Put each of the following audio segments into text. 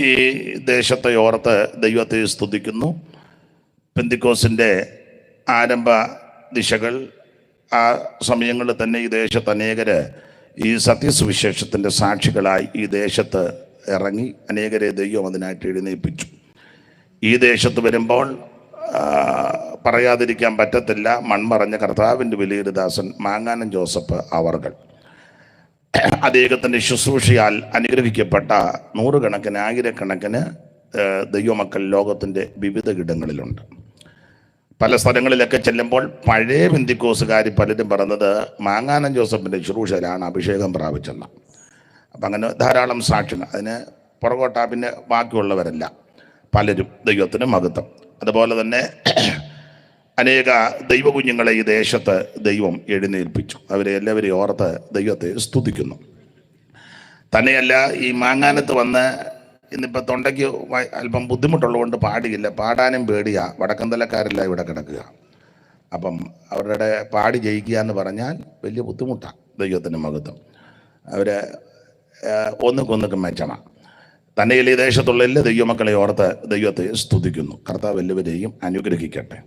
ഈ ദേശത്തെ ഓർത്ത് ദൈവത്തെ സ്തുതിക്കുന്നു. പെന്തിക്കോസിൻ്റെ ആരംഭ ദിശകൾ ആ സമയങ്ങളിൽ തന്നെ ഈ ദേശത്ത് അനേകര് ഈ സത്യസുവിശേഷത്തിൻ്റെ സാക്ഷികളായി ഈ ദേശത്ത് ഇറങ്ങി അനേകരെ ദൈവം അതിനായിട്ട് എഴുന്നേൽപ്പിച്ചു. ഈ ദേശത്ത് വരുമ്പോൾ പറയാതിരിക്കാൻ പറ്റത്തില്ല, മൺമറഞ്ഞ കർത്താവിൻ്റെ വലിയൊരു ദാസൻ മാങ്ങാനം ജോസഫ് അവർകൾ. അദ്ദേഹത്തിൻ്റെ ശുശ്രൂഷയാൽ അനുഗ്രഹിക്കപ്പെട്ട നൂറുകണക്കിന് ആയിരക്കണക്കിന് ദൈവമക്കൾ ലോകത്തിൻ്റെ വിവിധ ഇടങ്ങളിലുണ്ട്. പല സ്ഥലങ്ങളിലൊക്കെ ചെല്ലുമ്പോൾ പഴയ പെന്തിക്കോസുകാർ പലരും പറഞ്ഞത് മാങ്ങാനം ജോസഫിൻ്റെ ശുശ്രൂഷയിലാണ് അഭിഷേകം പ്രാപിച്ചെന്ന്. അപ്പം അങ്ങനെ ധാരാളം സാക്ഷികൾ, അതിന് പുറകോട്ടാ പിന്നെ ബാക്കിയുള്ളവരല്ല പലരും. ദൈവത്തിന് മഹത്വം. അതുപോലെ തന്നെ അനേക ദൈവകുഞ്ഞുങ്ങളെ ഈ ദേശത്ത് ദൈവം എഴുന്നേൽപ്പിച്ചു. അവരെ എല്ലാവരെയും ഓർത്ത് ദൈവത്തെ സ്തുതിക്കുന്നു. തന്നെയല്ല, ഈ മാങ്ങാനത്ത് വന്ന് ഇന്നിപ്പോൾ തൊണ്ടയ്ക്ക് അല്പം ബുദ്ധിമുട്ടുള്ളതുകൊണ്ട് പാടിയില്ല, പാടാനും പേടിയാ, വടക്കന്തലക്കാരെല്ലാം ഇവിടെ കിടക്കുക. അപ്പം അവരുടെ പാടി ജയിക്കുക എന്ന് പറഞ്ഞാൽ വലിയ ബുദ്ധിമുട്ടാണ്. ദൈവത്തിൻ്റെ മഹത്വം. അവർ ഒന്നുകൊന്നുക്കും മെച്ചമാണ്. തന്നെയല്ല, ഈ ദേശത്തുള്ള എല്ലാ ദൈവമക്കളെ ഓർത്ത് ദൈവത്തെ സ്തുതിക്കുന്നു. കർത്താവ് എല്ലാവരെയും അനുഗ്രഹിക്കട്ടെ.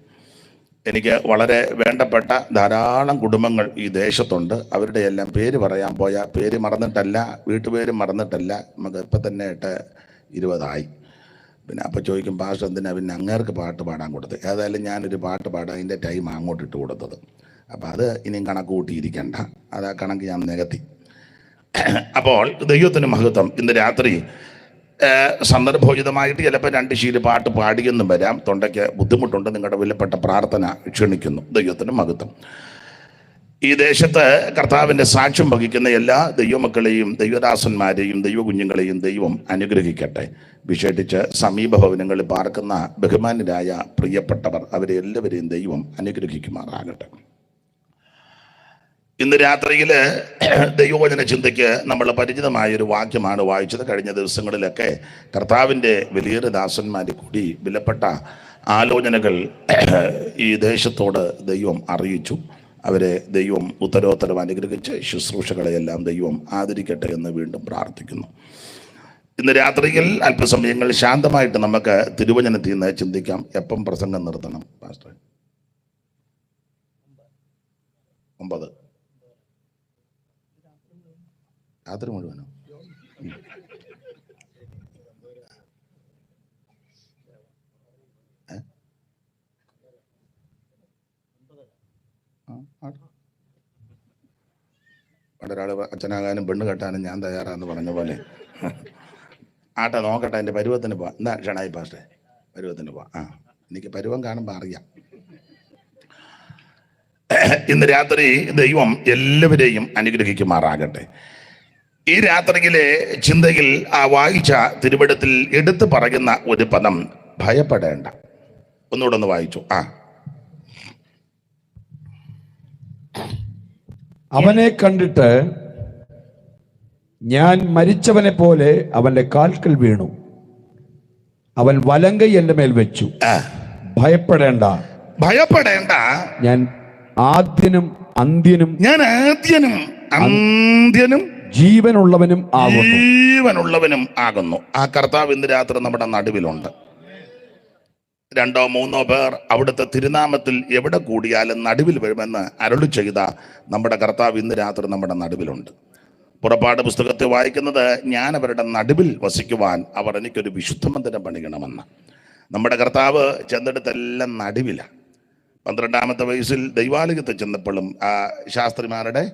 എനിക്ക് വളരെ വേണ്ടപ്പെട്ട ധാരാളം കുടുംബങ്ങൾ ഈ ദേശത്തുണ്ട്. അവരുടെ എല്ലാം പേര് പറയാൻ പോയാൽ പേര് മറന്നിട്ടല്ല, വീട്ടുപേര് മറന്നിട്ടല്ല. നമുക്ക് ഇപ്പം തന്നെ 8:20 പിന്നെ അപ്പം ചോദിക്കും, പാസ്റ്റർ എന്തിനാ പിന്നെ അങ്ങേർക്ക് പാട്ട് പാടാൻ കൊടുത്തത്? ഏതായാലും ഞാനൊരു പാട്ട് പാടാൻ അതിൻ്റെ ടൈം അങ്ങോട്ട് ഇട്ട് കൊടുത്തത്. അപ്പം അത് ഇനിയും കണക്ക് കൂട്ടിയിരിക്കണ്ട, അത് ആ കണക്ക് ഞാൻ നികത്തി. അപ്പോൾ ദൈവത്തിന് മഹത്വം. ഇന്ന് രാത്രി സന്ദർഭോചിതമായിട്ട് ചിലപ്പോൾ 2 ശീല പാട്ട് പാടിയെന്നും വരാം. തൊണ്ടയ്ക്ക് ബുദ്ധിമുട്ടുണ്ട്. നിങ്ങളുടെ വിലപ്പെട്ട പ്രാർത്ഥന ക്ഷണിക്കുന്നു. ദൈവത്തിന് മഹത്വം. ഈ ദേശത്ത് കർത്താവിൻ്റെ സാക്ഷ്യം വഹിക്കുന്ന എല്ലാ ദൈവമക്കളെയും ദൈവദാസന്മാരെയും ദൈവകുഞ്ഞുങ്ങളെയും ദൈവം അനുഗ്രഹിക്കട്ടെ. വിശേഷിച്ച് സമീപ ഭവനങ്ങളിൽ പാർക്കുന്ന ബഹുമാന്യരായ പ്രിയപ്പെട്ടവർ, അവരെ എല്ലാവരെയും ദൈവം അനുഗ്രഹിക്കുമാറാകട്ടെ. ഇന്ന് രാത്രിയിൽ ദൈവവചന ചിന്തയ്ക്ക് നമ്മൾ പരിചിതമായൊരു വാക്യമാണ് വായിച്ചത്. കഴിഞ്ഞ ദിവസങ്ങളിലൊക്കെ കർത്താവിൻ്റെ വലിയൊരു ദാസന്മാർ കൂടി വിലപ്പെട്ട ആലോചനകൾ ഈ ദേശത്തോട് ദൈവം അറിയിച്ചു. അവരെ ദൈവം ഉത്തരോത്തരം അനുഗ്രഹിച്ച് ശുശ്രൂഷകളെയെല്ലാം ദൈവം ആദരിക്കട്ടെ എന്ന് വീണ്ടും പ്രാർത്ഥിക്കുന്നു. ഇന്ന് രാത്രിയിൽ അല്പസമയങ്ങൾ ശാന്തമായിട്ട് നമുക്ക് തിരുവചനത്തിൽ നിന്ന് ചിന്തിക്കാം. എപ്പം പ്രസംഗം നിർത്തണം പാസ്റ്റർ? 9 രാത്രി മുഴുവനോ? പണ്ടൊരാൾ അച്ഛനാകാനും പെണ്ണ് കെട്ടാനും ഞാൻ തയ്യാറാന്ന് പറഞ്ഞ പോലെ ആട്ടെ, നോക്കട്ടെ, എൻ്റെ പരുവത്തിന് പോവാം. എന്താ ക്ഷണായി പാസ്റ്റേ? പരുവത്തിന് പോവാം. എനിക്ക് പരുവം കാണുമ്പോൾ അറിയാം. ഇന്ന് രാത്രി ദൈവം എല്ലാവരെയും അനുഗ്രഹിക്കുമാറാകട്ടെ. ഈ രാത്രിയിലെ ചിന്തയിൽ ആ വായിച്ച തിരുവെടുത്തിൽ എടുത്തു പറയുന്ന ഒരു പദം ഭയപ്പെടേണ്ട. ഒന്നുകൂടെ ഒന്ന് വായിച്ചു. അവനെ കണ്ടിട്ട് ഞാൻ മരിച്ചവനെ പോലെ അവന്റെ കാൽക്കൽ വീണു. അവൻ വലങ്കൈ എന്റെ മേൽ വെച്ചു. ഭയപ്പെടേണ്ട, ഭയപ്പെടേണ്ട, ഞാൻ ആദ്യനും അന്ത്യനും ജീവനുള്ളവനും ആകുന്നു. ആ കർത്താവ് ഇന്ന് രാത്രി നമ്മുടെ നടുവിലുണ്ട്. 2 or 3 പേർ അവിടുത്തെ തിരുനാമത്തിൽ എവിടെ കൂടിയാലും നടുവിൽ വരുമെന്ന് അരുളി ചെയ്ത നമ്മുടെ കർത്താവ് ഇന്ന് രാത്രി നമ്മുടെ നടുവിലുണ്ട്. പുറപ്പാട് പുസ്തകത്തിൽ വായിക്കുന്നത്, ഞാൻ അവരുടെ നടുവിൽ വസിക്കുവാൻ അവർ എനിക്കൊരു വിശുദ്ധ മന്ദിരം പണിയണമെന്ന്. നമ്മുടെ കർത്താവ് ചെന്നിടത്തെല്ലാം നടുവിലാണ്. 12-ാമത്തെ വയസ്സിൽ ദൈവാലയത്തിൽ ചെന്നപ്പോഴും ആ ശാസ്ത്രിമാരുടെ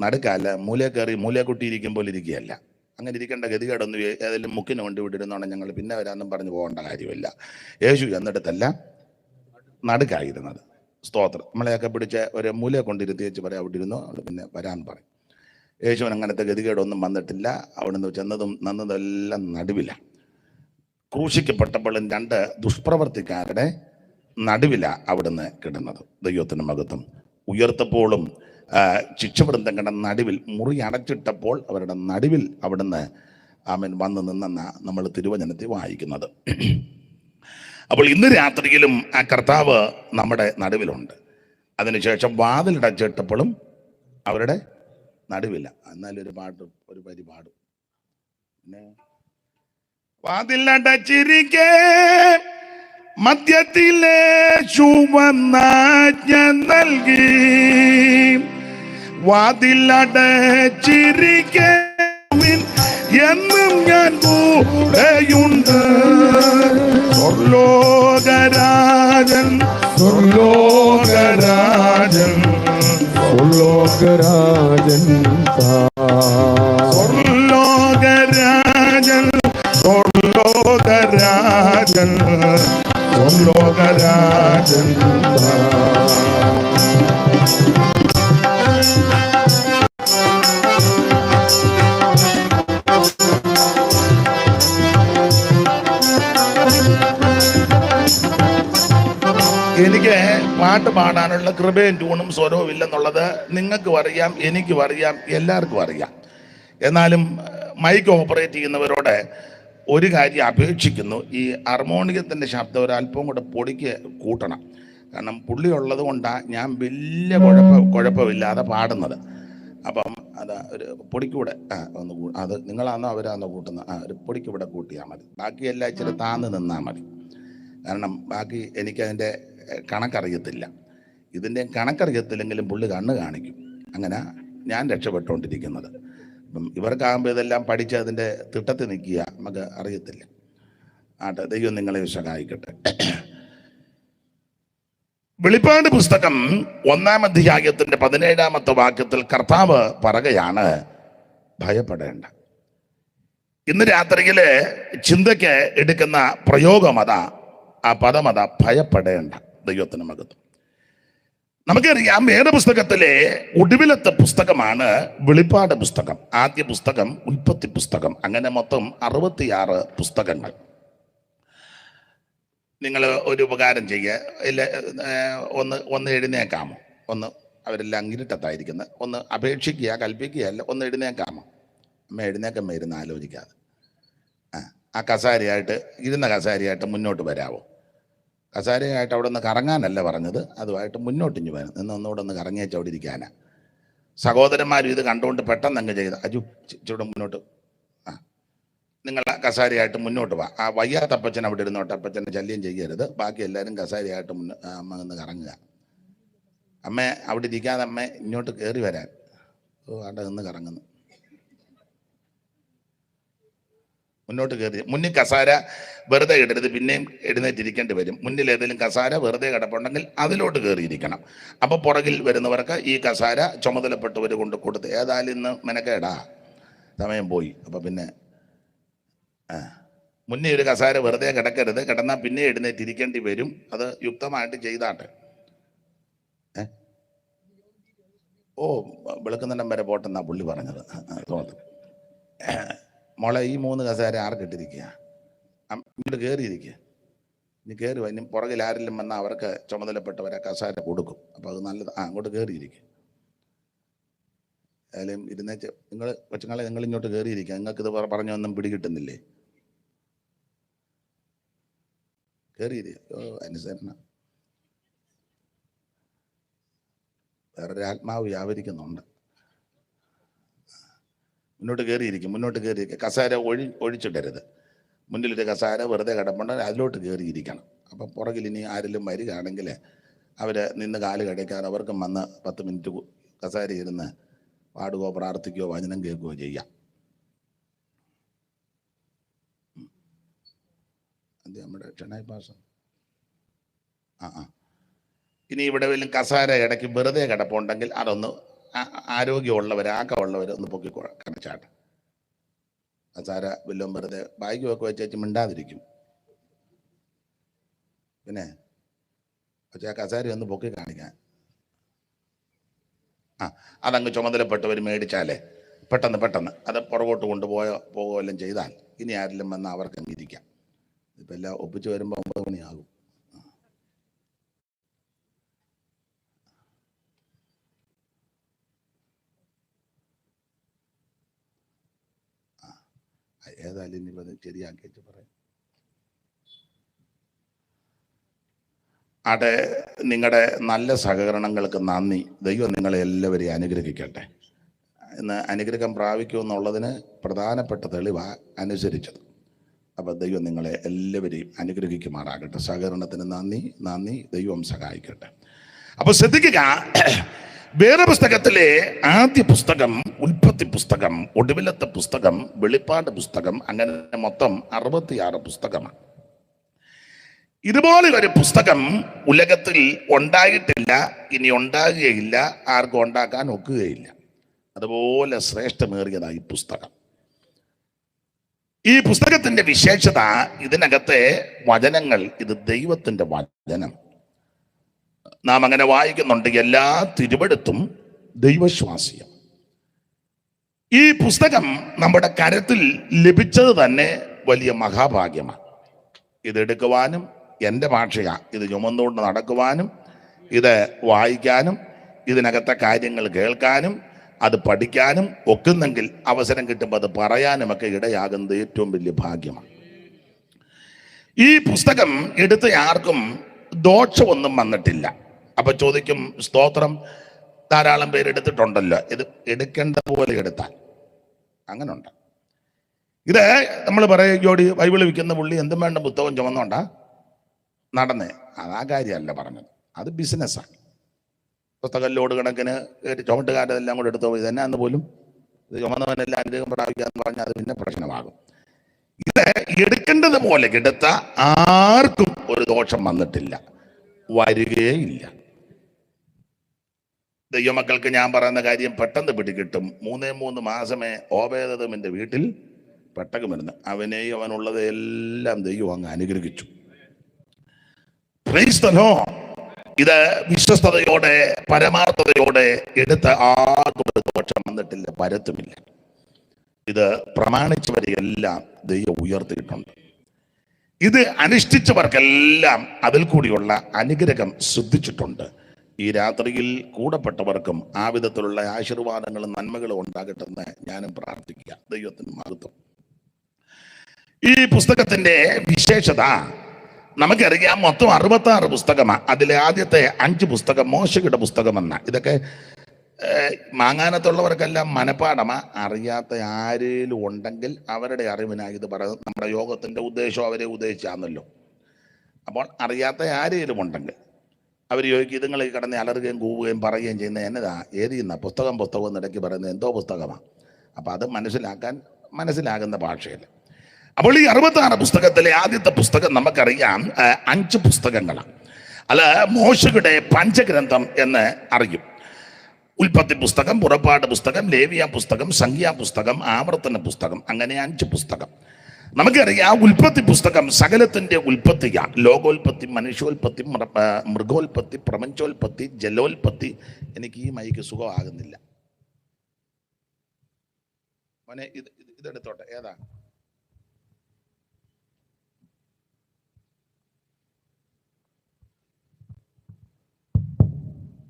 നടുക്കല്ല, മൂലയെ കയറി മൂലയെ കുട്ടിയിരിക്കുമ്പോൾ ഇരിക്കുകയല്ല. അങ്ങനെ ഇരിക്കേണ്ട ഗതികേടൊന്നും ഏതെങ്കിലും മുക്കിന് കൊണ്ടുവിട്ടിരുന്നോണ്ട് ഞങ്ങൾ പിന്നെ വരാമെന്നും പറഞ്ഞു പോകേണ്ട കാര്യമില്ല. യേശു ചെന്നിടത്തല്ല നടുക്കായിരുന്നത്. സ്തോത്രം. നമ്മളെയൊക്കെ പിടിച്ച് ഒരു മൂലയെ കൊണ്ടിരുത്തി വെച്ച് പറയാം, അവിടെ ഇരുന്നോ, അവിടെ പിന്നെ വരാൻ പറയും. യേശുവിന് അങ്ങനത്തെ ഗതികേടൊന്നും വന്നിട്ടില്ല. അവിടുന്ന് ചെന്നതും നന്നതെല്ലാം നടുവിലാണ്. ക്രൂശിക്കപ്പെട്ടപ്പോഴും 2 ദുഷ്പ്രവർത്തിക്കാരുടെ നടുവിലാണ് അവിടുന്ന് കിടന്നത്. ദൈവത്തിന് മഹത്വം. ഉയർത്തപ്പോഴും ശിക്ഷവൃന്ദങ്ങളുടെ നടുവിൽ, മുറി അടച്ചിട്ടപ്പോൾ അവരുടെ നടുവിൽ അവിടുന്ന് ആമേൻ വന്ന് നിന്നെന്ന നമ്മൾ തിരുവചനത്തിൽ വായിക്കുന്നത്. അപ്പോൾ ഇന്ന് രാത്രിയിലും ആ കർത്താവ് നമ്മുടെ നടുവിലുണ്ട്. അതിനുശേഷം വാതിലടച്ചിട്ടപ്പോഴും അവരുടെ നടുവില്ല. എന്നാലും ഒരു പാട്ട്, ഒരു വരി പാടും. പിന്നെ വാതിലടച്ചിരിക്കെ മധ്യത്തിലെ ചുവന്നാജ്ഞ നൽകി. വാതിലടച്ചിരിക്കെ എന്നും ഞാൻ കൂടെയുണ്ട്. സ്വർലോകരാജൻ സ്വർലോകരാജൻ സ്വർലോകരാജൻ സ്വർലോകരാജൻ സ്വർലോകരാജൻ സ്വർലോകരാജൻ. എനിക്ക് പാട്ട് പാടാനുള്ള കൃപയും ട്യൂണും സ്വരവും ഇല്ലെന്നുള്ളത് നിങ്ങൾക്കും അറിയാം, എനിക്കും അറിയാം, എല്ലാവർക്കും അറിയാം. എന്നാലും മൈക്ക് ഓപ്പറേറ്റ് ചെയ്യുന്നവരോട് ഒരു കാര്യം അപേക്ഷിക്കുന്നു. ഈ ഹാർമോണിയത്തിൻ്റെ ശബ്ദം ഒരല്പം കൂടെ പൊടിക്ക് കൂട്ടണം. കാരണം പുള്ളി ഉള്ളത് കൊണ്ടാണ് ഞാൻ വലിയ കുഴപ്പമില്ലാതെ പാടുന്നത്. അപ്പം അത് ഒരു പൊടിക്കൂടെ ഒന്ന് അത് നിങ്ങളാണോ അവരാണോ കൂട്ടുന്നത്? ഒരു പൊടിക്കൂടെ കൂട്ടിയാൽ മതി. ബാക്കിയെല്ലാം ഇച്ചിരി താന്ന് നിന്നാൽ മതി. കാരണം ബാക്കി എനിക്കതിൻ്റെ കണക്കറിയത്തില്ല. ഇതിൻ്റെ കണക്കറിയത്തില്ലെങ്കിലും പുള്ളി കണ്ണ് കാണിക്കും. അങ്ങനെ ഞാൻ രക്ഷപ്പെട്ടുകൊണ്ടിരിക്കുന്നത്. അപ്പം ഇവർക്കാകുമ്പോൾ ഇതെല്ലാം പഠിച്ച് അതിൻ്റെ തിട്ടത്തിൽ നിൽക്കുക, നമുക്ക് അറിയത്തില്ല. ആട്ടെ, ദൈവം നിങ്ങളെ സഹായിക്കട്ടെ. വെളിപ്പാട് പുസ്തകം 1-ാം അധ്യായത്തിന്റെ 17-ാമത്തെ വാക്യത്തിൽ കർത്താവ് പറയുകയാണ്, ഭയപ്പെടേണ്ട. ഇന്ന് രാത്രിയിലെ ചിന്തയ്ക്ക് എടുക്കുന്ന പ്രയോഗമത, ആ പദമത, ഭയപ്പെടേണ്ട. ദൈവത്തിന് മഹത്വം. നമുക്കറിയാം, വേദപുസ്തകത്തിലെ ഒടുവിലത്തെ പുസ്തകമാണ് വെളിപ്പാട് പുസ്തകം. ആദ്യ പുസ്തകം ഉൽപ്പത്തി പുസ്തകം. അങ്ങനെ മൊത്തം 66 പുസ്തകങ്ങൾ. നിങ്ങൾ ഒരു ഉപകാരം ചെയ്യുക, ഇല്ല ഒന്ന് എഴുന്നേക്കാമോ? ഒന്ന് അവരെല്ലാം ഇരുട്ടത്തായിരിക്കുന്നത്, ഒന്ന് അപേക്ഷിക്കുക, കൽപ്പിക്കുകയല്ല, ഒന്ന് എഴുന്നേക്കാമോ? അമ്മ എഴുന്നേക്കമ്മ ഇരുന്ന് ആലോചിക്കാതെ ആ കസാരയായിട്ട് ഇരുന്ന കസാരയായിട്ട് മുന്നോട്ട് വരാവോ? കസാരയായിട്ട് അവിടെ നിന്ന് കറങ്ങാനല്ല പറഞ്ഞത്, അതുമായിട്ട് മുന്നോട്ടിഞ്ഞ് വരും. ഒന്നുകൂടെ ഒന്ന് കറങ്ങിയേച്ച് അവിടെ ഇരിക്കാനാ. സഹോദരന്മാരും ഇത് കണ്ടുകൊണ്ട് പെട്ടെന്ന് അങ്ങ് ചെയ്ത് അജു ചൂടെ മുന്നോട്ട്. നിങ്ങൾ കസാരയായിട്ട് മുന്നോട്ട് വാ. ആ വയ്യാത്തപ്പച്ചൻ അവിടെ ഇരുന്നോട്ട്, അപ്പച്ചനെ ശല്യം ചെയ്യരുത്. ബാക്കി എല്ലാവരും കസാരയായിട്ട് അമ്മ ഒന്ന് കറങ്ങുക. അമ്മ അവിടെ ഇരിക്കാതെ അമ്മ ഇങ്ങോട്ട് കയറി വരാൻ. ഓ, അവിടെ നിന്ന് കറങ്ങുന്നു. മുന്നോട്ട് കയറി. മുന്നിൽ കസാര വെറുതെ ഇടരുത്, പിന്നെയും എഴുന്നേറ്റിരിക്കേണ്ടി വരും. മുന്നിൽ ഏതെങ്കിലും കസാര വെറുതെ കിടപ്പുണ്ടെങ്കിൽ അതിലോട്ട് കയറിയിരിക്കണം. അപ്പോൾ പുറകിൽ വരുന്നവർക്ക് ഈ കസാര ചുമതലപ്പെട്ടവർ കൊണ്ട് കൊടുത്ത്, ഏതായാലും ഇന്ന് മെനക്കേടാ, സമയം പോയി. അപ്പം പിന്നെ മുന്നേ ഒരു കസാര വെറുതെ കിടക്കരുത്. കിടന്നാൽ പിന്നെ എഴുന്നേറ്റിരിക്കേണ്ടി വരും. അത് യുക്തമായിട്ട് ചെയ്താട്ടെ. ഓ, വെളുക്കുന്നിടം വരെ പോട്ടെന്നാ പുള്ളി പറഞ്ഞത്. തോന്നുന്നു മോളെ, ഈ 3 കസാര ആർക്കിട്ടിരിക്കുക? ഇങ്ങോട്ട് കയറിയിരിക്കുക. ഇനി കയറി ഇനി പുറകിൽ ആരെങ്കിലും വന്നാൽ അവർക്ക് ചുമതലപ്പെട്ടവരെ കസാര കൊടുക്കും. അപ്പോൾ അത് നല്ലത്. അങ്ങോട്ട് കയറിയിരിക്കുക. ഏതായാലും ഇരുന്നേച്ച് നിങ്ങൾ കൊച്ചുങ്ങളെ, നിങ്ങൾ ഇങ്ങോട്ട് കയറിയിരിക്കുക. നിങ്ങൾക്കിത് പറഞ്ഞൊന്നും പിടികിട്ടുന്നില്ലേ? കയറിയിരിക്കുക. അനുസരണം. വേറൊരു ആത്മാവ് വ്യാപരിക്കുന്നുണ്ട്. മുന്നോട്ട് കയറിയിരിക്കും. മുന്നോട്ട് കയറിയിരിക്കുക. കസാര ഒഴിച്ചിടരുത്. മുന്നിലൊരു കസാര വെറുതെ കിടപ്പുണ്ടെങ്കിൽ അതിലോട്ട് കയറിയിരിക്കണം. അപ്പം പുറകിൽ ഇനി ആരെങ്കിലും വരികയാണെങ്കിൽ അവർ നിന്ന് കാല് കടയ്ക്കാതെ അവർക്കും വന്ന് 10 മിനിറ്റ് കസാര ഇരുന്ന് പാടുകയോ പ്രാർത്ഥിക്കുകയോ വചനം കേൾക്കുകയോ ചെയ്യാം. അത് നമ്മുടെ ക്ഷണായി പാസം. ഇനി ഇവിടെ വല്ലതും കസാര ഇടയ്ക്ക് വെറുതെ കിടപ്പുണ്ടെങ്കിൽ അതൊന്ന് ആരോഗ്യമുള്ളവർ, ആക്കമുള്ളവർ ഒന്ന് പൊക്കി കണച്ചാട്ട്. കസാര വല്ലതും വെറുതെ ബാഗ് ഒക്കെ വെച്ച് മിണ്ടാതിരിക്കും. പിന്നെ പക്ഷേ ആ കസാര ഒന്ന് പൊക്കി കാണിക്കാൻ. അതങ്ങ് ചുമതലപ്പെട്ടവർ മേടിച്ചാലേ പെട്ടെന്ന് അത് പുറകോട്ട് പോകുകയോ എല്ലാം ചെയ്താൽ ഇനി ആരെങ്കിലും വന്നാൽ അവർക്ക് ഇരിക്കാം. ഇപ്പം എല്ലാം ഒപ്പിച്ച് വരുമ്പോൾ 9 മണിയാകും. ഏതായാലും ഇനി അത് ശരിയാക്കിയിട്ട് പറയും. ആട്ടെ, നിങ്ങളുടെ നല്ല സഹകരണങ്ങൾക്ക് നന്ദി. ദൈവം നിങ്ങളെ എല്ലാവരെയും അനുഗ്രഹിക്കട്ടെ. ഇന്ന് അനുഗ്രഹം പ്രാപിക്കുമെന്നുള്ളതിന് പ്രധാനപ്പെട്ട തെളിവാണ് അനുസരിച്ചത്. അപ്പം ദൈവം നിങ്ങളെ എല്ലാവരെയും അനുഗ്രഹിക്കുമാറാകട്ടെ. സഹകരണത്തിന് നന്ദി. ദൈവം സഹായിക്കട്ടെ. അപ്പോൾ ശ്രദ്ധിക്കുക, വേദപുസ്തകത്തിലെ ആദ്യ പുസ്തകം ഉൽപ്പത്തി പുസ്തകം, ഒടുവിലത്തെ പുസ്തകം വെളിപ്പാട് പുസ്തകം, അങ്ങനെ മൊത്തം 66 പുസ്തകമാണ്. ഇതുപോലെ ഒരു പുസ്തകം ഉലകത്തിൽ ഉണ്ടായിട്ടില്ല, ഇനി ഉണ്ടാകുകയില്ല, ആർക്കും ഉണ്ടാക്കാൻ ഒക്കുകയില്ല. അതുപോലെ ശ്രേഷ്ഠമേറിയതായി പുസ്തകം. ഈ പുസ്തകത്തിന്റെ വിശേഷത, ഇതിനകത്തെ വചനങ്ങൾ, ഇത് ദൈവത്തിന്റെ വചനം. നാം അങ്ങനെ വായിക്കുന്നുണ്ട്, എല്ലാ തിരുവെഴുത്തും ദൈവശ്വാസ്യം. ഈ പുസ്തകം നമ്മുടെ കരത്തിൽ ലഭിച്ചത് തന്നെ വലിയ മഹാഭാഗ്യമാണ്. ഇതെടുക്കുവാനും, എൻ്റെ ഭാഷയാണ്, ഇത് ചുമന്നുകൊണ്ട് നടക്കുവാനും, ഇത് വായിക്കാനും, ഇതിനകത്തെ കാര്യങ്ങൾ കേൾക്കാനും, അത് പഠിക്കാനും ഒക്കുന്നെങ്കിൽ അവസരം കിട്ടുമ്പോൾ അത് പറയാനുമൊക്കെ ഇടയാകുന്നത് ഏറ്റവും വലിയ ഭാഗ്യമാണ്. ഈ പുസ്തകം എടുത്ത ആർക്കും ദോഷമൊന്നും വന്നിട്ടില്ല. അപ്പൊ ചോദിക്കും, സ്തോത്രം, ധാരാളം പേര് എടുത്തിട്ടുണ്ടല്ലോ, ഇത് എടുക്കേണ്ട പോലെ എടുത്താൽ അങ്ങനെ ഉണ്ട്. ഇത് നമ്മൾ പറയും, ജോഡി ബൈബിൾ വിൽക്കുന്ന പുള്ളി എന്തും വേണ്ട പുസ്തകം ചുമന്നോണ്ടാ നടന്നേ. ആ കാര്യമല്ല പറഞ്ഞത്, അത് ബിസിനസ്സാണ്. പുസ്തകം ലോഡ് കണക്കിന് ചുമട്ടുകാരെല്ലാം കൂടെ എടുത്തോ, ഇത് തന്നെ അന്ന് പോലും ഇത് ചുമന്നവനെല്ലാം അനുഗ്രഹം പ്രാപിക്കാന്ന് പറഞ്ഞാൽ അത് പിന്നെ പ്രശ്നമാകും. ഇത് എടുക്കേണ്ടത് പോലെ എടുത്ത ആർക്കും ഒരു ദോഷം വന്നിട്ടില്ല, വരികയില്ല. ദൈവമക്കൾക്ക് ഞാൻ പറയുന്ന കാര്യം പെട്ടെന്ന് പിടികിട്ടും. 3 മാസമേ ഓബേദമിന്റെ വീട്ടിൽ പെട്ടകം വരുന്നു. അവനെയും അവനുള്ളത് എല്ലാം ദൈവം അങ്ങ് അനുഗ്രഹിച്ചു. Price the Lord. ഇത് വിശ്വസ്തയോടെ, പരമാർത്ഥതയോടെ എടുത്ത ആർക്കും ഒരു ദോഷം വന്നിട്ടില്ല, പരത്തുമില്ല. ഇത് പ്രമാണിച്ചവരെയെല്ലാം ദൈവം ഉയർത്തിയിട്ടുണ്ട്. ഇത് അനുഷ്ഠിച്ചവർക്കെല്ലാം അതിൽ കൂടിയുള്ള അനുഗ്രഹം ശ്രദ്ധിച്ചിട്ടുണ്ട്. ഈ രാത്രിയിൽ കൂടപ്പെട്ടവർക്കും ആ വിധത്തിലുള്ള ആശീർവാദങ്ങളും നന്മകളും ഉണ്ടാകട്ടെന്ന് ഞാനും പ്രാർത്ഥിക്കുക. ദൈവത്തിന് മഹത്വം. ഈ പുസ്തകത്തിന്റെ വിശേഷത നമുക്കറിയാം. മൊത്തം 66 പുസ്തകമാണ്. അതിലെ ആദ്യത്തെ 5 പുസ്തകം മോശയുടെ പുസ്തകമെന്ന. ഇതൊക്കെ മാങ്ങാനത്തുള്ളവർക്കെല്ലാം മനപ്പാടമാ. അറിയാത്ത ആരേലും ഉണ്ടെങ്കിൽ അവരുടെ അറിവിനായി ഇത് പറയുന്നത്. നമ്മുടെ യോഗത്തിന്റെ ഉദ്ദേശം അവരെ ഉദ്ദേശിച്ചാന്നല്ലോ. അപ്പോൾ അറിയാത്ത ആരേലും ഉണ്ടെങ്കിൽ അവർ ചോദിക്കും, ഇതുങ്ങൾ ഈ കിടന്ന് അലറുകയും കൂവുകയും പറയുകയും ചെയ്യുന്നത് എന്നതാ, ഏതിയുന്ന പുസ്തകം എന്നിടയ്ക്ക് പറയുന്നത് എന്തോ പുസ്തകമാണ്. അപ്പം അത് മനസ്സിലാകുന്ന ഭാഷയിൽ. അപ്പോൾ ഈ 66 പുസ്തകത്തിലെ ആദ്യത്തെ പുസ്തകം നമുക്കറിയാം 5 പുസ്തകങ്ങളാണ്. അല്ല, മോശയുടെ പഞ്ചഗ്രന്ഥം എന്ന് അറിയും. ഉൽപ്പത്തി പുസ്തകം, പുറപ്പാട് പുസ്തകം, ലേവ്യ പുസ്തകം, സംഖ്യാ പുസ്തകം, ആവർത്തന പുസ്തകം, അങ്ങനെ 5 പുസ്തകം. നമുക്കറിയാം ഉൽപ്പത്തി പുസ്തകം സകലത്തിന്റെ ഉൽപ്പത്തിയാണ്. ലോകോൽപ്പത്തി, മനുഷ്യോൽപ്പത്തി, മൃഗോൽപ്പത്തി, പ്രപഞ്ചോൽപ്പത്തി, ജലോൽപ്പത്തി. എനിക്ക് ഈ മൈക്ക് സുഖമാകുന്നില്ല മോനെ, ഇതെടുത്തോട്ടെ. ഏതാ?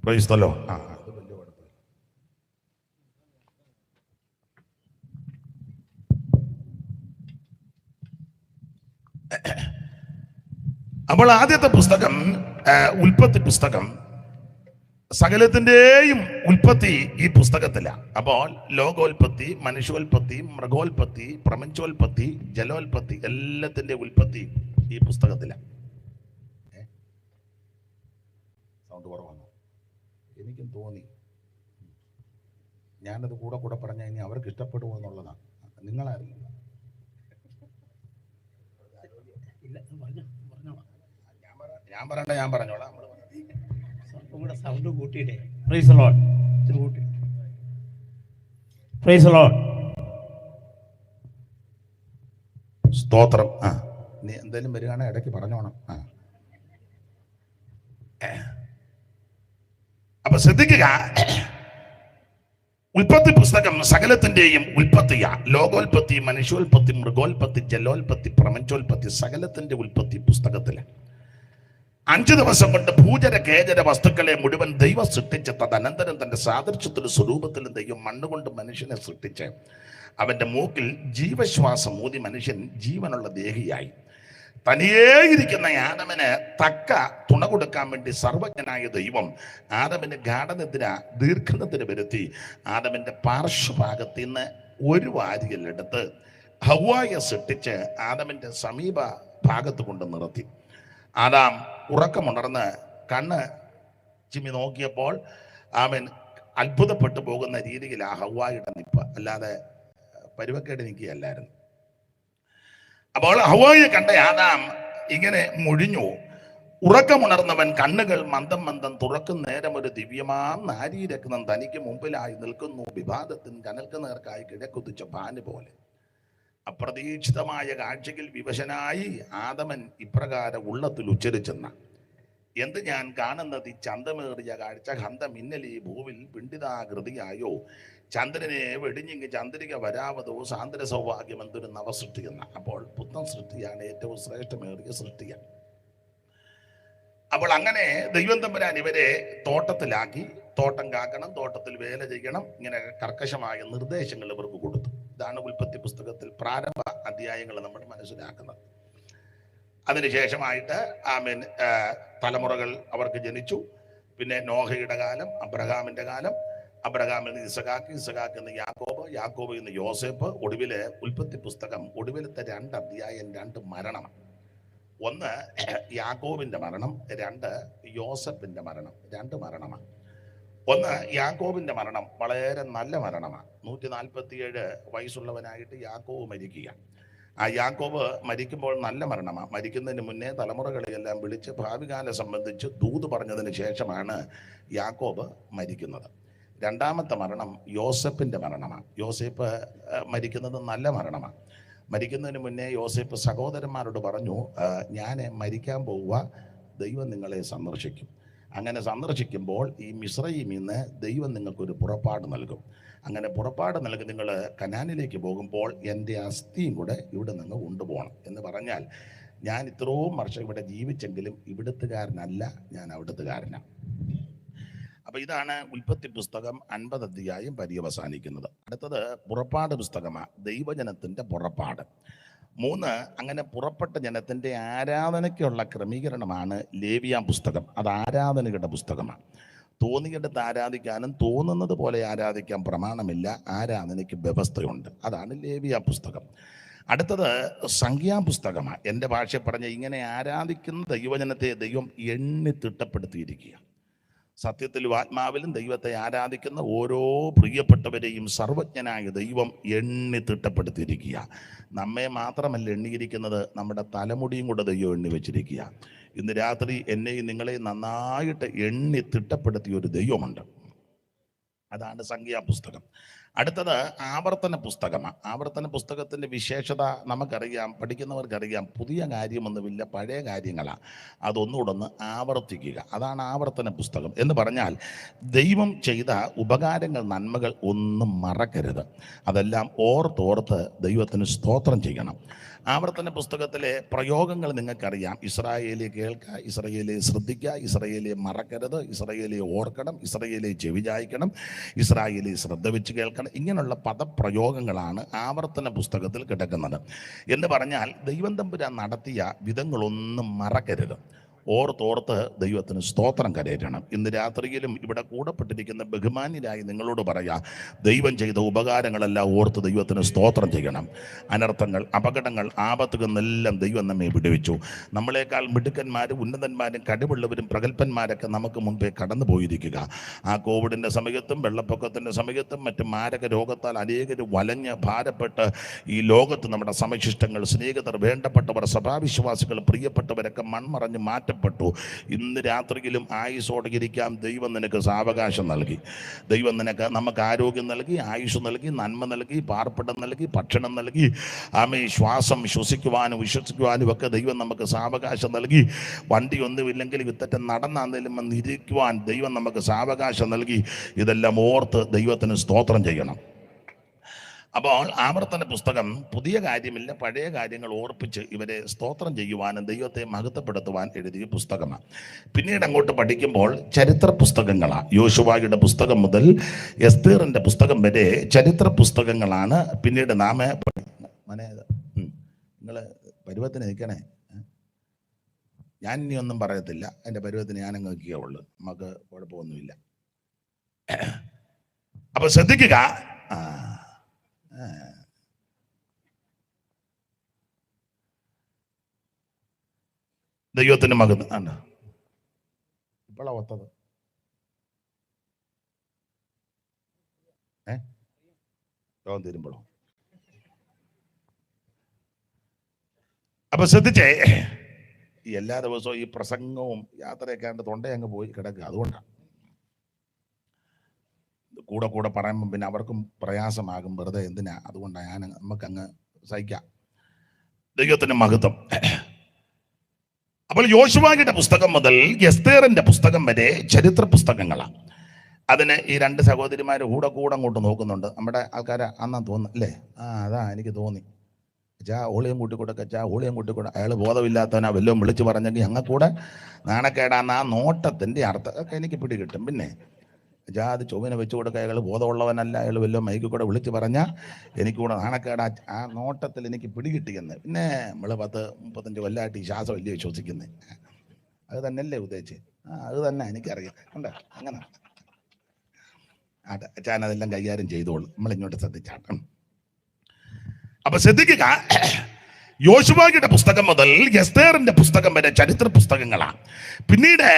Price the Lord. അപ്പോൾ ആദ്യത്തെ പുസ്തകം ഉൽപ്പത്തി പുസ്തകം. സകലത്തിന്റെയും ഉൽപ്പത്തി ഈ പുസ്തകത്തിലാണ്. അപ്പോൾ ലോകോൽപ്പത്തി, മനുഷ്യോൽപ്പത്തി, മൃഗോൽപ്പത്തി, പ്രപഞ്ചോൽപ്പത്തി, ജലോൽപ്പത്തി, എല്ലാത്തിന്റെ ഉൽപ്പത്തി ഈ പുസ്തകത്തിലാണ്. സൗണ്ട് കുറവാണ്, എനിക്കും തോന്നി. ഞാനത് കൂടെ പറഞ്ഞ ഇനി അവർക്ക് ഇഷ്ടപ്പെടുമോ എന്നുള്ളതാണ്. നിങ്ങളാരില്ല, ഞാൻ പറഞ്ഞോളാം. സൗണ്ട് കൂട്ടിയിട്ടേ. Praise the Lord. Praise the Lord. സ്തോത്രം. നീ എന്തായാലും വരികയാണെങ്കിൽ ഇടയ്ക്ക് പറഞ്ഞോണം. അപ്പൊ ശ്രദ്ധിക്കുക, ഉൽപ്പത്തി പുസ്തകം സകലത്തിന്റെയും ഉൽപ്പത്തിയാ. ലോകോൽപ്പത്തി, മനുഷ്യോൽപ്പത്തി, മൃഗോൽപ്പത്തി, ജലോൽപ്പത്തി, പ്രപഞ്ചോൽപ്പത്തി, സകലത്തിന്റെ ഉൽപ്പത്തി പുസ്തകത്തിലാണ്. 5 ദിവസം കൊണ്ട് ഭൂചര കേചര വസ്തുക്കളെ മുഴുവൻ ദൈവം സൃഷ്ടിച്ച് തദനന്തരം തന്റെ സാദൃശ്യത്തിലും സ്വരൂപത്തിലും ദൈവം മണ്ണുകൊണ്ട് മനുഷ്യനെ സൃഷ്ടിച്ച് അവന്റെ മൂക്കിൽ ജീവശ്വാസം ഊതി മനുഷ്യൻ ജീവനുള്ള ദേഹിയായി. തനിയേ ഇരിക്കുന്ന ആദമിന് തക്ക തുണ കൊടുക്കാൻ വേണ്ടി സർവജ്ഞനായ ദൈവം ആദമിന് ഗാഠനിദ്ര ദീർഘനിദ്ര വരുത്തി ആദമിന്റെ പാർശ്വഭാഗത്തിൽ നിന്ന് ഒരു വാരിയെടുത്ത് ഹവ്വായെ സൃഷ്ടിച്ച് ആദമിന്റെ സമീപ ഭാഗത്ത് കൊണ്ട് നിർത്തി. ആദാം ഉറക്കമുണർന്ന് കണ്ണ് ചിമ്മി നോക്കിയപ്പോൾ അവൻ അത്ഭുതപ്പെട്ടു പോകുന്ന രീതിയിൽ ആ ഹവ്വായുടെ നിപ്പ്, അല്ലാതെ പരുവക്കേട് നിൽക്കുകയല്ലായിരുന്നു. അപ്പോൾ ഹവ്വായെ കണ്ട ആദാം ഇങ്ങനെ മുഴിഞ്ഞു. ഉറക്കമുണർന്നവൻ കണ്ണുകൾ മന്ദം മന്ദം തുറക്കും നേരം ഒരു ദിവ്യമാം നാരീരത്നം തനിക്ക് മുമ്പിലായി നിൽക്കുന്നു. വിവാദത്തിന് കനൽക്ക് നേർക്കായി കിഴക്കുതിച്ച പാന് പോലെ. അപ്രതീക്ഷിതമായ കാഴ്ചയിൽ വിവശനായി ആദമൻ ഇപ്രകാരം ഉള്ളത്തിൽ ഉച്ചരിച്ചെന്ന, എന്ത് ഞാൻ കാണുന്നത് ഈ ചന്തമേറിയ കാഴ്ച, ഹന്ത മിന്നലി ഭൂവിൽ പിണ്ടിതാകൃതിയായോ, ചന്ദ്രനെ വെടിഞ്ഞെങ്കിൽ ചന്ദ്രിക വരാവതോ, സാന്ദ്ര സൗഭാഗ്യം എന്തൊരു നവസൃഷ്ടിയെന്ന. അപ്പോൾ പുത്തൻ സൃഷ്ടിയാണ് ഏറ്റവും ശ്രേഷ്ഠമേറിയ സൃഷ്ടിയാണ്. അപ്പോൾ അങ്ങനെ ദൈവം തമ്പുരാൻ ഇവരെ തോട്ടത്തിലാക്കി, തോട്ടം കാക്കണം, തോട്ടത്തിൽ വേല ചെയ്യണം, ഇങ്ങനെ കർക്കശമായ നിർദ്ദേശങ്ങൾ ഇവർക്ക് കൊടുത്തു. ഇതാണ് ഉൽപ്പത്തി പുസ്തകത്തിൽ പ്രാരംഭ അധ്യായങ്ങൾ നമ്മൾ മനസ്സിലാക്കുന്നത്. അതിനുശേഷമായിട്ട് ആമേൻ തലമുറകൾ അവർക്ക് ജനിച്ചു. പിന്നെ നോഹയുടെ കാലം, അബ്രഹാമിന്റെ കാലം, അബ്രഹാമിൽ നിന്ന് ഇസഹാക്ക്, ഇസഹാക്കിൽ നിന്ന് യാക്കോബ്, യാക്കോബിൽ നിന്ന് യോസേഫ്, ഒടുവില് ഉൽപ്പത്തി പുസ്തകം ഒടുവിലത്തെ 2 അധ്യായം 2 മരണമാണ്. ഒന്ന് യാക്കോബിന്റെ മരണം, 2 യോസഫിന്റെ മരണം. 2 മരണമാണ്. ഒന്ന് യാക്കോബിന്റെ മരണം വളരെ നല്ല മരണമാണ്. 147 വയസ്സുള്ളവനായിട്ട് യാക്കോബ് മരിക്കുക. ആ യാക്കോബ് മരിക്കുമ്പോൾ നല്ല മരണമാണ്. മരിക്കുന്നതിന് മുന്നേ തലമുറകളെയെല്ലാം വിളിച്ച് ഭാവികാലം സംബന്ധിച്ച് ദൂത് പറഞ്ഞതിന് ശേഷമാണ് യാക്കോബ് മരിക്കുന്നത്. 2ാമത്തെ മരണം യോസഫിന്റെ മരണമാണ്. യോസേഫ് മരിക്കുന്നത് നല്ല മരണമാണ്. മരിക്കുന്നതിന് മുന്നേ യോസേഫ് സഹോദരന്മാരോട് പറഞ്ഞു, ഞാൻ മരിക്കാൻ പോവുക, ദൈവം നിങ്ങളെ സന്ദർശിക്കും. അങ്ങനെ സന്ദർശിക്കുമ്പോൾ ഈ മിസ്രയീമിൽ നിന്ന് ദൈവം നിങ്ങൾക്കൊരു പുറപ്പാട് നൽകും. അങ്ങനെ പുറപ്പാട് നൽകി നിങ്ങൾ കനാനിലേക്ക് പോകുമ്പോൾ എൻ്റെ അസ്ഥിയും കൂടെ ഇവിടെ നിന്ന് കൊണ്ടുപോകണം എന്ന് പറഞ്ഞാൽ, ഞാൻ ഇത്രയും വർഷം ഇവിടെ ജീവിച്ചെങ്കിലും ഇവിടുത്തുകാരനല്ല, ഞാൻ അവിടുത്തുകാരനാണ്. അപ്പൊ ഇതാണ് ഉൽപ്പത്തി പുസ്തകം 50 അധ്യായം പര്യവസാനിക്കുന്നത്. അടുത്തത് പുറപ്പാട് പുസ്തകമാണ്, ദൈവജനത്തിന്റെ പുറപ്പാട്. 3 അങ്ങനെ പുറപ്പെട്ട ജനത്തിന്റെ ആരാധനയ്ക്കുള്ള ക്രമീകരണമാണ് ലേവ്യ പുസ്തകം. അത് ആരാധനയുടെ പുസ്തകമാണ്. തോന്നിയെടുത്ത് ആരാധിക്കാനും തോന്നുന്നത് പോലെ ആരാധിക്കാൻ പ്രമാണമില്ല, ആരാധനയ്ക്ക് വ്യവസ്ഥയുണ്ട്. അതാണ് ലേവ്യ പുസ്തകം. അടുത്തത് സംഖ്യാപുസ്തകമാണ്. എൻ്റെ ഭാഷ പറഞ്ഞ ഇങ്ങനെ ആരാധിക്കുന്ന ദൈവജനത്തെ ദൈവം എണ്ണി തിട്ടപ്പെടുത്തിയിരിക്കുക. സത്യത്തിലും ആത്മാവിലും ദൈവത്തെ ആരാധിക്കുന്ന ഓരോ പ്രിയപ്പെട്ടവരെയും സർവജ്ഞനായ ദൈവം എണ്ണി തിട്ടപ്പെടുത്തിയിരിക്കുക. നമ്മെ മാത്രമല്ല എണ്ണിയിരിക്കുന്നത്, നമ്മുടെ തലമുടിയും കൂടെ ദൈവം എണ്ണി വെച്ചിരിക്കുക. ഇന്ന് രാത്രി എന്നെയും നിങ്ങളെയും നന്നായിട്ട് എണ്ണി തിട്ടപ്പെടുത്തിയ ഒരു ദൈവമുണ്ട്. അതാണ് സംഖ്യാപുസ്തകം. അടുത്തത് ആവർത്തന പുസ്തകമാണ്. ആവർത്തന പുസ്തകത്തിൻ്റെ വിശേഷത നമുക്കറിയാം, പഠിക്കുന്നവർക്കറിയാം. പുതിയ കാര്യമൊന്നുമില്ല, പഴയ കാര്യങ്ങളാണ്. അതൊന്നുകൂടെ ഒന്ന് ആവർത്തിക്കുക. അതാണ് ആവർത്തന പുസ്തകം എന്ന് പറഞ്ഞാൽ, ദൈവം ചെയ്ത ഉപകാരങ്ങൾ, നന്മകൾ ഒന്നും മറക്കരുത്. അതെല്ലാം ഓർത്തോർത്ത് ദൈവത്തിന് സ്തോത്രം ചെയ്യണം. ആവർത്തന പുസ്തകത്തിലെ പ്രയോഗങ്ങൾ നിങ്ങൾക്കറിയാം. ഇസ്രായേലിയെ കേൾക്കുക, ഇസ്രായേലിയെ ശ്രദ്ധിക്കുക, ഇസ്രായേലിയെ മറക്കരുത്, ഇസ്രായേലിയെ ഓർക്കണം, ഇസ്രായേലിയെ ചെവിചായിക്കണം, ഇസ്രായേലിയെ ശ്രദ്ധ വെച്ച് കേൾക്കണം. ഇങ്ങനെയുള്ള പദപ്രയോഗങ്ങളാണ് ആവർത്തന പുസ്തകത്തിൽ കിടക്കുന്നത്. എന്ന് പറഞ്ഞാൽ ദൈവം തമ്പുരാൻ നടത്തിയ വിധങ്ങളൊന്നും മറക്കരുത്, ഓർത്തോർത്ത് ദൈവത്തിന് സ്തോത്രം കരയറ്റണം. ഇന്ന് രാത്രിയിലും ഇവിടെ കൂടപ്പെട്ടിരിക്കുന്ന ബഹുമാന്യരായി നിങ്ങളോട് പറയാം, ദൈവം ചെയ്ത ഉപകാരങ്ങളെല്ലാം ഓർത്ത് ദൈവത്തിന് സ്തോത്രം ചെയ്യണം. അനർത്ഥങ്ങൾ, അപകടങ്ങൾ, ആപത്തുകൾ എന്നെല്ലാം ദൈവം നമ്മെ വിടുവിച്ചു. നമ്മളെക്കാൾ മിടുക്കന്മാരും ഉന്നതന്മാരും കഴിവുള്ളവരും പ്രഗത്ഭന്മാരൊക്കെ നമുക്ക് മുൻപേ കടന്നു പോയിരിക്കുക. ആ കോവിഡിൻ്റെ സമയത്തും വെള്ളപ്പൊക്കത്തിൻ്റെ സമയത്തും മറ്റ് മാരക രോഗത്താൽ അനേകർ വലഞ്ഞ് ഭാരപ്പെട്ട് ഈ ലോകത്ത് നമ്മുടെ സമശിഷ്ടങ്ങൾ, സ്നേഹിതർ, വേണ്ടപ്പെട്ടവർ, സഭാവിശ്വാസികൾ, പ്രിയപ്പെട്ടവരൊക്കെ മൺമറഞ്ഞ് മാറ്റപ്പെട്ടു. ഇന്ന് രാത്രിയിലും ആയുസ്സോടെ ഇരിക്കാം. ദൈവം നിനക്ക് സാവകാശം നൽകി. ദൈവം നമുക്ക് ആരോഗ്യം നൽകി, ആയുസ് നൽകി, നന്മ നൽകി, പാർപ്പിടം നൽകി, ഭക്ഷണം നൽകി, ആമേ ശ്വാസം ശ്വസിക്കുവാനും വിശ്വസിക്കുവാനും ഒക്കെ ദൈവം നമുക്ക് സാവകാശം നൽകി. വണ്ടിയൊന്നുമില്ലെങ്കിൽ വിത്തറ്റം നടന്നാന്നേലും വന്നിരിക്കുവാൻ ദൈവം നമുക്ക് സാവകാശം നൽകി. ഇതെല്ലാം ഓർത്ത് ദൈവത്തിന് സ്തോത്രം ചെയ്യണം. അപ്പോൾ ആവർത്തന പുസ്തകം പുതിയ കാര്യമില്ല, പഴയ കാര്യങ്ങൾ ഓർപ്പിച്ച് ഇവരെ സ്തോത്രം ചെയ്യുവാനും ദൈവത്തെ മഹത്വപ്പെടുത്തുവാൻ എഴുതിയ പുസ്തകമാണ്. പിന്നീട് അങ്ങോട്ട് പഠിക്കുമ്പോൾ ചരിത്ര പുസ്തകങ്ങളാണ്. യോശുവയുടെ പുസ്തകം മുതൽ എസ്തേറിൻ്റെ പുസ്തകം വരെ ചരിത്ര പുസ്തകങ്ങളാണ്. പിന്നീട് നാം നിങ്ങൾ പരുവത്തിന് നിൽക്കണേ, ഞാൻ ഇനി ഒന്നും പറയത്തില്ല. എൻ്റെ പരുവത്തിന് ഞാനങ്ങ് നിൽക്കുകയുള്ളൂ, നമുക്ക് കുഴപ്പമൊന്നുമില്ല. അപ്പോൾ ശ്രദ്ധിക്കുക. ദൈവത്തിന് മകൻ ആണ് ഇപ്പോഴാ ഒത്തത്. രോഗം തീരുമ്പോഴോ? അപ്പൊ ശ്രദ്ധിച്ചേ, ഈ എല്ലാ ദിവസവും ഈ പ്രസംഗവും യാത്രയൊക്കെ ആണ്ട് തൊണ്ട അങ്ങ് പോയി കിടക്കുക. അതുകൊണ്ടാണ് കൂടെ കൂടെ പറയുമ്പോൾ പിന്നെ അവർക്കും പ്രയാസമാകും. വെറുതെ എന്തിനാ? അതുകൊണ്ടാണ് നമുക്കങ്ങ് സഹിക്കാം. ദൈവത്തിന്റെ മഹത്വം. അപ്പോൾ യോശുവയുടെ പുസ്തകം മുതൽ എസ്തേറിന്റെ പുസ്തകം വരെ ചരിത്ര പുസ്തകങ്ങളാണ്. അതിന് ഈ രണ്ട് സഹോദരിമാർ കൂടെ കൂടെ അങ്ങോട്ട് നോക്കുന്നുണ്ട്. നമ്മുടെ ആൾക്കാരെ അന്നാ തോന്നുന്നു അല്ലേ? അതാ എനിക്ക് തോന്നി. ഓളിയും കൂട്ടിക്കൂടെ ഓളിയും കൂട്ടിക്കൂടെ. അയാൾ ബോധമില്ലാത്തവനാ വല്ലതും വിളിച്ചു പറഞ്ഞെങ്കിൽ ഞങ്ങൾക്ക് കൂടെ നാണക്കേടാന്ന് ആ നോട്ടത്തിന്റെ അർത്ഥം ഒക്കെ എനിക്ക് പിടികിട്ടും. പിന്നെ അത് ചൊവ്വിനെ വെച്ചു കൊടുക്കുക. അയാൾ ബോധമുള്ളവനല്ല, അയാൾ വല്ലതും മൈക്കിൽ കൂടെ വിളിച്ച് പറഞ്ഞാൽ എനിക്കൂടെ നാണക്കേടാ ആ നോട്ടത്തിൽ എനിക്ക് പിടികിട്ടിയെന്ന്. പിന്നെ നമ്മൾ 10-35 കൊല്ലമായിട്ട് ഈ ശ്വാസം വലിയ ശ്വസിക്കുന്നത് അത് തന്നെയല്ലേ ഉദ്ദേശിച്ച്? അത് തന്നെ എനിക്കറിയാം. കണ്ടോ? അങ്ങനെ അച്ഛൻ അതെല്ലാം കൈകാര്യം ചെയ്തോളൂ. നമ്മളിങ്ങോട്ട് ശ്രദ്ധിച്ചാട്ടം. അപ്പൊ ശ്രദ്ധിക്കുക, യോശുവയുടെ പുസ്തകം മുതൽ എസ്തേറിന്റെ പുസ്തകം വരെ ചരിത്ര പുസ്തകങ്ങളാണ്. പിന്നീട്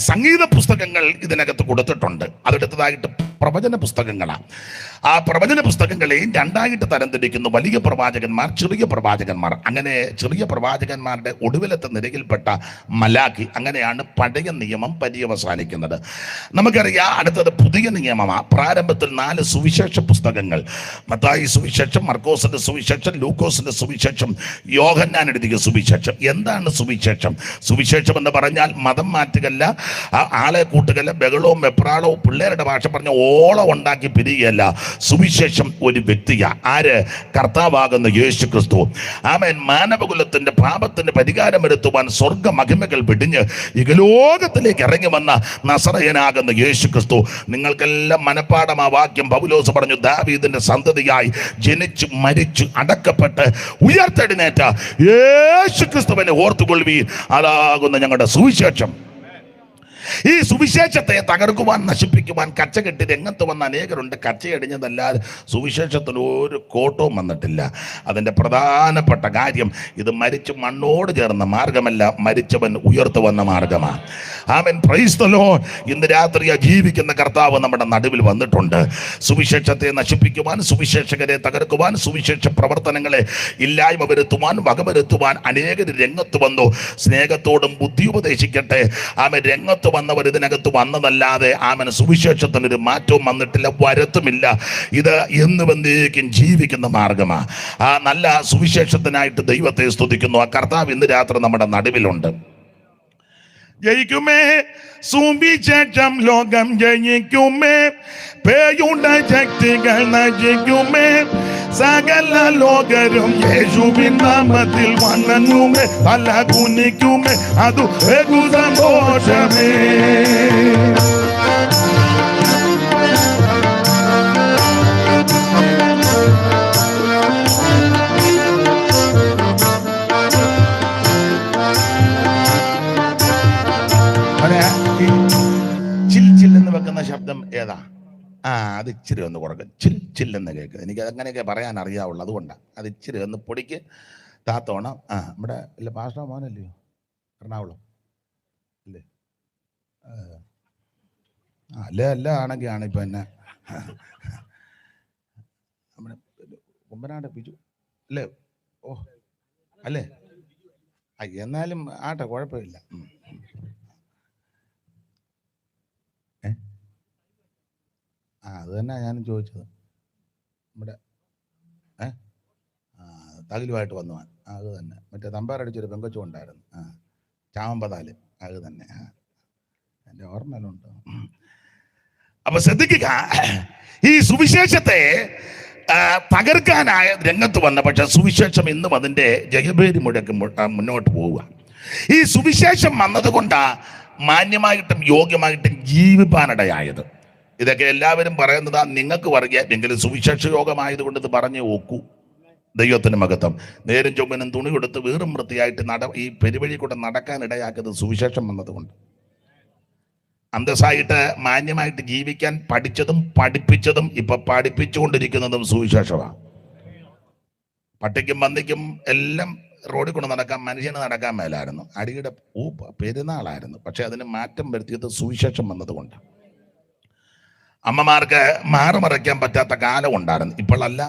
സംഗീത പുസ്തകങ്ങൾ ഇതിനകത്ത് കൊടുത്തിട്ടുണ്ട്. അടുത്തതായിട്ട് പ്രവചന പുസ്തകങ്ങളാണ്. ആ പ്രവചന പുസ്തകങ്ങളെയും രണ്ടായിട്ട് തരംതിരിക്കുന്നു: വലിയ പ്രവാചകന്മാർ, ചെറിയ പ്രവാചകന്മാർ. അങ്ങനെ ചെറിയ പ്രവാചകന്മാരുടെ ഒടുവിലത്തെ നിരയിൽപ്പെട്ട മലാഖി. അങ്ങനെയാണ് പഴയ നിയമം പര്യവസാനിക്കുന്നത്. നമുക്കറിയാം അടുത്തത് പുതിയ നിയമമാണ്. പ്രാരംഭത്തിൽ 4 സുവിശേഷ പുസ്തകങ്ങൾ: മത്തായി സുവിശേഷം, മർക്കോസിന്റെ സുവിശേഷം, ലൂക്കോസിന്റെ സുവിശേഷം, യോഹന്നാൻ എഴുതിയ സുവിശേഷം. എന്താണ് സുവിശേഷം? സുവിശേഷം എന്ന് പറഞ്ഞാൽ മതം മാറ്റുകയല്ല, ആളെ കൂട്ടുകയല്ല, ബഹളവും വെപ്രാളവും പിള്ളേരുടെ ഭാഷ പറഞ്ഞ ഓളം ഉണ്ടാക്കി പിരികയല്ല. സുവിശേഷം ഒരു വ്യക്തിയാ. ആര്? കർത്താവാകുന്ന യേശു ക്രിസ്തു. ആമേൻ. മാനവകുലത്തിന്റെ പാപത്തിന് പരിഹാരം വരുത്തുവാൻ സ്വർഗ മഹിമകൾ വെടിഞ്ഞ് ഇഹലോകത്തിലേക്ക് ഇറങ്ങി വന്ന നസറയനാകുന്ന യേശു ക്രിസ്തു. നിങ്ങൾക്കെല്ലാം മനപ്പാഠം ആ വാക്യം പൗലോസ് പറഞ്ഞു. ദാവീദിന്റെ സന്തതിയായി ജനിച്ചു മരിച്ചു അടക്കപ്പെട്ട് ഉയർത്തെഴുന്നേറ്റ യേശു ക്രിസ്തുവിനെ ഓർത്തുകൊള്ളുവീൻ. അതാകുന്ന ഞങ്ങളുടെ സുവിശേഷം. ഈ സുവിശേഷത്തെ തകർക്കുവാൻ, നശിപ്പിക്കുവാൻ കച്ചകെട്ടി രംഗത്ത് വന്ന അനേകരുണ്ട്. കച്ചയടിഞ്ഞതല്ലാതെ സുവിശേഷത്തിന് ഒരു കോട്ടവും വന്നിട്ടില്ല. അതിൻ്റെ പ്രധാനപ്പെട്ട കാര്യം ഇത് മരിച്ചു മണ്ണോട് ചേർന്ന മാർഗമല്ല, മരിച്ചവൻ ഉയർത്തു വന്ന മാർഗമാണ്. ആമേൻ. Praise the Lord. ഇന്ന് രാത്രി ജീവിക്കുന്ന കർത്താവ് നമ്മുടെ നടുവിൽ വന്നിട്ടുണ്ട്. സുവിശേഷത്തെ നശിപ്പിക്കുവാൻ, സുവിശേഷകരെ തകർക്കുവാൻ, സുവിശേഷ പ്രവർത്തനങ്ങളെ ഇല്ലായ്മ വരുത്തുവാൻ, വകവരുത്തുവാൻ അനേകർ രംഗത്ത് വന്നു. സ്നേഹത്തോടും ബുദ്ധി ഉപദേശിക്കട്ടെ. ആമേൻ. രംഗത്ത് വന്നവർ ഇതിനകത്ത് വന്നതല്ലാതെ ആമേൻ സുവിശേഷത്തിനൊരു മാറ്റവും വന്നിട്ടില്ല, വരത്തുമില്ല. ഇത് എന്നുവെന്നേക്കും ജീവിക്കുന്ന മാർഗമാണ്. ആ നല്ല സുവിശേഷത്തിനായിട്ട് ദൈവത്തെ സ്തുതിക്കുന്നു. ആ കർത്താവ് ഇന്ന് രാത്രി നമ്മുടെ നടുവിലുണ്ട്. ജയിക്കുമേ സുവിശേഷം, ലോകം ജയിക്കുമേ, പേയുടെ ശക്തികൾ നശിക്കുമേ, സകല ലോകരും യേശുവിൻ നാമത്തിൽ വണങ്ങുമേ, തല കുനിക്കുമേ, അതു സന്തോഷമേ. ചില്ലെന്ന് വെക്കുന്ന ശബ്ദം ഏതാ? അത് ഇച്ചിരി ഒന്ന് കുറക്കും. ചില്ലെന്ന് കേൾക്കുക. എനിക്ക് അങ്ങനെയൊക്കെ പറയാൻ അറിയാവുള്ളൂ. അതുകൊണ്ടാണ് അത് ഇച്ചിരി ഒന്ന് പൊടിക്ക് താത്തോണം. നമ്മുടെ ഇല്ല പാസ്റ്റർ മോനല്ലയോ? എറണാകുളം അല്ലേ? അല്ല ആണെങ്കിൽ ആണ് ഇപ്പം എന്നെ നമ്മുടെ കുമ്പനാട് ബിജു അല്ലേ? ഓ അല്ലേ? എന്നാലും ആട്ടെ, കുഴപ്പമില്ല. അത് തന്നെ ഞാനും ചോദിച്ചത്. നമ്മുടെ തകിലുമായിട്ട് വന്നുവാൻ അത് തന്നെ. മറ്റേ തമ്പാറടിച്ചൊരു പെങ്കൊച്ചു ഉണ്ടായിരുന്നു. ചാമ്പതാല് അത് തന്നെ. എൻ്റെ ഓർമ്മയിലുണ്ട്. അപ്പൊ ശ്രദ്ധിക്കുക, ഈ സുവിശേഷത്തെ തകർക്കാനായ രംഗത്ത് വന്ന പക്ഷെ സുവിശേഷം ഇന്നും അതിൻ്റെ ജയഭേരി മുഴക്കി മുന്നോട്ട് പോവുക. ഈ സുവിശേഷം വന്നതുകൊണ്ടാ മാന്യമായിട്ടും യോഗ്യമായിട്ടും ജീവിപ്പാനിടയായത്. ഇതൊക്കെ എല്ലാവരും പറയുന്നതാ, നിങ്ങൾക്ക് പറയാം. എങ്കിലും സുവിശേഷ യോഗമായതുകൊണ്ട് ഇത് പറഞ്ഞു നോക്കൂ. ദൈവത്തിന് മഹത്വം. നേരും ചൊവ്വനും തുണി കൊടുത്ത് വീറും വൃത്തിയായിട്ട് ഈ പെരുവഴി കൂടെ നടക്കാൻ ഇടയാക്കുന്നത് സുവിശേഷം വന്നതുകൊണ്ട്. അന്തസ്സായിട്ട് മാന്യമായിട്ട് ജീവിക്കാൻ പഠിച്ചതും പഠിപ്പിച്ചതും ഇപ്പൊ പഠിപ്പിച്ചുകൊണ്ടിരിക്കുന്നതും സുവിശേഷമാണ്. പട്ടിക്കും പന്നിക്കും എല്ലാം റോഡിൽ കൊണ്ട് നടക്കാൻ മനുഷ്യന് നടക്കാൻ മേലായിരുന്നു. അടിയുടെ പെരുന്നാളായിരുന്നു. പക്ഷെ അതിന് മാറ്റം വരുത്തിയത് സുവിശേഷം വന്നതുകൊണ്ട്. അമ്മമാർക്ക് മാറുമറയ്ക്കാൻ പറ്റാത്ത കാലം ഉണ്ടായിരുന്നു. ഇപ്പോഴല്ല,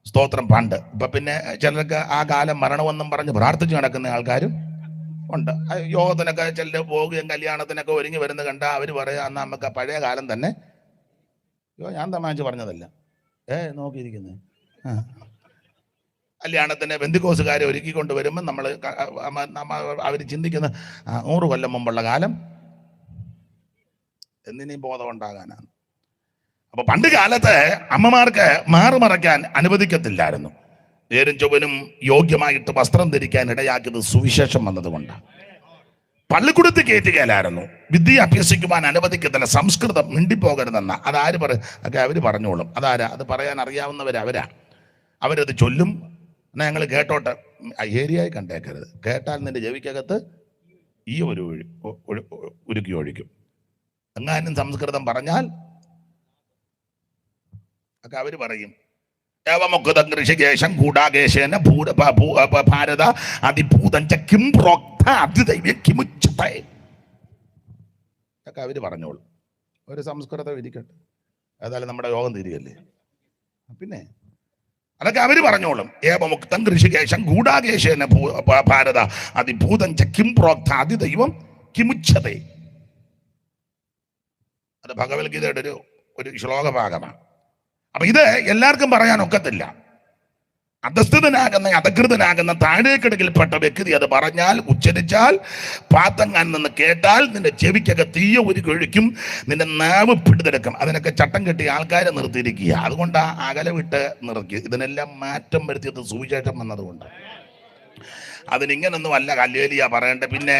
സ്തോത്രം, പണ്ട്. ഇപ്പൊ പിന്നെ ചിലർക്ക് ആ കാലം മരണമെന്നും പറഞ്ഞ് പ്രാർത്ഥിച്ചു നടക്കുന്ന ആൾക്കാരും ഉണ്ട്. യോഗത്തിനൊക്കെ ചിലർ പോകുകയും കല്യാണത്തിനൊക്കെ ഒരുങ്ങി വരുന്ന കണ്ട അവർ പറയാ അന്ന് നമുക്ക് പഴയ കാലം തന്നെ. ഞാൻ തമാശ പറഞ്ഞതല്ല, നോക്കിയിരിക്കുന്നത്. കല്യാണത്തിന് ബന്ധുക്കോസുകാരെ ഒരുക്കിക്കൊണ്ട് വരുമ്പോൾ നമ്മൾ അവർ ചിന്തിക്കുന്ന 100 കൊല്ലം മുമ്പുള്ള കാലം എന്തിനീ ബോധം ഉണ്ടാകാനാണ്. അപ്പൊ പണ്ട് കാലത്ത് അമ്മമാർക്ക് മാറുമറയ്ക്കാൻ അനുവദിക്കത്തില്ലായിരുന്നു. നേരും ചൊവ്വനും യോഗ്യമായിട്ട് വസ്ത്രം ധരിക്കാൻ ഇടയാക്കിയത് സുവിശേഷം വന്നതുകൊണ്ടാണ്. പള്ളിക്കൂടത്തിൽ കയറ്റുകയിലായിരുന്നു. വിദ്യ അഭ്യസിക്കുവാൻ അനുവദിക്കത്തില്ല. സംസ്കൃതം മിണ്ടിപ്പോകരുതെന്ന അതാര് ഒക്കെ അവർ പറഞ്ഞോളും. അതാരാ? അത് പറയാൻ അറിയാവുന്നവരവരാ. അവരത് ചൊല്ലും. എന്നാൽ ഞങ്ങൾ കേട്ടോട്ടെ. ഏരിയയായി കണ്ടേക്കരുത്. കേട്ടാൽ നിന്റെ ചെവിക്കകത്ത് ഈ ഒരു ഉരുക്കി ഒഴിക്കും. എങ്ങാനും സംസ്കൃതം പറഞ്ഞാൽ ഒക്കെ അവർ പറയും. ഋഷികേശം കൂടാകേശേന ഭാരത അതിഭൂതം കിം പ്രോക്ത അതിദൈവ്യം കിമുച്ചതേ ഒക്കെ അവർ പറഞ്ഞോളൂ. ഒരു സംസ്കൃതം ഇരിക്കട്ടെ, ഏതായാലും നമ്മുടെ യോഗം തിരികല്ലേ. പിന്നെ അതൊക്കെ അവര് പറഞ്ഞോളും. ഏവമുക്തം ഋഷികേശം ഗൂഢാകേശേന ഭാരത അതിഭൂതം കിം പ്രോക്ത അതിദൈവം കിമുച്ചതേ. അത് ഭഗവത്ഗീതയുടെ ഒരു ശ്ലോകഭാഗമാണ്. അപ്പൊ ഇത് എല്ലാവർക്കും പറയാൻ ഒക്കത്തില്ല. അധസ്ഥിതനാകുന്ന അധകൃതനാകുന്ന താഴേക്കിടകിൽപ്പെട്ട വ്യക്തി അത് പറഞ്ഞാൽ, ഉച്ചരിച്ചാൽ, പാത്തങ്ങാൻ നിന്ന് കേട്ടാൽ നിന്റെ ചെവിക്കൊക്കെ തീയ ഒരു കൊഴിക്കും, നിന്റെ നാവ് പിടിതെടുക്കും. അതിനൊക്കെ ചട്ടം കെട്ടി ആൾക്കാരെ നിർത്തിയിരിക്കുക. അതുകൊണ്ട് ആ അകലെ വിട്ട് നിർത്തി. ഇതിനെല്ലാം മാറ്റം വരുത്തിയത് സുവിശേഷം വന്നതുകൊണ്ട്. അതിനിങ്ങനൊന്നും അല്ല ഹല്ലേലൂയ പറയണ്ട. പിന്നെ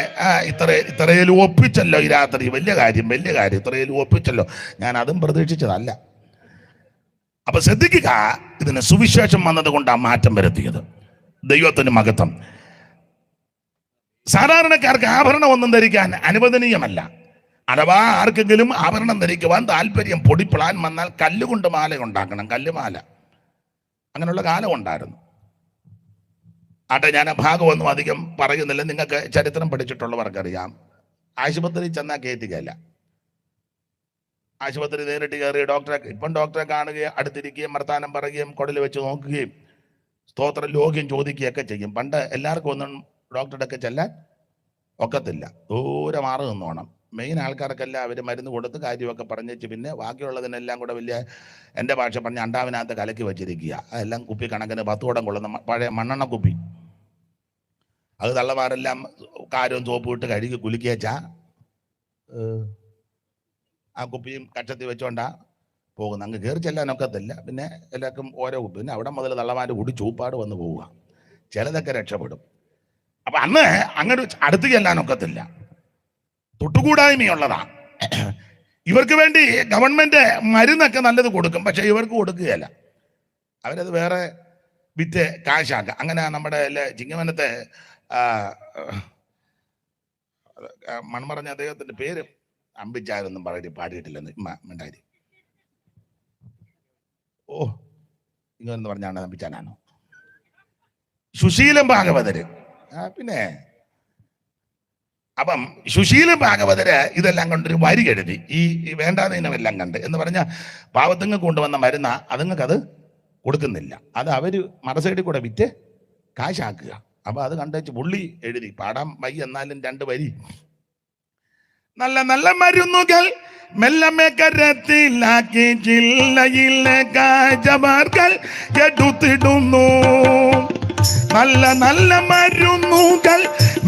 ഇത്രയേലും ഒപ്പിച്ചല്ലോ ഈ രാത്രി, വലിയ കാര്യം. ഇത്രയേലും ഒപ്പിച്ചല്ലോ. ഞാൻ അതും പ്രതീക്ഷിച്ചതല്ല. അപ്പൊ ശ്രദ്ധിക്കുക, ഇതിന് സുവിശേഷം വന്നതുകൊണ്ടാണ് മാറ്റം വരുത്തിയത്. ദൈവത്തിന് മഹത്വം. സാധാരണക്കാർക്ക് ആഭരണം ഒന്നും ധരിക്കാൻ അനുവദനീയമല്ല. അഥവാ ആർക്കെങ്കിലും ആഭരണം ധരിക്കുവാൻ താല്പര്യം, പൊടിപ്പിളാൻ വന്നാൽ കല്ലുകൊണ്ട് മാല ഉണ്ടാക്കണം. കല്ലുമാല. അങ്ങനെയുള്ള കാലം ഉണ്ടായിരുന്നു. ആട്ടെ, ഞാൻ ആ ഭാഗമൊന്നും അധികം പറയുന്നില്ല. നിങ്ങൾക്ക് ചരിത്രം പഠിച്ചിട്ടുള്ളവർക്കറിയാം. ആശുപത്രിയിൽ ചെന്നാൽ കയറ്റുകയല്ല. ആശുപത്രി നേരിട്ട് കയറി ഡോക്ടറെ കാണുകയും അടുത്തിരിക്കുകയും വർത്താനം പറയുകയും കുടൽ വെച്ച് നോക്കുകയും സ്തോത്രം ലോക്യം ചോദിക്കുകയൊക്കെ ചെയ്യും. പണ്ട് എല്ലാവർക്കും ഒന്നും ഡോക്ടറുടെ ഒക്കെ ചെല്ലാൻ ഒക്കത്തില്ല. ദൂരെ മാറി നിന്നോണം. മെയിൻ ആൾക്കാർക്കെല്ലാം അവർ മരുന്ന് കൊടുത്ത് കാര്യമൊക്കെ പറഞ്ഞേച്ച് പിന്നെ ബാക്കിയുള്ളതിനെല്ലാം കൂടെ വലിയ, എൻ്റെ ഭാഷ പറഞ്ഞ അണ്ടാവിനകത്ത് കലക്കി വെച്ചിരിക്കുക. അതെല്ലാം കുപ്പി കണക്കിന് 10 കുടം കൊള്ളുന്ന പഴയ മണ്ണെണ്ണ കുപ്പി. അത് തള്ളമാരെല്ലാം കാരവും സോപ്പ് ഇട്ട് കഴുകി കുലുക്കിയേച്ചാ ആ കുപ്പിയും കക്ഷത്തിൽ വെച്ചോണ്ടാ പോകുന്നത്. അങ്ങ് കയറി ചെല്ലാനൊക്കത്തില്ല. പിന്നെ എല്ലാവർക്കും ഓരോ കുപ്പി. പിന്നെ അവിടെ മുതൽ തള്ളമാര് കൂടി ചൂപ്പാട് വന്ന് പോവുക. ചിലതൊക്കെ രക്ഷപ്പെടും. അപ്പൊ അന്ന് അങ്ങനെ അടുത്ത് ചെല്ലാനൊക്കത്തില്ല. തൊട്ടുകൂടായ്മയുള്ളതാ. ഇവർക്ക് വേണ്ടി ഗവൺമെന്റ് മരുന്നൊക്കെ നല്ലത് കൊടുക്കും. പക്ഷെ ഇവർക്ക് കൊടുക്കുകയല്ല. അവരത് വേറെ വിറ്റ് കാശാക്കുക. അങ്ങനെ നമ്മുടെ ചിങ്ങവനത്തെ മൺമറഞ്ഞ അദ്ദേഹത്തിന്റെ പേര് അമ്പിച്ചാരൊന്നും പാടിയിട്ടില്ലെന്ന് മിണ്ടായി. ഇങ്ങനെന്ന് പറഞ്ഞാണ് അമ്പിച്ചാനാണോ? സുശീലൻ ഭാഗവതര്. പിന്നെ അപ്പം സുശീലൻ ഭാഗവതര് ഇതെല്ലാം കണ്ടൊരു വരി എഴുതി. ഈ വേണ്ടാതീനമെല്ലാം കണ്ട് എന്ന് പറഞ്ഞ പാവത്തുങ്ങൾക്ക് കൊണ്ടുവന്ന മരുന്ന അതുങ്ങൾക്ക് അത് കൊടുക്കുന്നില്ല. അത് അവര് മറസൈഡിൽ കൂടെ വിറ്റ് കാശാക്കുക. അപ്പൊ അത് കണ്ടുവച്ച് പുള്ളി എഴുതി. പാടാൻ വയ്യ, എന്നാലും 2 വരി. നല്ല നല്ല മരുന്നുകൾ മെല്ലമേ കരത്തിലാക്കി ജില്ലയിലെ കാജമാർകൾ എടുത്തിടുന്നു. നല്ല നല്ല മരുന്നുകൾ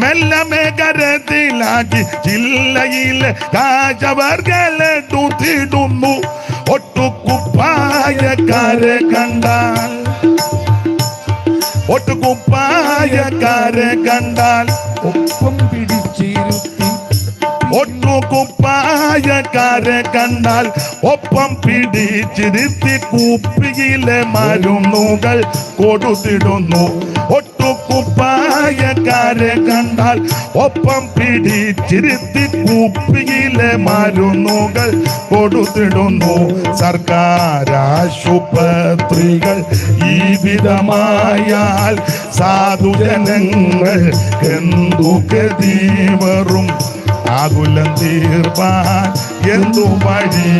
മെല്ലമേ കരത്തിലാക്കി ജില്ലയിലെ കാജമാർകൾ എടുത്തിടുന്നു. ഒട്ടുകുപ്പായക്കാരെ കണ്ടാൽ ഒപ്പം പിടിച്ചിരുത്തി. ഒട്ടുകുപ്പായക്കാരെ കണ്ടാൽ ഒപ്പം പിടിച്ചിരുത്തി കുപ്പിയിലെ മരുന്നുകൾ കൊടുത്തിടുന്നു. ഒട്ടുകുപ്പായ പ്രായക്കാരെ കണ്ടാൽ ഒപ്പം പിടിച്ചിരുത്തി കുപ്പിയിലെ മരുന്നുകൾ കൊടുത്തിടുന്നു സർക്കാർ ആശുപത്രികൾ. ഈ വിധമായാൽ സാധുജനങ്ങൾ എന്തു ഗതിവറും ആകുലം തീർപ്പാൻ എന്തു വഴി?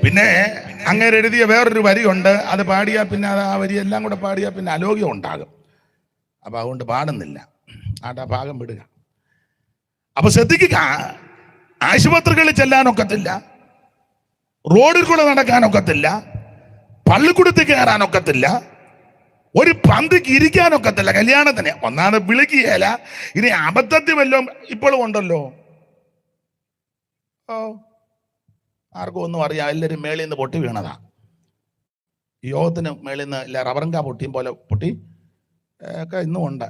പിന്നെ അങ്ങനെ എഴുതിയ വേറൊരു വരിയുണ്ട്. അത് പാടിയാൽ പിന്നെ അത് ആ വരി എല്ലാം കൂടെ പാടിയാൽ പിന്നെ അലോഗ്യം ഉണ്ടാകും. അപ്പൊ അതുകൊണ്ട് പാടുന്നില്ല. ആ ഭാഗം വിടുക. അപ്പൊ ശ്രദ്ധിക്കുക, ആശുപത്രികളിൽ ചെല്ലാനൊക്കത്തില്ല, റോഡിൽ കൂടെ നടക്കാനൊക്കത്തില്ല, പള്ളിക്കൂടത്തിൽ കയറാനൊക്കത്തില്ല, ഒരു പന്തിക്ക് ഇരിക്കാനൊക്കത്തില്ല. കല്യാണത്തിന് ഒന്നാണ് വിളിക്കുകയല്ല. ഇനി അബദ്ധത്തിൽ വല്ലതും ഇപ്പോഴും ഉണ്ടല്ലോ. ആർക്കും ഒന്നും അറിയാം. എല്ലാവരും മേളിൽ നിന്ന് പൊട്ടി വീണതാ. ഈ യോഗത്തിന് മേളിൽ നിന്ന് ഇല്ല റബറങ്ക പൊട്ടിയും പോലെ പൊട്ടി ഒക്കെ ഇന്നും ഉണ്ട്.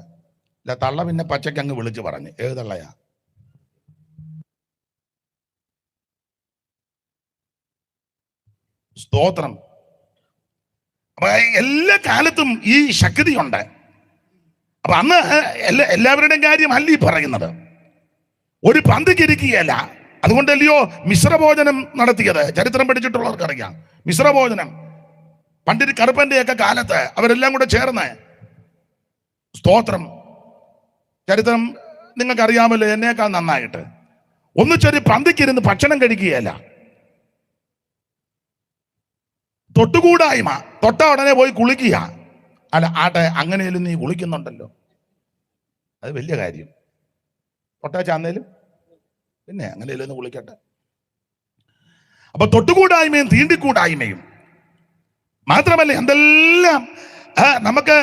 ഇല്ല തള്ള പിന്നെ പച്ചയ്ക്ക് അങ്ങ് വിളിച്ച് പറഞ്ഞു. ഏത് തള്ളയാ? സ്തോത്രം. അപ്പൊ എല്ലാ കാലത്തും ഈ ശക്തിയുണ്ട്. അപ്പൊ അന്ന് എല്ലാവരുടെയും കാര്യം അല്ല ഈ പറയുന്നത്. ഒരു പന്തിക്കിരിക്കുകയല്ല. അതുകൊണ്ടല്ലയോ മിശ്രഭോജനം നടത്തിയത്. ചരിത്രം പഠിച്ചിട്ടുള്ളവർക്കറിയാം. മിശ്രഭോജനം പണ്ടിരി കറുപ്പന്റെയൊക്കെ കാലത്ത് അവരെല്ലാം കൂടെ ചേർന്ന്, സ്തോത്രം, ചരിത്രം നിങ്ങൾക്കറിയാമല്ലോ എന്നേക്കാൾ നന്നായിട്ട്. ഒന്നിച്ചൊരു പന്തിക്കിരുന്ന് ഭക്ഷണം കഴിക്കുകയല്ല. തൊട്ടുകൂടായ്മ. തൊട്ട ഉടനെ പോയി കുളിക്കുക. അല്ല ആട്ടെ, അങ്ങനെയല്ലോ നീ കുളിക്കുന്നുണ്ടല്ലോ, അത് വലിയ കാര്യം. തൊട്ടാച്ചാന്നേലും പിന്നെ അങ്ങനെയല്ലോ ഒന്ന് കുളിക്കട്ടെ. അപ്പൊ തൊട്ടുകൂടായ്മയും തീണ്ടിക്കൂടായ്മയും മാത്രമല്ല എന്തെല്ലാം നമുക്ക്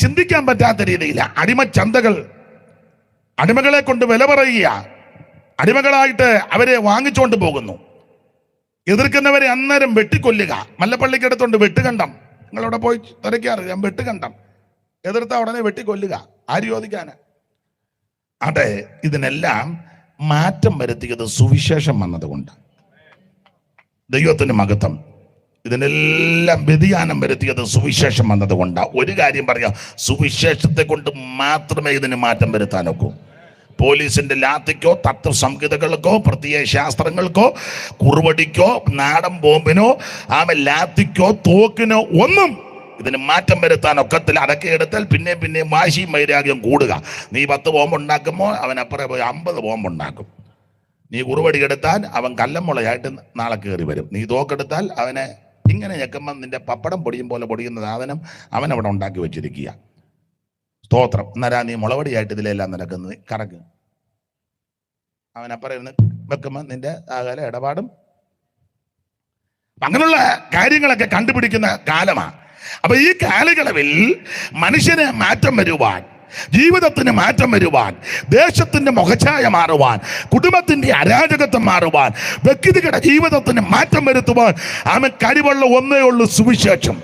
ചിന്തിക്കാൻ പറ്റാത്ത രീതിയിൽ അടിമച്ചന്തകൾ, അടിമകളെ കൊണ്ട് വില പറയുക, അടിമകളായിട്ട് അവരെ വാങ്ങിച്ചുകൊണ്ട് പോകുന്നു. എതിർക്കുന്നവരെ അന്നേരം വെട്ടിക്കൊല്ലുക. മല്ലപ്പള്ളിക്കടുത്തുണ്ട് വെട്ടുകണ്ടം. നിങ്ങളവിടെ പോയി തിരക്കാറിയാം. വെട്ടുകണ്ടം എതിർത്ത ഉടനെ വെട്ടിക്കൊല്ലുക. ആര് ചോദിക്കാന്? അതെ, ഇതിനെല്ലാം മാറ്റം വരുത്തിയത് സുവിശേഷം വന്നതുകൊണ്ട്. ദൈവത്തിന് മഹത്വം. ഇതിനെല്ലാം വ്യതിയാനം വരുത്തിയത് സുവിശേഷം വന്നതുകൊണ്ടാണ്. ഒരു കാര്യം പറയാം, സുവിശേഷത്തെ കൊണ്ട് മാത്രമേ ഇതിന് മാറ്റം വരുത്താനൊക്കൂ. പോലീസിന്റെ ലാത്തിക്കോ തത്വസംഹിതകൾക്കോ പ്രത്യയ ശാസ്ത്രങ്ങൾക്കോ കുറുവടിക്കോ നാടൻ ബോംബിനോ ലാത്തിക്കോ തോക്കിനോ ഒന്നും ഇതിന് മാറ്റം വരുത്താൻ ഒക്കത്തില്ല. അതൊക്കെ എടുത്താൽ പിന്നെ വാശിയും വൈരാഗ്യം കൂടുക. നീ 10 ബോംബ് ഉണ്ടാക്കുമ്പോൾ അവൻ അപ്പുറം പോയി 50 ബോംബ് ഉണ്ടാക്കും. നീ കുറുവടി എടുത്താൽ അവൻ കല്ലമുളയായിട്ട് നാളെ കയറി വരും. നീ തോക്കെടുത്താൽ അവനെ ഇങ്ങനെ ഞെക്കുമ്പോൾ നിന്റെ പപ്പടം പൊടിയും പോലെ പൊടിയുന്ന സാധനം അവനവിടെ ഉണ്ടാക്കി വെച്ചിരിക്കുക. സ്തോത്രം. എന്നാലാ നീ മുളവടിയായിട്ട് ഇതിലെല്ലാം നടക്കുന്നത് കറക്ക്. അവനപ്പുറം ഇരുന്ന് വെക്കുമ്പോൾ നിന്റെ ആകാല ഇടപാടും അങ്ങനെയുള്ള കാര്യങ്ങളൊക്കെ കണ്ടുപിടിക്കുന്ന കാലമാണ്. അപ്പൊ ഈ കാലയളവിൽ മനുഷ്യന് മാറ്റം വരുവാൻ, ജീവിതത്തിന് മാറ്റം വരുവാൻ, ദേശത്തിന്റെ മുഖഛായ മാറുവാൻ, കുടുംബത്തിന്റെ അരാജകത്വം മാറുവാൻ, വ്യക്തികളുടെ ജീവിതത്തിന് മാറ്റം വരുത്തുവാൻ അവൻ കഴിവുള്ള ഒന്നേ ഉള്ളൂ, സുവിശേഷം.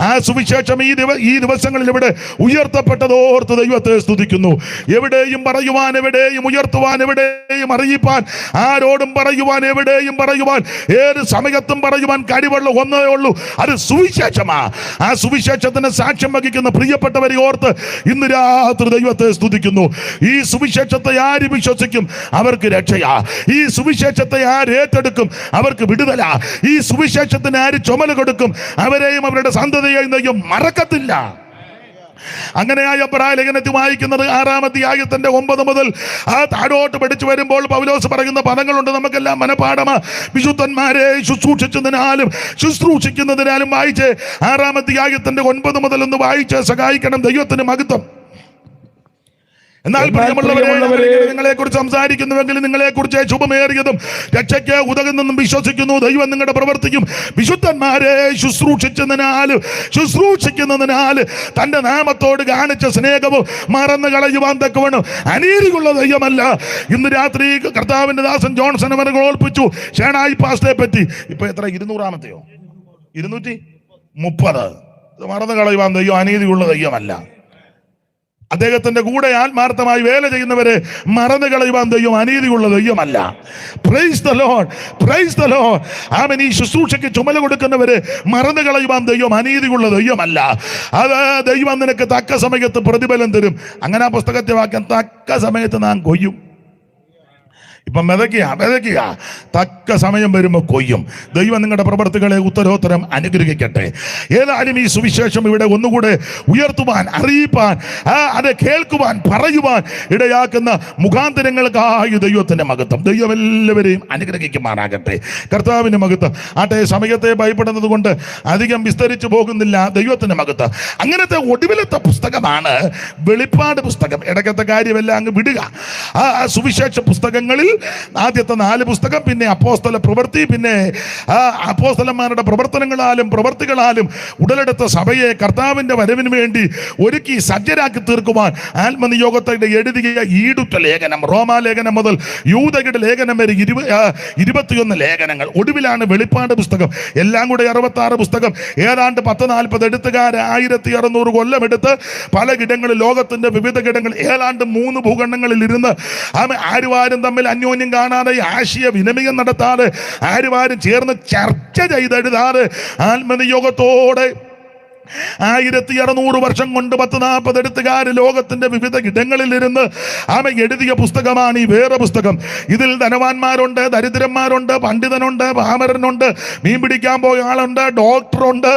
ആ സുവിശേഷം ഈ ദിവസങ്ങളിൽ ഇവിടെ ഉയർത്തപ്പെട്ടതോർത്ത് ദൈവത്തെ സ്തുതിക്കുന്നു. എവിടെയും പറയുവാൻ, എവിടെയും ഉയർത്തുവാൻ, എവിടെയും അറിയിപ്പാൻ, ആരോടും പറയുവാൻ, എവിടെയും പറയുവാൻ, ഏത് സമയത്തും പറയുവാൻ കഴിവുള്ള ഒന്നേ ഉള്ളൂ, അത് സുവിശേഷമാ. ആ സുവിശേഷത്തിന് സാക്ഷ്യം വഹിക്കുന്ന പ്രിയപ്പെട്ടവരെ ഓർത്ത് ഇന്ന് രാത്രി ദൈവത്തെ സ്തുതിക്കുന്നു. ഈ സുവിശേഷത്തെ ആര് വിശ്വസിക്കും അവർക്ക് രക്ഷയാ. ഈ സുവിശേഷത്തെ ആര് ഏറ്റെടുക്കും അവർക്ക് വിടുതലാ. ഈ സുവിശേഷത്തിന് ആര് ചുമല് കൊടുക്കും അവരെയും അവരുടെ സന്തതിയെയും മറക്കത്തില്ല. അങ്ങനെയായ എബ്രായ ലേഖനത്തിൽ വായിക്കുന്നത് 6-ാം അധ്യായത്തിന്റെ 9 മുതൽ ആ താഴോട്ട് പഠിച്ചു വരുമ്പോൾ പൗലോസ് പറയുന്ന പദങ്ങളുണ്ട്, നമുക്കെല്ലാം മനപാഠമാ. വിശുദ്ധന്മാരെ ശുശ്രൂഷിക്കുന്നതിനാലും വായിച്ച് 6-ാം അധ്യായത്തിന്റെ 9 മുതൽ ഒന്ന് വായിച്ച് സഹായിക്കണം. ദൈവത്തിന് മഹത്വം. എന്നാൽ പ്രിയമുള്ളവരെ, നിങ്ങളെ കുറിച്ച് സംസാരിക്കുന്നുവെങ്കിൽ നിങ്ങളെ കുറിച്ച് ശുഭമേറിയതും രക്ഷയ്ക്ക് ഉതകുന്നെന്നും വിശ്വസിക്കുന്നു. ദൈവം നിങ്ങളുടെ പ്രവർത്തിക്കും. വിശുദ്ധന്മാരെ ശുശ്രൂഷിക്കുന്നതിനാൽ തന്റെ നാമത്തോട് കാണിച്ച സ്നേഹവും മറന്നു കളയുവാൻ തക്കവണ്ണം അനീതിയുള്ള ദൈവമല്ല. ഇന്ന് രാത്രി കർത്താവിന്റെ ദാസൻ ജോൺസൺ അവരെ ഓർപ്പിച്ചു ഷേണായി പാസ്റ്ററെ പറ്റി. ഇപ്പൊ എത്ര 200-ാമത്തെയോ 230. ഇത് മറന്നു കളയുവാൻ ദൈവം അനീതിയുള്ള ദൈവമല്ല. അദ്ദേഹത്തിന്റെ കൂടെ ആത്മാർത്ഥമായി വേല ചെയ്യുന്നവരെ മറന്നു കളയുവാൻ ദൈവം അനീതിയുള്ള ദൈവമല്ല. Praise the Lord, praise the Lord. Amen. ഈ ശുശ്രൂഷയ്ക്ക് ചുമല കൊടുക്കുന്നവരെ മറന്നു കളയുവാൻ ദൈവം അനീതിയുള്ള ദൈവമല്ല. അത് ദൈവം നിനക്ക് തക്ക സമയത്ത് പ്രതിഫലം തരും. അങ്ങനെ ആ പുസ്തകത്തെ വാക്യം തക്ക സമയത്ത് നാം കൊയ്യും. ഇപ്പം വിതയ്ക്കുക, തക്ക സമയം വരുമ്പോൾ കൊയ്യും. ദൈവം നിങ്ങളുടെ പ്രവർത്തികളെ ഉത്തരോത്തരം അനുഗ്രഹിക്കട്ടെ. ഏതായാലും ഈ സുവിശേഷം ഇവിടെ ഒന്നുകൂടെ ഉയർത്തുവാൻ, അറിയിപ്പാൻ, അത് കേൾക്കുവാൻ, പറയുവാൻ ഇടയാക്കുന്ന മുഖാന്തരങ്ങൾക്കായി ദൈവത്തിന്റെ മഹത്വം. ദൈവം എല്ലാവരെയും അനുഗ്രഹിക്കുമാറാകട്ടെ. കർത്താവിന്റെ മഹത്വം. ആട്ടെ, സമയത്തെ ഭയപ്പെടുന്നത് കൊണ്ട് അധികം വിസ്തരിച്ചു പോകുന്നില്ല. ദൈവത്തിന്റെ മഹത്വം. അങ്ങനത്തെ ഒടുവിലത്തെ പുസ്തകമാണ് വെളിപ്പാട് പുസ്തകം. ഇടയ്ക്കത്തെ കാര്യമെല്ലാം അങ്ങ് വിടുക. ആ സുവിശേഷ പുസ്തകങ്ങളിൽ ആദ്യത്തെ 4 പുസ്തകം, പിന്നെ അപ്പോസ്തല പ്രവൃത്തി, പിന്നെ അപ്പോസ്തലന്മാരുടെ പ്രവർത്തനങ്ങളാലും പ്രവർത്തികളാലും ഉടലെടുത്ത സഭയെ കർത്താവിന്റെ വരവിന് വേണ്ടി ഒരുക്കി സജ്ജരാക്കി തീർക്കുവാൻ ആത്മനിയോഗത്തോടെ എഴുതിയ ഈടുറ്റ ലേഖനം, റോമാലേഖനം മുതൽ യൂദയുടെ ലേഖനം വരെ 21 ലേഖനങ്ങൾ. ഒടുവിലാണ് വെളിപ്പാട് പുസ്തകം. എല്ലാം കൂടെ 66 പുസ്തകം. ഏതാണ്ട് 10-40 എഴുത്തുകാർ 1600 കൊല്ലമെടുത്ത് പലയിടങ്ങളിൽ, ലോകത്തിന്റെ വിവിധ ഇടങ്ങളിൽ, ഏതാണ്ട് 3 ഭൂഖണ്ഡങ്ങളിൽ ഇരുന്ന് ആരും തമ്മിൽ അന്യോന്യം കാണാതെ, ആശയ വിനിമയം നടത്താതെ, ആരും ചേർന്ന് ചർച്ച ചെയ്തെഴുതാതെ ആത്മനിയോഗത്തോടെ 1600 വർഷം കൊണ്ട് 10-40 എഴുത്തുകാർ ലോകത്തിന്റെ വിവിധ ഇടങ്ങളിലിരുന്ന് എഴുതിയ പുസ്തകമാണ് ഈ വേറെ പുസ്തകം. ഇതിൽ ധനവാന്മാരുണ്ട്, ദരിദ്രന്മാരുണ്ട്, പണ്ഡിതനുണ്ട്, പാമരനുണ്ട്, മീൻ പിടിക്കാൻ പോയ ആളുണ്ട്, ഡോക്ടറുണ്ട്,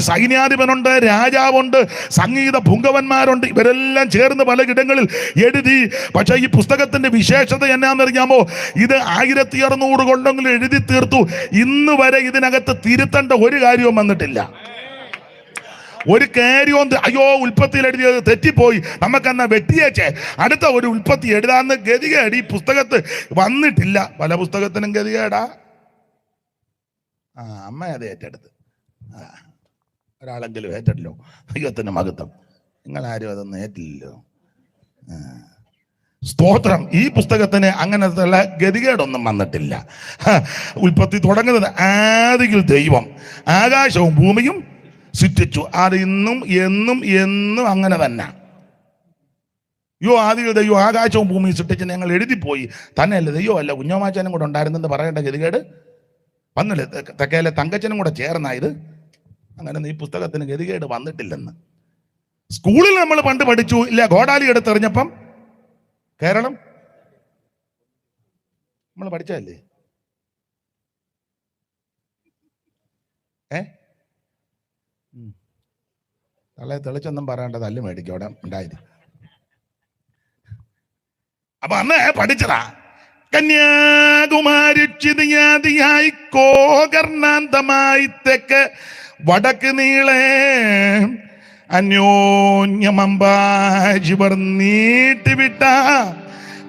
സൈന്യാധിപനുണ്ട്, രാജാവുണ്ട്, സംഗീത പുങ്കവന്മാരുണ്ട്. ഇവരെല്ലാം ചേർന്ന് പല ഇടങ്ങളിൽ എഴുതി. പക്ഷേ ഈ പുസ്തകത്തിന്റെ വിശേഷത എന്നാന്നറിയാമോ? ഇത് 1600 കൊണ്ടെങ്കിലും എഴുതി തീർത്തു. ഇന്ന് വരെ ഇതിനകത്ത് തിരുത്തേണ്ട ഒരു കാര്യവും വന്നിട്ടില്ല. ഒരു കാര്യം അയ്യോ ഉൽപ്പത്തിയിൽ എഴുതിയത് തെറ്റിപ്പോയി, നമുക്കെന്നാ വെട്ടിയേച്ചേ അടുത്ത ഒരു ഉൽപ്പത്തി എഴുതാന്ന് ഗതികേട് ഈ പുസ്തകത്ത് വന്നിട്ടില്ല. പല പുസ്തകത്തിനും ഗതികേടാ. അമ്മ അത് ഏറ്റെടുത്ത്, ഒരാളെങ്കിലും ഏറ്റല്ലോ. ദൈവത്തിന്റെ മഹത്വം. നിങ്ങളാരും അതൊന്നും ഏറ്റില്ലല്ലോ. സ്തോത്രം. ഈ പുസ്തകത്തിന് അങ്ങനത്തെ ഗതികേടൊന്നും വന്നിട്ടില്ല. ഉൽപ്പത്തി തുടങ്ങുന്നത് ആദിയിൽ ദൈവം ആകാശവും ഭൂമിയും സൃഷ്ടിച്ചു. അത് ഇന്നും എന്നും എന്നും അങ്ങനെ തന്നെ. ആദിയിൽ ദൈവം ആകാശവും ഭൂമിയും സൃഷ്ടിച്ച് ഞങ്ങൾ എഴുതിപ്പോയി. തന്നെയല്ല ദൈവം അല്ല കുഞ്ഞോമാച്ചനും കൂടെ ഉണ്ടായിരുന്നെന്ന് പറയേണ്ട ഗതികേട് വന്നില്ല. തെക്കേലെ തങ്കച്ചനും കൂടെ ചേർന്നായത്. അങ്ങനെ ഈ പുസ്തകത്തിന് ഗതികേട് വന്നിട്ടില്ലെന്ന് സ്കൂളിൽ നമ്മൾ പണ്ട് പഠിച്ചു. ഇല്ല, ഗോഡാലി എടുത്തെറിഞ്ഞപ്പം കേരളം നമ്മൾ പഠിച്ചതല്ലേ? തള്ളെ തെളിച്ചൊന്നും പറയേണ്ട, തല്ല് മേടിക്കും അവിടെ ഉണ്ടായത്. അപ്പൊ അന്ന് പഠിച്ചതാ. കന്യാകുമാരി ചിതിയാതിയായി കോകർണാന്തമായി തെക്ക് വടക്ക് നീളെ അന്യോന്യമമ്പാജിവർ നീട്ടിവിട്ട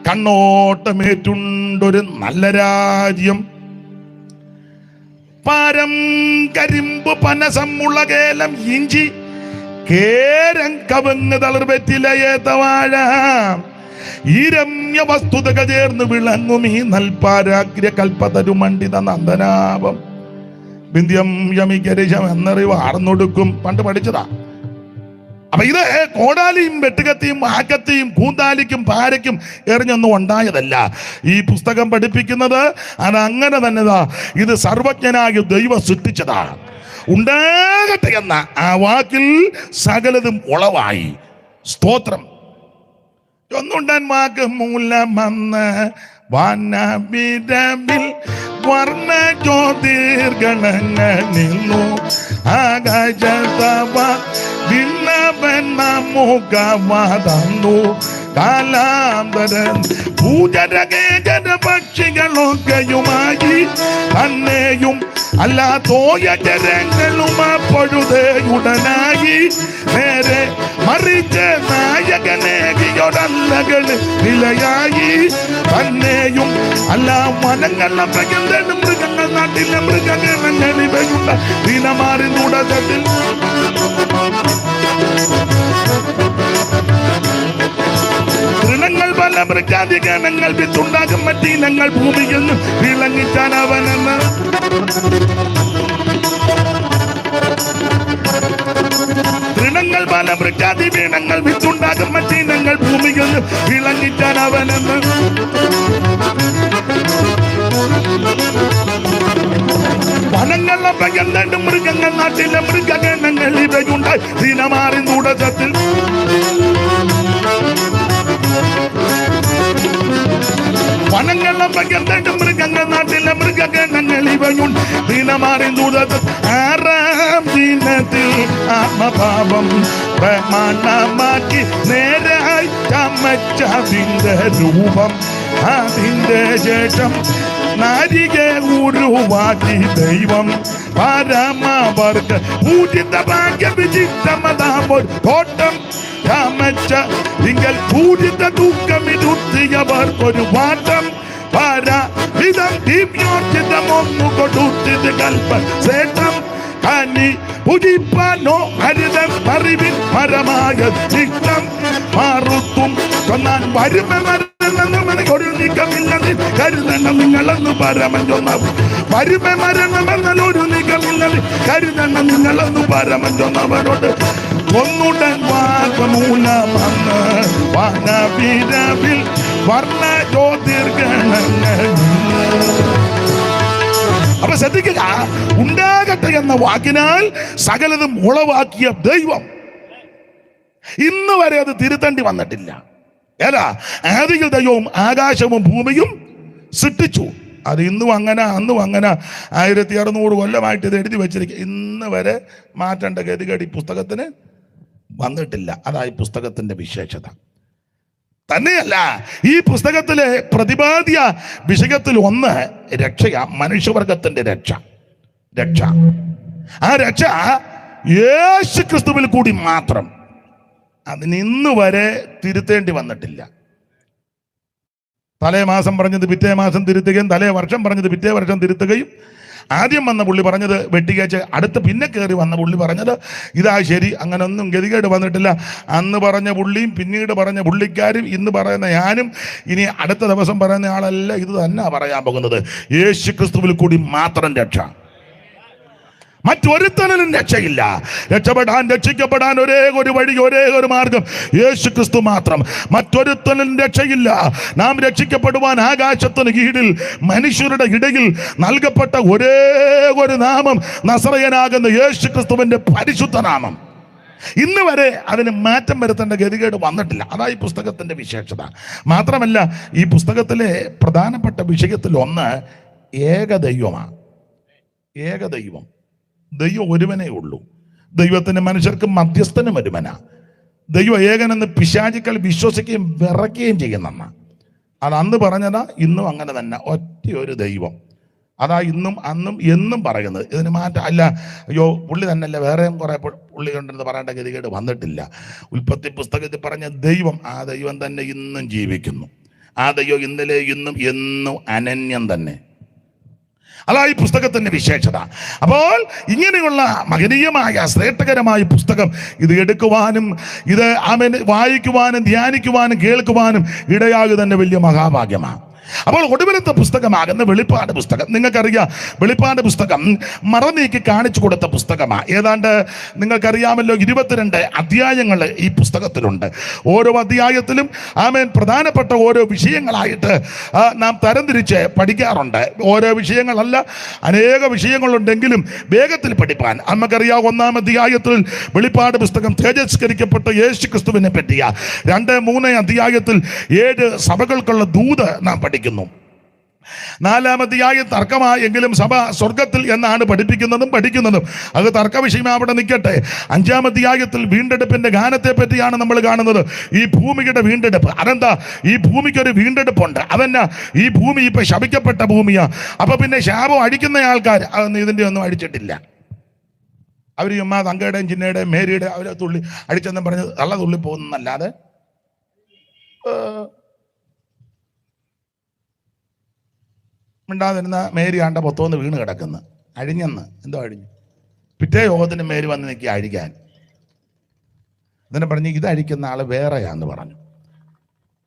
കണ്ണോട്ടമേറ്റുണ്ടൊരു നല്ല രാജ്യം. പാരം കരിമ്പ് പനസം മുളകേലം ഇഞ്ചി കേരം കവുങ്ങ് തളർവെറ്റിലയേത്തവാഴ ഈ രമ്യ വസ്തുതകൾ ചേർന്ന് വിളങ്ങും ഈ നൽപാരാഗ്ര കൽപ്പതരു മണ്ഡിത നന്ദനാഭം വിന്ധ്യം യമികരിശം എന്നറിവ് ആർന്നൊടുക്കും. പണ്ട് പഠിച്ചതാ. അപ്പൊ ഇത് കോടാലിയും വെട്ടുകത്തിയും ആക്കത്തിയും കൂന്താലിക്കും പാരയ്ക്കും എറിഞ്ഞൊന്നും ഉണ്ടായതല്ല. ഈ പുസ്തകം പഠിപ്പിക്കുന്നത് അത് അങ്ങനെ തന്നെതാ. ഇത് സർവജ്ഞനായ ദൈവം സൃഷ്ടിച്ചതാ. ഉണ്ടാകട്ടെ എന്ന ആ വാക്കിൽ സകലതും ഉളവായി. സ്തോത്രം. ഒന്നുണ്ടാൻ വാക്ക് മൂലമെന്ന് വനവിരവിൽ വർണ്ണ ജ്യോതിർഗണങ്ങൾ നിന്നു ആകാശസഭ ഭിന്നവൻ മുഖമതന്നു കാലാന്തരൻ പൂജരകേജന പക്ഷികളൊക്കെയുമായി തന്നെയും അല്ലാത്തോയ ജനങ്ങളും അപ്പൊഴുതയുടനായി നേരെ മറിച്ച് നായകനേകിയൊരല്ലകൾ നിലയായി തന്നെയും അല്ല വനങ്ങളുടെ പ്രകൃതനും മൃഗങ്ങൾ നാട്ടിലെ മൃഗഗണങ്ങൾ ഇവയുണ്ട ദിനമാറി തുടക്കത്തിൽ തൃണങ്ങൾ പല മൃഗാധികരണങ്ങൾ വിത്തുണ്ടാകും മറ്റീനങ്ങൾ ഭൂമിയിൽ നിന്ന് വിളങ്ങിച്ചാൻ അവനെന്ന് മൃഗങ്ങൾ പല മൃഗാതി വീണങ്ങൾ വിത്തുണ്ടാകും മറ്റീനങ്ങൾ ഭൂമിയിൽ വിളങ്ങിച്ചാൻ അവനെന്ന്. വനങ്ങളെ എന്തും മൃഗങ്ങൾ നാട്ടിലെ മൃഗഗണങ്ങൾ ഇവയുണ്ടായി ദിനമാറി കൂടത്തിൽ. വനങ്ങളെ എന്തും മൃഗങ്ങൾ നാട്ടിലെ മൃഗഗണങ്ങൾ ഇവയുണ്ട് ദിനമാറി കൂടത്തിൽ. ആറാം ദിനത്തിൽ ആത്മഭാവം പ്രമാണമാക്കി നേരായി ചമച്ചതിന്റെ രൂപം. അതിന്റെ ശേഷം നാരികെ ഉരുവാക്കി ദൈവം പരമവർക്ക് പൂജിത ഭാഗ്യ വിചിത്രമതാമൊരു തോട്ടം ചമച്ച നിങ്ങൾ പൂജിത ദുഃഖമിരുത്തിയവർക്കൊരു വാട്ടം പരവിധം ദിവ്യോർജിതമൊന്നു കൊടുത്തിത് കൽപ്പ ശ്രേഷ്ഠം. കനി പുജിപ്പാനോ ഹരിതം അറിവിൻ പരമായ ചിത്തം മാറുത്തും കൊന്നാൻ ഒരു നീക്കമില്ലെന്ന് കരുതണം നിങ്ങളെന്ന് പരമൻ ചൊന്നവർ. വരുമ മരണമെന്നാൽ ഒരു നീക്കമില്ലെന്ന് കരുതണം നിങ്ങളെന്ന് പരമൻ ചൊന്നവരോട്. ഒന്നുടൻ വാഗമൂലമെന്ന് വനവിരവിൽ വർണ്ണ ജ്യോതിർഗണങ്ങൾ. അപ്പൊ ശ്രദ്ധിക്കുക, ഉണ്ടാകട്ടെ എന്ന വാക്കിനാൽ സകലതും ഉളവാക്കിയ ദൈവം ഇന്ന് വരെ അത് തിരുത്തേണ്ടി വന്നിട്ടില്ല. ഏതാ ആദിയിൽ ദൈവവും ആകാശവും ഭൂമിയും സൃഷ്ടിച്ചു. അത് ഇന്നും അങ്ങനെ അന്നും അങ്ങനെ 1600 കൊല്ലമായിട്ട് ഇത് എഴുതി വെച്ചിരിക്കുക. ഇന്ന് വരെ മാറ്റേണ്ട ഗതികേട് ഈ പുസ്തകത്തിന് വന്നിട്ടില്ല. അതായി പുസ്തകത്തിന്റെ വിശേഷത. തന്നെയല്ല, ഈ പുസ്തകത്തിലെ പ്രതിപാദ്യ വിഷയത്തിൽ ഒന്ന് രക്ഷയാ, മനുഷ്യവർഗത്തിന്റെ രക്ഷ. ആ രക്ഷ യേശു ക്രിസ്തുവിൽ കൂടി മാത്രം. അതിന് ഇന്ന് വരെ തിരുത്തേണ്ടി വന്നിട്ടില്ല. തലേ മാസം പറഞ്ഞത് പിറ്റേ മാസം തിരുത്തുകയും തലേ വർഷം പറഞ്ഞത് പിറ്റേ വർഷം തിരുത്തുകയും ആദ്യം വന്ന പുള്ളി പറഞ്ഞത് വെട്ടിക്കേച്ച് അടുത്ത് പിന്നെ കയറി വന്ന പുള്ളി പറഞ്ഞത് ഇതാ ശരി. അങ്ങനെ ഒന്നും ഗതികേട് വന്നിട്ടില്ല. അന്ന് പറഞ്ഞ പുള്ളിയും പിന്നീട് പറഞ്ഞ പുള്ളിക്കാരും ഇന്ന് പറയുന്ന ഞാനും ഇനി അടുത്ത ദിവസം പറയുന്ന ആളല്ല ഇത് തന്നെ പറയാൻ പോകുന്നത്. യേശു ക്രിസ്തുവിൽ കൂടി മാത്രം രക്ഷ. മറ്റൊരുത്തനും രക്ഷയില്ല. രക്ഷപ്പെടാൻ ഒരേ ഒരു വഴി, ഒരേ ഒരു മാർഗം യേശു ക്രിസ്തു മാത്രം. മറ്റൊരുത്തനും രക്ഷയില്ല. നാം രക്ഷിക്കപ്പെടുവാൻ ആകാശത്തിന് കീഴിൽ മനുഷ്യരുടെ ഇടയിൽ നൽകപ്പെട്ട ഒരേ ഒരു നാമം നസറയനാകുന്ന യേശു ക്രിസ്തുവിന്റെ പരിശുദ്ധ നാമം. ഇന്ന് വരെ അതിന് മാറ്റം വരുത്തേണ്ട ഗതികേട് വന്നിട്ടില്ല. അതാ ഈ പുസ്തകത്തിന്റെ വിശേഷത. മാത്രമല്ല, ഈ പുസ്തകത്തിലെ പ്രധാനപ്പെട്ട വിഷയത്തിൽ ഒന്ന് ഏകദൈവമാണ്. ഏകദൈവം. ദൈവം ഒരുവനേ ഉള്ളൂ. ദൈവത്തിന് മനുഷ്യർക്ക് മധ്യസ്ഥനും ഒരുവനാ. ദൈവം ഏകനെന്ന് പിശാചുക്കൾ വിശ്വസിക്കുകയും വിറയ്ക്കുകയും ചെയ്യുന്ന. അത് അന്ന് പറഞ്ഞതാ, ഇന്നും അങ്ങനെ തന്നെ. ഒറ്റ ഒരു ദൈവം. അതാ ഇന്നും അന്നും എന്നും പറയുന്നത്. ഇതിന് മാറ്റം അല്ല. അയ്യോ പുള്ളി തന്നെയല്ല, വേറെയും കുറെ പുള്ളി ഉണ്ടെന്ന് പറയേണ്ട ഗതികേട് വന്നിട്ടില്ല. ഉൽപ്പത്തി പുസ്തകത്തിൽ പറഞ്ഞ ദൈവം, ആ ദൈവം തന്നെ ഇന്നും ജീവിക്കുന്നു. ആ ദൈവം ഇന്നലെ ഇന്നും എന്നും അനന്യം തന്നെ. അതാ ഈ പുസ്തകത്തിന്റെ വിശേഷത. അപ്പോൾ ഇങ്ങനെയുള്ള മഹനീയമായ ശ്രേഷ്ഠകരമായ പുസ്തകം ഇത് എടുക്കുവാനും ഇത് വായിക്കുവാനും ധ്യാനിക്കുവാനും കേൾക്കുവാനും ഇടയാകുക തന്നെ വലിയ മഹാഭാഗ്യമാണ്. അപ്പോൾ ഒടുവിലത്തെ പുസ്തകമാകുന്ന വെളിപ്പാട് പുസ്തകം. നിങ്ങൾക്കറിയാം, വെളിപ്പാട് പുസ്തകം മറനീക്കി കാണിച്ചു കൊടുത്ത പുസ്തകമാണ്. ഏതാണ്ട് നിങ്ങൾക്കറിയാമല്ലോ 22 അധ്യായങ്ങൾ ഈ പുസ്തകത്തിലുണ്ട്. ഓരോ അധ്യായത്തിലും പ്രധാനപ്പെട്ട ഓരോ വിഷയങ്ങളായിട്ട് നാം തരംതിരിച്ച് പഠിക്കാറുണ്ട്. ഓരോ വിഷയങ്ങളല്ല, അനേക വിഷയങ്ങളുണ്ടെങ്കിലും വേഗത്തിൽ പഠിപ്പാൻ നമുക്കറിയാം. 1-ാം അധ്യായത്തിൽ വെളിപ്പാട് പുസ്തകം തേജസ്കരിക്കപ്പെട്ട യേശു ക്രിസ്തുവിനെ പറ്റിയ 2-3 അധ്യായത്തിൽ 7 സഭകൾക്കുള്ള ദൂത് നാം പഠിക്കുന്നു. 4-ാം അധ്യായം തർക്കമായെങ്കിലും സഭ സ്വർഗത്തിൽ എന്നാണ് പഠിക്കുന്നതും. അത് തർക്ക വിഷയം അവിടെ നിൽക്കട്ടെ. 5-ാം അധ്യായത്തിൽ വീണ്ടെടുപ്പിന്റെ ഗാനത്തെ പറ്റിയാണ് നമ്മൾ കാണുന്നത്. ഈ ഭൂമിയുടെ വീണ്ടെടുപ്പ്. അതെന്താ? ഈ ഭൂമിക്കൊരു വീണ്ടെടുപ്പുണ്ട്. അതന്നെ, ഈ ഭൂമി ഇപ്പൊ ശപിക്കപ്പെട്ട ഭൂമിയാ. അപ്പൊ പിന്നെ ശാപം അടിക്കുന്ന ആൾക്കാർ അതൊന്നും ഇതിന്റെ ഒന്നും അടിച്ചിട്ടില്ല. അവർ ചുമ്മാ തങ്കയുടെയും ചിന്നയുടെയും മേരിയുടെ അവരെ തുള്ളി അടിച്ചെന്നും പറഞ്ഞ് തള്ള തുള്ളി പോകുന്നല്ലാതെ മിണ്ടാതിരുന്ന മേരി ആണ്ട പൊത്തോന്ന് വീണ് കിടക്കുന്നു. അഴിഞ്ഞെന്ന്. എന്തോ അഴിഞ്ഞു. പിറ്റേ യോഗത്തിന് മേരി വന്ന് നിൽക്കി അഴിക്കാൻ. അതിനെ പറഞ്ഞ് ഇത് അഴിക്കുന്ന ആള് വേറെയാന്ന് പറഞ്ഞു.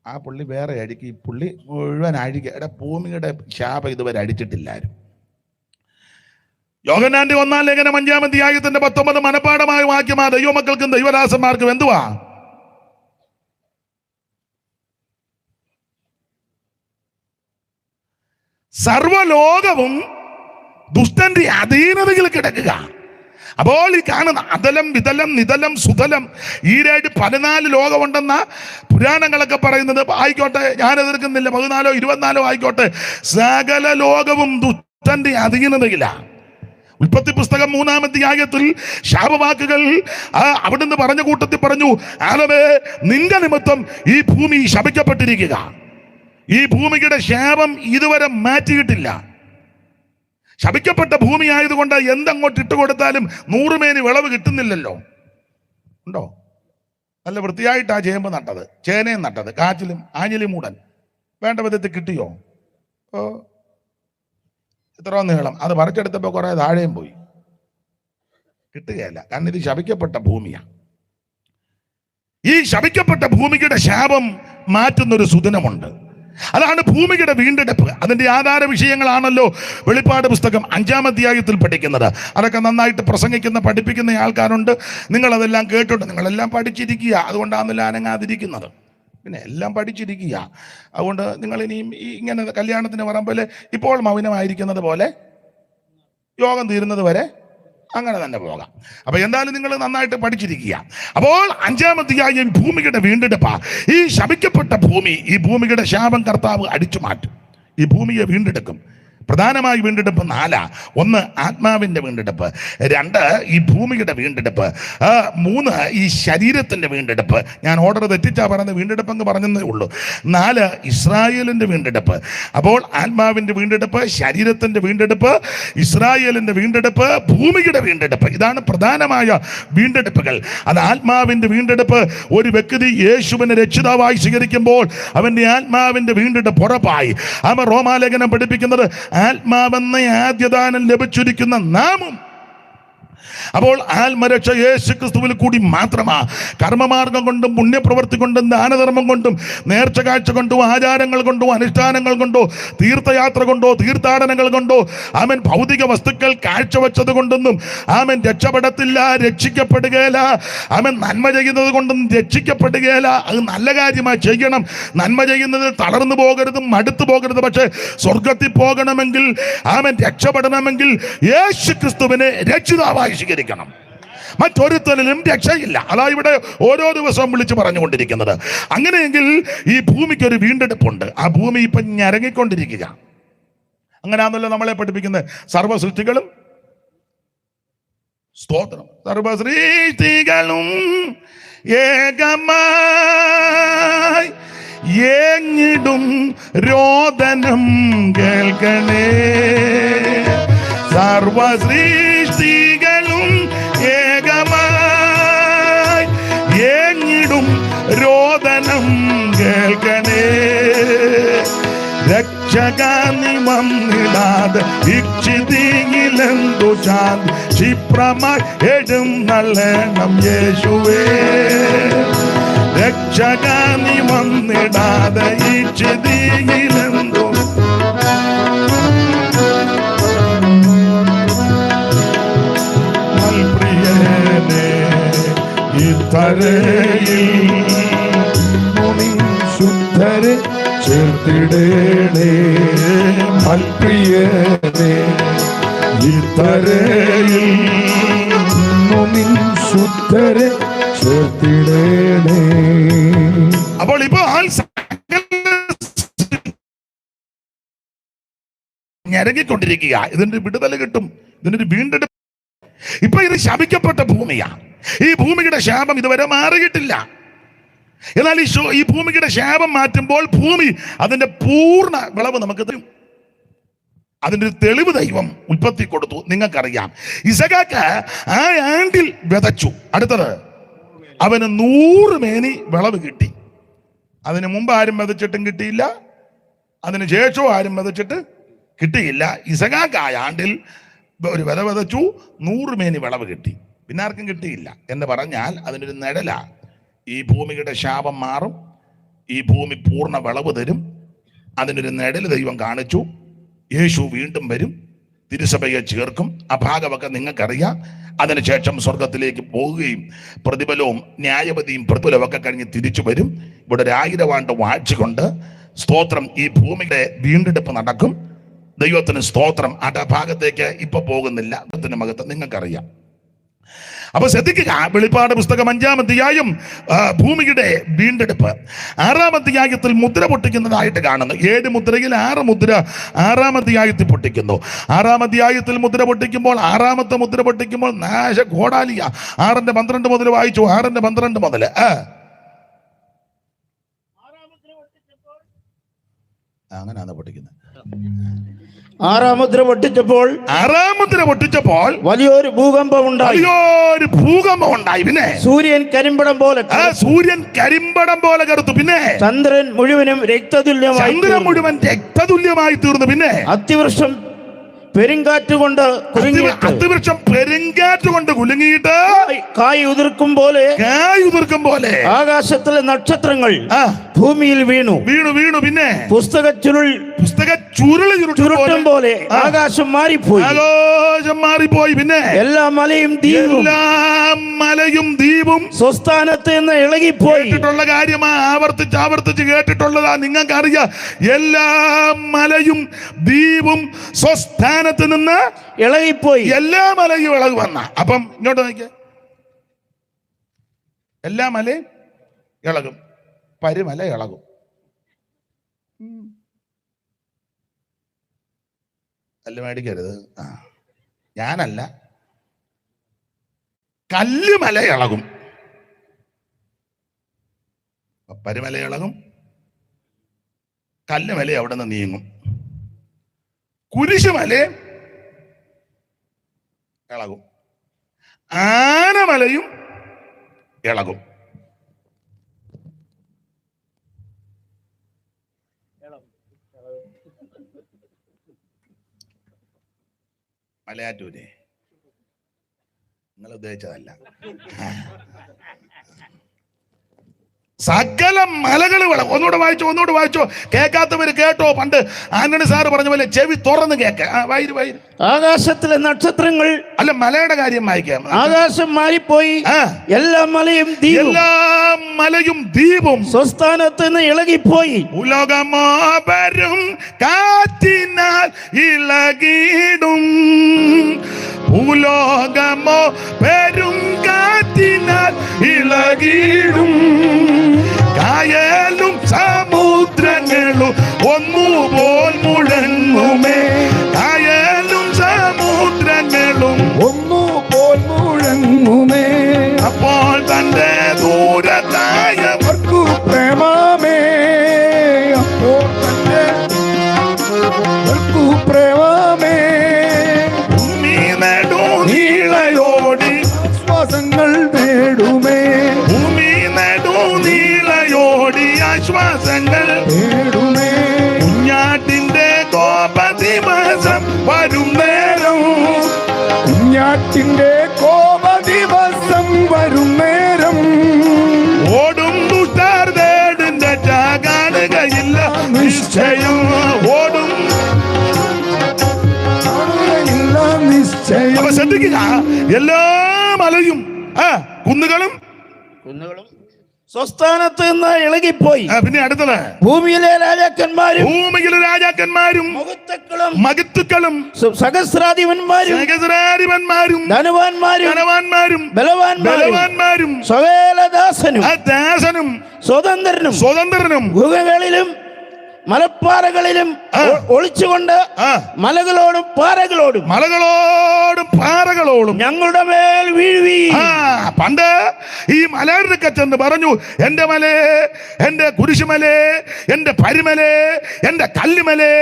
ആ പുള്ളി വേറെ അഴിക്ക്. ഈ പുള്ളി മുഴുവൻ അഴിക്കുക. ഭൂമിയുടെ ശാപം ഇതുവരെ അടിച്ചിട്ടില്ലാരും. യോഹന്നാന്റെ 1-ാം ലേഖനം 5-ാം അധ്യായത്തിന്റെ 19 മനപ്പാഠമായ വാക്യമാ ദൈവമക്കൾക്കും ദൈവദാസന്മാർക്കും എന്തുവാ? സർവലോകവും ദുഷ്ടന്റെ അധീനതയിൽ കിടക്കുക. അപ്പോൾ ഈ കാണുന്ന അതലം വിതലം നിതലം സുതലം ഈരായിട്ട് 14 ലോകമുണ്ടെന്ന പുരാണങ്ങളൊക്കെ പറയുന്നത് ആയിക്കോട്ടെ, ഞാൻ എതിർക്കുന്നില്ല. 14 24 ആയിക്കോട്ടെ, സകല ലോകവും ദുഷ്ടന്റെ അധീനതയിലാണ്. ഉൽപ്പത്തി പുസ്തകം 3-ാം അധ്യായത്തിൽ ശാപവാക്കുകൾ അവിടുന്ന് പറഞ്ഞ കൂട്ടത്തിൽ പറഞ്ഞു, ആദമേ, നിന്റെ നിമിത്തം ഈ ഭൂമി ശപിക്കപ്പെട്ടിരിക്കുക. ഈ ഭൂമിയുടെ ശാപം ഇതുവരെ മാറ്റിയിട്ടില്ല. ശപിക്കപ്പെട്ട ഭൂമി ആയതുകൊണ്ട് എന്തങ്ങോട്ട് ഇട്ടുകൊടുത്താലും 100 മേനി വിളവ് കിട്ടുന്നില്ലല്ലോ. ഉണ്ടോ? നല്ല വൃത്തിയായിട്ടാ ചേമ്പ് നട്ടത്, ചേനയും നട്ടത്, കാച്ചിലും ആഞ്ഞിലും മൂടൻ വേണ്ട വിധത്തിൽ കിട്ടിയോ? ഇത്രയോ നീളം അത് പറിച്ചെടുത്തപ്പോൾ കുറെ താഴെയും പോയി, കിട്ടുകയല്ല. കാരണം ഇത് ശപിക്കപ്പെട്ട ഭൂമിയാണ്. ഈ ശപിക്കപ്പെട്ട ഭൂമിയുടെ ശാപം മാറ്റുന്നൊരു സുദിനമുണ്ട്. അതാണ് ഭൂമിയുടെ വീണ്ടെടുപ്പ്. അതിന്റെ ആധാര വിഷയങ്ങളാണല്ലോ വെളിപ്പാട് പുസ്തകം 5-ാം അധ്യായത്തിൽ പഠിക്കുന്നത്. അതൊക്കെ നന്നായിട്ട് പ്രസംഗിക്കുന്ന പഠിപ്പിക്കുന്ന ആൾക്കാരുണ്ട്. നിങ്ങളതെല്ലാം കേട്ടിട്ടുണ്ട്, നിങ്ങളെല്ലാം പഠിച്ചിരിക്കുക. അതുകൊണ്ടാണല്ലോ അനങ്ങാതിരിക്കുന്നത്. പിന്നെ എല്ലാം പഠിച്ചിരിക്കുക. അതുകൊണ്ട് നിങ്ങൾ ഇനിയും ഇങ്ങനെ കല്യാണത്തിന് പറമ്പിൽ ഇപ്പോൾ മൗനമായിരിക്കുന്നത് പോലെ യോഗം തീരുന്നത് വരെ അങ്ങനെ തന്നെ പോകാം. അപ്പൊ എന്തായാലും നിങ്ങൾ നന്നായിട്ട് പഠിച്ചിരിക്കുക. അപ്പോൾ 5-ാം അധ്യായം ഭൂമിയുടെ വീണ്ടെടുപ്പാ. ഈ ശപിക്കപ്പെട്ട ഭൂമി, ഈ ഭൂമിയുടെ ശാപം കർത്താവ് അടിച്ചു മാറ്റും. ഈ ഭൂമിയെ വീണ്ടെടുക്കും. പ്രധാനമായി വീണ്ടെടുപ്പ് 4. 1 ആത്മാവിന്റെ വീണ്ടെടുപ്പ്, 2 ഈ ഭൂമിയുടെ വീണ്ടെടുപ്പ്, 3 ഈ ശരീരത്തിന്റെ വീണ്ടെടുപ്പ്. ഞാൻ ഓർഡർ തെറ്റിച്ചാ പറയുന്നത്, വീണ്ടെടുപ്പ് എന്ന് പറഞ്ഞതേ ഉള്ളൂ. 4 ഇസ്രായേലിന്റെ വീണ്ടെടുപ്പ്. അപ്പോൾ ആത്മാവിന്റെ വീണ്ടെടുപ്പ്, ശരീരത്തിന്റെ വീണ്ടെടുപ്പ്, ഇസ്രായേലിന്റെ വീണ്ടെടുപ്പ്, ഭൂമിയുടെ വീണ്ടെടുപ്പ്. ഇതാണ് പ്രധാനമായ വീണ്ടെടുപ്പുകൾ. അത് ആത്മാവിന്റെ വീണ്ടെടുപ്പ്. ഒരു വ്യക്തി യേശുവിനെ രക്ഷിതാവായി സ്വീകരിക്കുമ്പോൾ അവന്റെ ആത്മാവിന്റെ വീണ്ടെടുപ്പ് ഉറപ്പായി. അവൻ റോമാലേഖനം പഠിപ്പിക്കുന്നത് ആത്മാവെന്ന ആദ്യദാനം ലഭിച്ചിരിക്കുന്ന നാമും. അപ്പോൾ ആത്മരക്ഷ യേശു ക്രിസ്തുവിൽ കൂടി മാത്രമാ. കർമ്മമാർഗം കൊണ്ടും പുണ്യപ്രവൃത്തി കൊണ്ടും ദാനധർമ്മം കൊണ്ടും നേർച്ച കാഴ്ച കൊണ്ടും ആചാരങ്ങൾ കൊണ്ടോ അനുഷ്ഠാനങ്ങൾ കൊണ്ടോ തീർത്ഥയാത്ര കൊണ്ടോ തീർത്ഥാടനങ്ങൾ കൊണ്ടോ ആമൻ ഭൗതിക വസ്തുക്കൾ കാഴ്ചവെച്ചത് കൊണ്ടൊന്നും ആമൻ രക്ഷപ്പെടത്തില്ല, രക്ഷിക്കപ്പെടുകയില്ല. ആമൻ നന്മ ചെയ്യുന്നത് കൊണ്ടൊന്നും രക്ഷിക്കപ്പെടുകയില്ല. അത് നല്ല കാര്യമായി ചെയ്യണം. നന്മ ചെയ്യുന്നത് തളർന്നു പോകരുത്, മടുത്തു പോകരുത്. പക്ഷെ സ്വർഗത്തിൽ പോകണമെങ്കിൽ, ആമൻ രക്ഷപ്പെടണമെങ്കിൽ യേശു ക്രിസ്തുവിനെ രക്ഷിതാവായി സ്വീകരിക്കണം. മറ്റൊരുത്തരിലും രക്ഷയില്ല. അതാ ഇവിടെ ഓരോ ദിവസവും വിളിച്ച് പറഞ്ഞുകൊണ്ടിരിക്കുന്നത്. അങ്ങനെയെങ്കിൽ ഈ ഭൂമിക്ക് ഒരു വീണ്ടെടുപ്പുണ്ട്. ആ ഭൂമി ഇപ്പൊ ഞരങ്ങിക്കൊണ്ടിരിക്കുക. അങ്ങനെയാണല്ലോ നമ്മളെ പഠിപ്പിക്കുന്നത്. സർവ്വ സൃഷ്ടികളും സ്തോത്രം, സർവ്വ സൃഷ്ടികളും ഏകമായി ഏങ്ങിടും രോദനം കേൾക്കണേ. സർവ്വ സൃഷ്ടികളും ഏകമായി ഏങ്ങിടും രോദനം കേൾക്കണേ. രക്ഷകാനി വന്നിടാതെ ഇക്ഷിതിയിലെന്തു ശാന്തി ക്ഷിപ്രമായി എഴുന്നള്ളണം യേശുവേ. രക്ഷകാനി വന്നിടാതെ ഇക്ഷിതിയിലെന്തു ശുദ്ധരെ ചേർത്തിടേണേ. മൽപ്രിയനേ ഇത്തരയിൽ ശുദ്ധരെ ചേർത്തിടേണേ. അപ്പോൾ ഇപ്പോൾ ഞരങ്ങിക്കൊണ്ടിരിക്കുക. ഇതിന്റെ വിടുതൽ കിട്ടും, ഇതിനൊരു വീണ്ടെടുപ്പ്. ഇപ്പൊ ഇത് ശപിക്കപ്പെട്ട ഭൂമിയാ. ഈ ഭൂമിയുടെ ശാപം ഇതുവരെ മാറിയിട്ടില്ല. എന്നാൽ ഈ ഭൂമിയുടെ ശാപം മാറ്റുമ്പോൾ ഭൂമി അതിന്റെ പൂർണ്ണ വിളവ് നമുക്ക് തരും. അതിന്റെ ഒരു തെളിവ് ദൈവം ഉൽപ്പത്തി കൊടുത്തു. നിങ്ങൾക്കറിയാം, ഇസഹാക്ക് ആ ആണ്ടിൽ വിതച്ചു. അടുത്തത് അവന് 100 മേനി വിളവ് കിട്ടി. അതിന് മുമ്പ് ആരും വിതച്ചിട്ടും കിട്ടിയില്ല, അതിന് ശേഷവും ആരും വിതച്ചിട്ട് കിട്ടിയില്ല. ഇസഹാക്ക് ആ ആണ്ടിൽ ഒരു വിത വിതച്ചു, 100 മേനി വിളവ് കിട്ടി. പിന്നെ ആർക്കും കിട്ടിയില്ല എന്ന് പറഞ്ഞാൽ അതിനൊരു നിഴല. ഈ ഭൂമിയുടെ ശാപം മാറും, ഈ ഭൂമി പൂർണ്ണ വിളവ് തരും. അതിനൊരു നിഴല് ദൈവം കാണിച്ചു. യേശു വീണ്ടും വരും, തിരുസഭയെ ചേർക്കും. ആ ഭാഗമൊക്കെ നിങ്ങൾക്കറിയാം. അതിനുശേഷം സ്വർഗത്തിലേക്ക് പോവുകയും പ്രതിഫലവും ന്യായവതിയും പ്രതിഫലവും ഒക്കെ കഴിഞ്ഞ് തിരിച്ചു വരും. ഇവിടെ 1000 ആണ്ട് വാഴ്ച കൊണ്ട് സ്തോത്രം ഈ ഭൂമിയുടെ വീണ്ടെടുപ്പ് നടക്കും. ദൈവത്തിന് സ്തോത്രം. ആ ഭാഗത്തേക്ക് ഇപ്പൊ പോകുന്നില്ല. ദൈവത്തിന്റെ മഹത്വം നിങ്ങൾക്കറിയാം. അപ്പൊ ശ്രദ്ധിക്കുക, വെളിപ്പാട് പുസ്തകം 5-ാം അധ്യായം ഭൂമിയുടെ വീണ്ടെടുപ്പ്. 6-ാം അധ്യായത്തിൽ മുദ്ര പൊട്ടിക്കുന്നതായിട്ട് കാണുന്നു. 7 മുദ്രയിൽ 6 മുദ്ര 6-ാം അധ്യായത്തിൽ പൊട്ടിക്കുന്നു. 6-ാം അധ്യായത്തിൽ മുദ്ര പൊട്ടിക്കുമ്പോൾ 6-ാമത്തെ മുദ്ര പൊട്ടിക്കുമ്പോൾ നാശ ഘോടാലിയ 6:12 മുതൽ വായിച്ചു. 6:12 മുതൽ അങ്ങനെയാണ് പൊട്ടിക്കുന്നത്. 6-ാം മുദ്ര പൊട്ടിച്ചപ്പോൾ വലിയൊരു ഭൂകമ്പം ഉണ്ടായി. പിന്നെ സൂര്യൻ കരിമ്പടം പോലെ കറുത്തു. പിന്നെ ചന്ദ്രൻ മുഴുവൻ രക്തതുല്യമായി തീർന്നു. പിന്നെ അത്തിവൃക്ഷം പെരുങ്കാറ്റ് കൊണ്ട് കുലുങ്ങിയിട്ട് കായ് ഉതിർക്കും പോലെ ആകാശത്തിലെ നക്ഷത്രങ്ങൾ ഭൂമിയിൽ വീണു. പിന്നെ പുസ്തക ചുരുട്ടും പോലെ ആകാശം മാറിപ്പോയി. പിന്നെ എല്ലാ മലയും ദ്വീപും സ്വസ്ഥാനത്ത് നിന്ന് ഇളകിപ്പോയി. കേട്ടിട്ടുള്ള കാര്യമാ, ആവർത്തിച്ച് കേട്ടിട്ടുള്ളതാ. നിങ്ങൾക്കറിയാം, എല്ലാ മലയും ദ്വീപും സ്വസ്ഥാനത്ത് നിന്ന് ഇളകിപ്പോയി. എല്ലാ മലയും ഇളകി വന്ന. അപ്പം ഇങ്ങോട്ട് നോക്കിയ എല്ലാ മലയും ഇളകും. പരുമല ഇളകും. കല്ല് മേടിക്കരുത്. ഞാനല്ല, കല്ലുമല ഇളകും. പരുമല ഇളകും. കല്ലുമല അവിടെ നിന്ന് നീങ്ങും. കുരിശുമല ഇളകും. ആനമലയും ഇളകും. മലയാറ്റൂരെ നിങ്ങൾ ഉദ്ദേശിച്ചതല്ല. സകല മലകൾ വിളകും. ഒന്നുകൂടെ വായിച്ചോ. കേൾക്കാത്തവര് കേട്ടോ. പണ്ട് ആന്റണി സാറ് പറഞ്ഞ പോലെ ചെവി തുറന്ന് കേൾക്ക. ആകാശത്തിലെ നക്ഷത്രങ്ങൾ അല്ല, മലയുടെ കാര്യം വായിക്കാം. ആകാശം മാറിപ്പോയി. എല്ലാ മലയും ദ്വീപും സ്വസ്ഥാനത്ത് നിന്ന് ഇളകിപ്പോയി. ഉലകമോ വരും കാറ്റിനാൽ ഇളകിടും. ഭൂലോകമോ വരും കാറ്റിനാൽ ഇളകിടും. കായലും സമുദ്രങ്ങളും ഒന്നുപോൽ മുഴങ്ങുമേ. കായലും സമുദ്രങ്ങളും ഒന്നുപോൽ മുഴങ്ങുമേ. അപ്പോൾ തന്റെ ദൂരത്തായവർക്കു പ്രേമമേ. അപ്പോൾ തന്നെ പ്രേമമേ. ഭൂമി നെടുനീളയോടി ശ്വാസങ്ങൾ നേടുമേ. ഭൂമി നെടുനീളയോടി ആശ്വാസങ്ങൾ നേടുമേ. കുഞ്ഞാട്ടിന്റെ കോപദിവസം വരും നേരം. കുഞ്ഞാട്ടിന്റെ കോപദിവസം വരും നേരം. ഓടും ദുഷ്ടർ തേടിന്റെ കാണുകയില്ല നിശ്ചയം. ഓടും നിശ്ചയം. അപ്പൊ ശ്രദ്ധിക്കുക, എല്ലാ മലയും കുന്നുകളും സ്വസ്ഥാനത്ത് നിന്ന് ഇളകിപ്പോയി. പിന്നെ അടുത്തത് ഭൂമിയിലെ രാജാക്കന്മാരും മഹത്തുക്കളും സഹസ്രാധിപന്മാരും ധനവാന്മാരും ബലവാന്മാരും ദാസനും സ്വതന്ത്രനും ഗുഹകളിലും മലപ്പാറകളിലും ഒളിച്ചുകൊണ്ട് മലകളോടും പാറകളോടും ഞങ്ങളുടെ മേൽ വീഴുവീൻ. പണ്ട് ഈ മലയിലൊക്കെ ചെന്ന് പറഞ്ഞു, എന്റെ മലേ, എന്റെ കുരിശുമലേ, എന്റെ പരിമലേ, എന്റെ കല്ലുമലേ,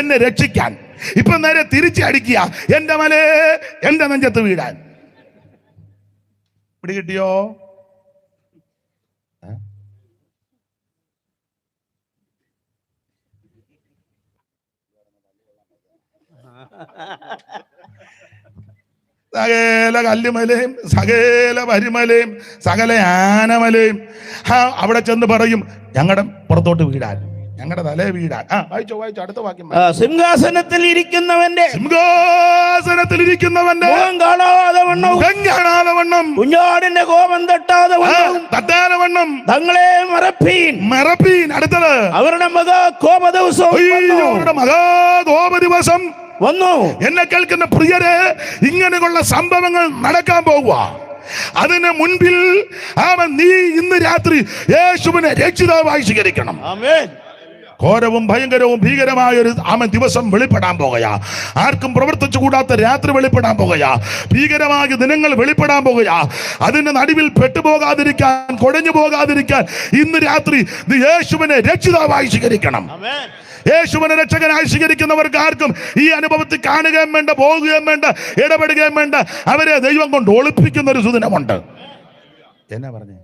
എന്നെ രക്ഷിക്കാൻ. ഇപ്പൊ നേരെ തിരിച്ചടിക്കുക, എന്റെ മലേ, എന്റെ നെഞ്ചത്ത് വീഴാൻ. പിടികിട്ടിയോ? സകല കല്ലുമലയും സകല പരിമലയും സകല ആനമലയും അവിടെ ചെന്ന് പറയും, ഞങ്ങളുടെ പുറത്തോട്ട് വീടാൻ. ഞങ്ങളുടെ തലേ വീടാൻ. വായിച്ചോ അടുത്ത വാക്യം. സിംഹാസനത്തിൽ ഇരിക്കുന്നവന്റെ മുഖം കാണാതെ വണ്ണം കുഞ്ഞാടിന്റെ കോപം തട്ടാതെ വണ്ണം തങ്ങളെ മറപ്പീൻ. അടുത്തത് അവരുടെ മഹാകോപ ദിവസം വന്നു. എന്നെ കേൾക്കുന്ന പ്രിയരെ, ഇങ്ങനെയുള്ള സംഭവങ്ങൾ നടക്കാൻ പോവുക. അതിന് മുൻപിൽ നീ ഇന്ന് രാത്രി യേശുവിനെ രക്ഷിതാവായി സ്വീകരിക്കണം. ആമേൻ. ഘോരവും ഭയങ്കരവും ഭീകരമായ ഒരു ദിവസം വെളിപ്പെടാൻ പോകുക. ആർക്കും പ്രവർത്തിച്ചു കൂടാത്ത രാത്രി വെളിപ്പെടാൻ പോകുക. ഭീകരമായ ദിനങ്ങൾ വെളിപ്പെടാൻ പോകുക. അതിന്റെ നടുവിൽ പെട്ടുപോകാതിരിക്കാൻ, കുഴഞ്ഞു പോകാതിരിക്കാൻ ഇന്ന് രാത്രി നീ യേശുവിനെ രക്ഷിതാവായി സ്വീകരിക്കണം. യേശുവിനെ രക്ഷകനായി സ്വീകരിക്കുന്നവർക്ക് ആർക്കും ഈ അനുഭവത്തിൽ കാണുകയും വേണ്ട, പോകുകയും വേണ്ട, ഇടപെടുകയും വേണ്ട. അവരെ ദൈവം കൊണ്ട് ഒളിപ്പിക്കുന്ന ഒരു സുദിനമുണ്ട്. എന്നാ പറഞ്ഞേ?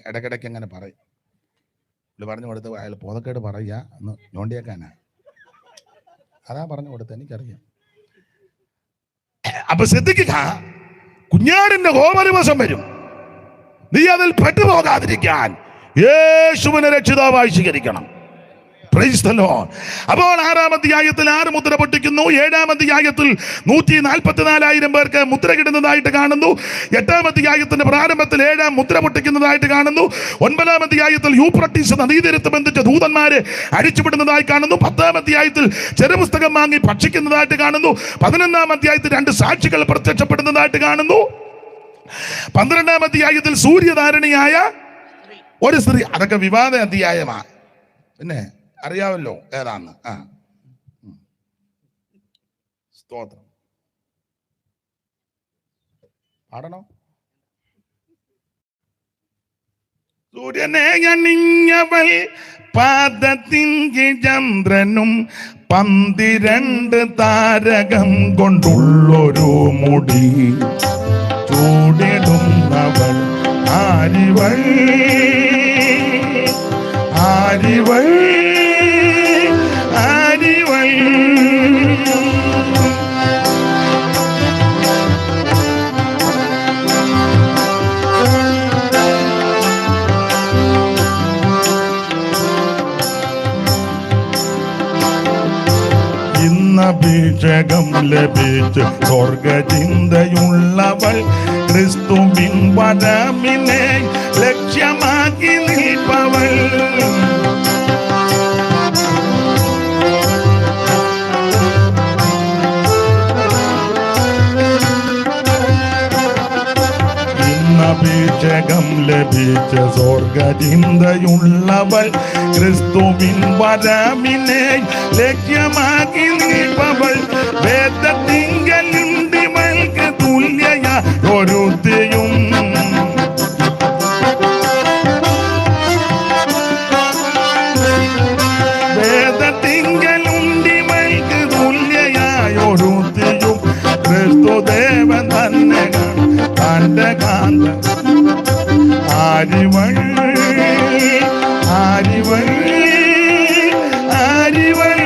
ഇടയ്ക്കിടയ്ക്ക് എങ്ങനെ പറയും. പറഞ്ഞു കൊടുത്ത് അയാൾ പോതക്കേട് പറയുക എന്ന് ഞോണ്ടിയേക്കാനാ. അതാ പറഞ്ഞു കൊടുത്ത് എനിക്കറിയാം. അപ്പൊ ശ്രദ്ധിക്കുക, കുഞ്ഞാടിന്റെ കോപദിവസം വരും. നീ അതിൽ പെട്ടുപോകാതിരിക്കാൻ യേശുവിനെ രക്ഷിതാവായി സ്വീകരിക്കണം. അപ്പോൾ 6-ാം അധ്യായത്തിൽ 6 മുദ്ര പൊട്ടിക്കുന്നു. 7-ാം അധ്യായത്തിൽ 144,000 പേർക്ക് മുദ്ര കിട്ടുന്നതായിട്ട് കാണുന്നു. 8-ാം അധ്യായത്തിന്റെ പ്രാരംഭത്തിൽ 7-ാം മുദ്ര പൊട്ടിക്കുന്നതായിട്ട് കാണുന്നു. 9-ാം അധ്യായത്തിൽ യൂഫ്രട്ടീസ് നദീതീരത്ത് ബന്ധിച്ച ദൂതന്മാരെ അടിച്ചുവിടുന്നതായി കാണുന്നു. 10-ാം അധ്യായത്തിൽ ചെറുപുസ്തകം വാങ്ങി ഭക്ഷിക്കുന്നതായിട്ട് കാണുന്നു. 11-ാം അധ്യായത്തിൽ 2 സാക്ഷികൾ പ്രത്യക്ഷപ്പെടുന്നതായിട്ട് കാണുന്നു. 12-ാം അധ്യായത്തിൽ സൂര്യധാരണിയായ ഒരു സ്ത്രീ. അതൊക്കെ വിവാദ അധ്യായമാണ്. പിന്നെ അറിയാമല്ലോ ഏതാന്ന്. സ്തോത്രം. പാടണോ? സൂര്യനെ അണിഞ്ഞവൾ പാദത്തിങ്കി ചന്ദ്രനും 12 താരകം കൊണ്ടുള്ളൊരു മുടി ചൂടിടുന്നവൾ ആരിവൾ ആരിവൾ ആരിവൾ. ഇന്നഭിഷേകം ലഭിച്ച് സ്വർഗചിന്തയുള്ളവൾ ക്രിസ്തുവിൻ വരമിനെ ലക്ഷ്യമാക്കി നിൽപ്പവൾ. അഭിഷേകം ലഭിച്ച സ്വർഗചിന്തയുള്ളവൾ ക്രിസ്തുവിൻ വരമിനെ ലക്ഷ്യമാക്കി നിൽപ്പവൾ. വേദത്തിങ്കലുണ്ടിവൾക്ക് തുല്യയ ഒരുത്തിയും വേദത്തിങ്കലുണ്ടിവൾക്ക് തുല്യയായൊരുത്തിയും ക്രിസ്തുദേവൻ തന്നെ തന്റെ കാന്ത. ആരിവൾ ആരിവൾ ആരിവൾ.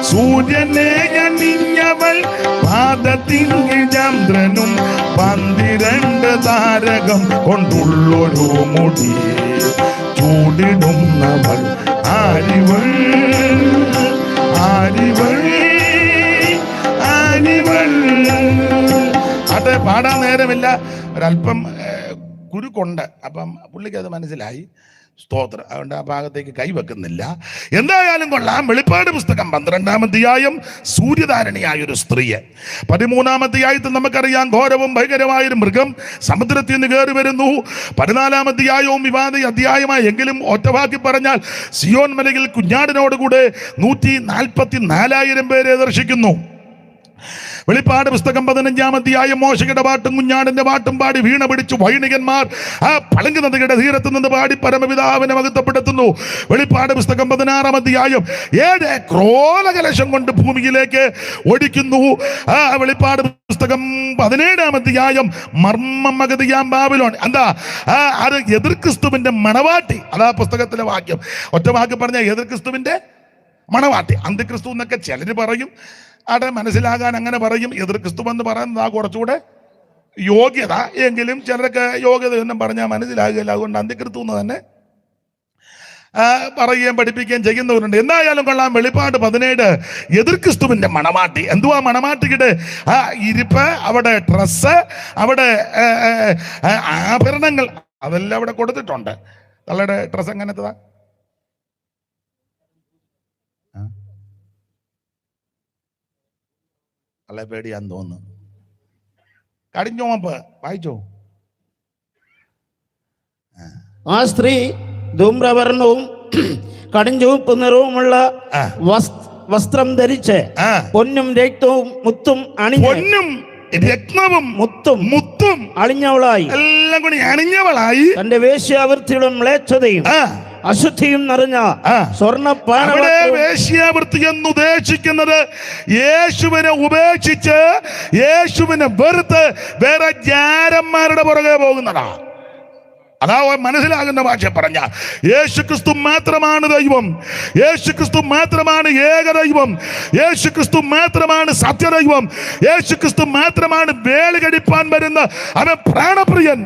സൂര്യനെ അണിഞ്ഞവൾ പാദത്തിങ്കി ചന്ദ്രനും 12 താരകം കൊണ്ടുള്ളൊരു മുടി ചൂടിടുന്നവൾ ആരിവൾ ആരിവൾ ആരിവൾ. അത് പാടാൻ നേരമില്ല, ഒരല്പം കുരുക്കുണ്ട്. അപ്പം പുള്ളിക്ക് അത് മനസ്സിലായി. സ്തോത്രം. അതുകൊണ്ട് ആ ഭാഗത്തേക്ക് കൈവെക്കുന്നില്ല. എന്തായാലും കൊള്ളാം. വെളിപ്പാട് പുസ്തകം 12-ാം അധ്യായം സൂര്യധാരണിയായ ഒരു സ്ത്രീയെ. 13-ാം അധ്യായത്തിൽ നമുക്കറിയാം ഘോരവും ഭയങ്കരമായൊരു മൃഗം സമുദ്രത്തിൽ നിന്ന് കയറി വരുന്നു. 14-ാം അധ്യായവും വിവാദ അധ്യായമായി. എങ്കിലും ഒറ്റവാക്കി പറഞ്ഞാൽ സിയോൻ മലയിൽ കുഞ്ഞാടിനോടുകൂടെ 144,000 പേരെ ദർശിക്കുന്നു. വെളിപ്പാട് പുസ്തകം 15-ാം അധ്യായം മോശയുടെ പാട്ടും കുഞ്ഞാടിന്റെ പാട്ടും പാടി വീണ പിടിച്ചു വൈണികന്മാർ ആ പളങ്ക് നദിയുടെ തീരത്ത് നിന്ന് പാടി പരമപിതാവിനെ മഹത്വപ്പെടുത്തുന്നു. വെളിപ്പാട് പുസ്തകം 16-ാം അധ്യായം 7 ക്രോലകലശം കൊണ്ട് ഭൂമിയിലേക്ക് ഒടിക്കുന്നു. ആ വെളിപ്പാട് പുസ്തകം 17-ാം അധ്യായം മർമ്മമഗതിയാം ബാബിലോൺ. എന്താ അത്? എതിർ ക്രിസ്തുവിന്റെ മണവാട്ടി. അതാ പുസ്തകത്തിലെ വാക്യം. ഒറ്റ വാക്ക് പറഞ്ഞ എതിർ ക്രിസ്തുവിന്റെ മണവാട്ടി. അന്ത്യക്രിസ്തു എന്നൊക്കെ ചിലർ പറയും. അവിടെ മനസ്സിലാകാൻ അങ്ങനെ പറയും. എതിർ ക്രിസ്തു എന്ന് പറയുന്നത് കുറച്ചുകൂടെ യോഗ്യത. എങ്കിലും ചിലരൊക്കെ യോഗ്യത എന്നും പറഞ്ഞാൽ മനസ്സിലാകില്ല. അതുകൊണ്ട് അന്ത്യക്രിസ്തു എന്ന് തന്നെ പറയുകയും പഠിപ്പിക്കുകയും ചെയ്യുന്നവരുണ്ട്. എന്തായാലും കൊള്ളാം. വെളിപ്പാട് 17 എതിർ ക്രിസ്തുവിന്റെ മണവാട്ടി. എന്തുവാ മണവാട്ടിയുടെ ഇരിപ്പ്, അവിടെ ഡ്രസ്സ്, അവിടെ ആഭരണങ്ങൾ, അതെല്ലാം അവിടെ കൊടുത്തിട്ടുണ്ട്. തള്ളയുടെ ഡ്രസ്സ് എങ്ങനത്തതാ? അല്ലെ പേടിയാന്ന് തോന്നുന്നു. കടിഞ്ഞോമപ്പ് വായിച്ചോ. ആ സ്ത്രീ ധൂമ്രവർണ്ണവും കടുംചുവപ്പ് നിറവുമുള്ള വസ്ത്രം ധരിച്ച് പൊന്നും രക്തവും മുത്തും പൊന്നും രത്നവും മുത്തും അണിഞ്ഞവളായി, എല്ലാം കൂടി അണിഞ്ഞവളായി, തന്റെ വേശ്യാവൃത്തിയുടെ മ്ലേച്ഛതയും അശുദ്ധിയും നിറഞ്ഞ വേശ്യാവൃത്തി എന്ന് ഉദ്ദേശിക്കുന്നത് യേശുവിനെ ഉപേക്ഷിച്ച് യേശുവിനെ വെറുത്ത് വേറെ ജാരന്മാരുടെ പുറകെ പോകുന്നതാ. അതാ മനസ്സിലാകുന്ന ഭാഷ പറഞ്ഞ യേശുക്രിസ്തു മാത്രമാണ് ദൈവം, യേശുക്രിസ്തു മാത്രമാണ് ഏകദൈവം, യേശുക്രിസ്തു മാത്രമാണ് സത്യദൈവം, യേശുക്രിസ്തു മാത്രമാണ് വേളി കടിപ്പാൻ വരുന്ന അവൻ പ്രാണപ്രിയൻ.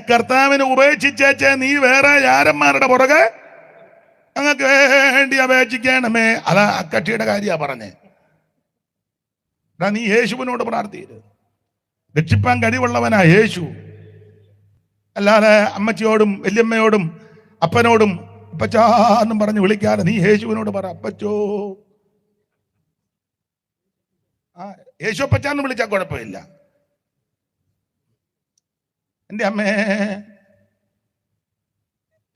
കർത്താവിനെ ഉപേക്ഷിച്ചേച്ച് നീ വേറെ യാരന്മാരുടെ പുറകെ ഞങ്ങൾക്ക് വേണ്ടി അപേക്ഷിക്കണമേ. അതാ കക്ഷിയുടെ കാര്യ പറഞ്ഞേ. നീ യേശുവിനോട് പ്രാർത്ഥിക്കരുത്. രക്ഷിപ്പാൻ കഴിവുള്ളവനാ യേശു. അല്ലാതെ അമ്മച്ചിയോടും വല്യമ്മയോടും അപ്പനോടും അപ്പച്ചാ എന്നും പറഞ്ഞ് വിളിക്കാതെ നീ യേശുവിനോട് പറ, അപ്പച്ചോ. യേശു അപ്പച്ചാന്ന് വിളിച്ചാൽ കുഴപ്പമില്ല. എൻ്റെ അമ്മേ,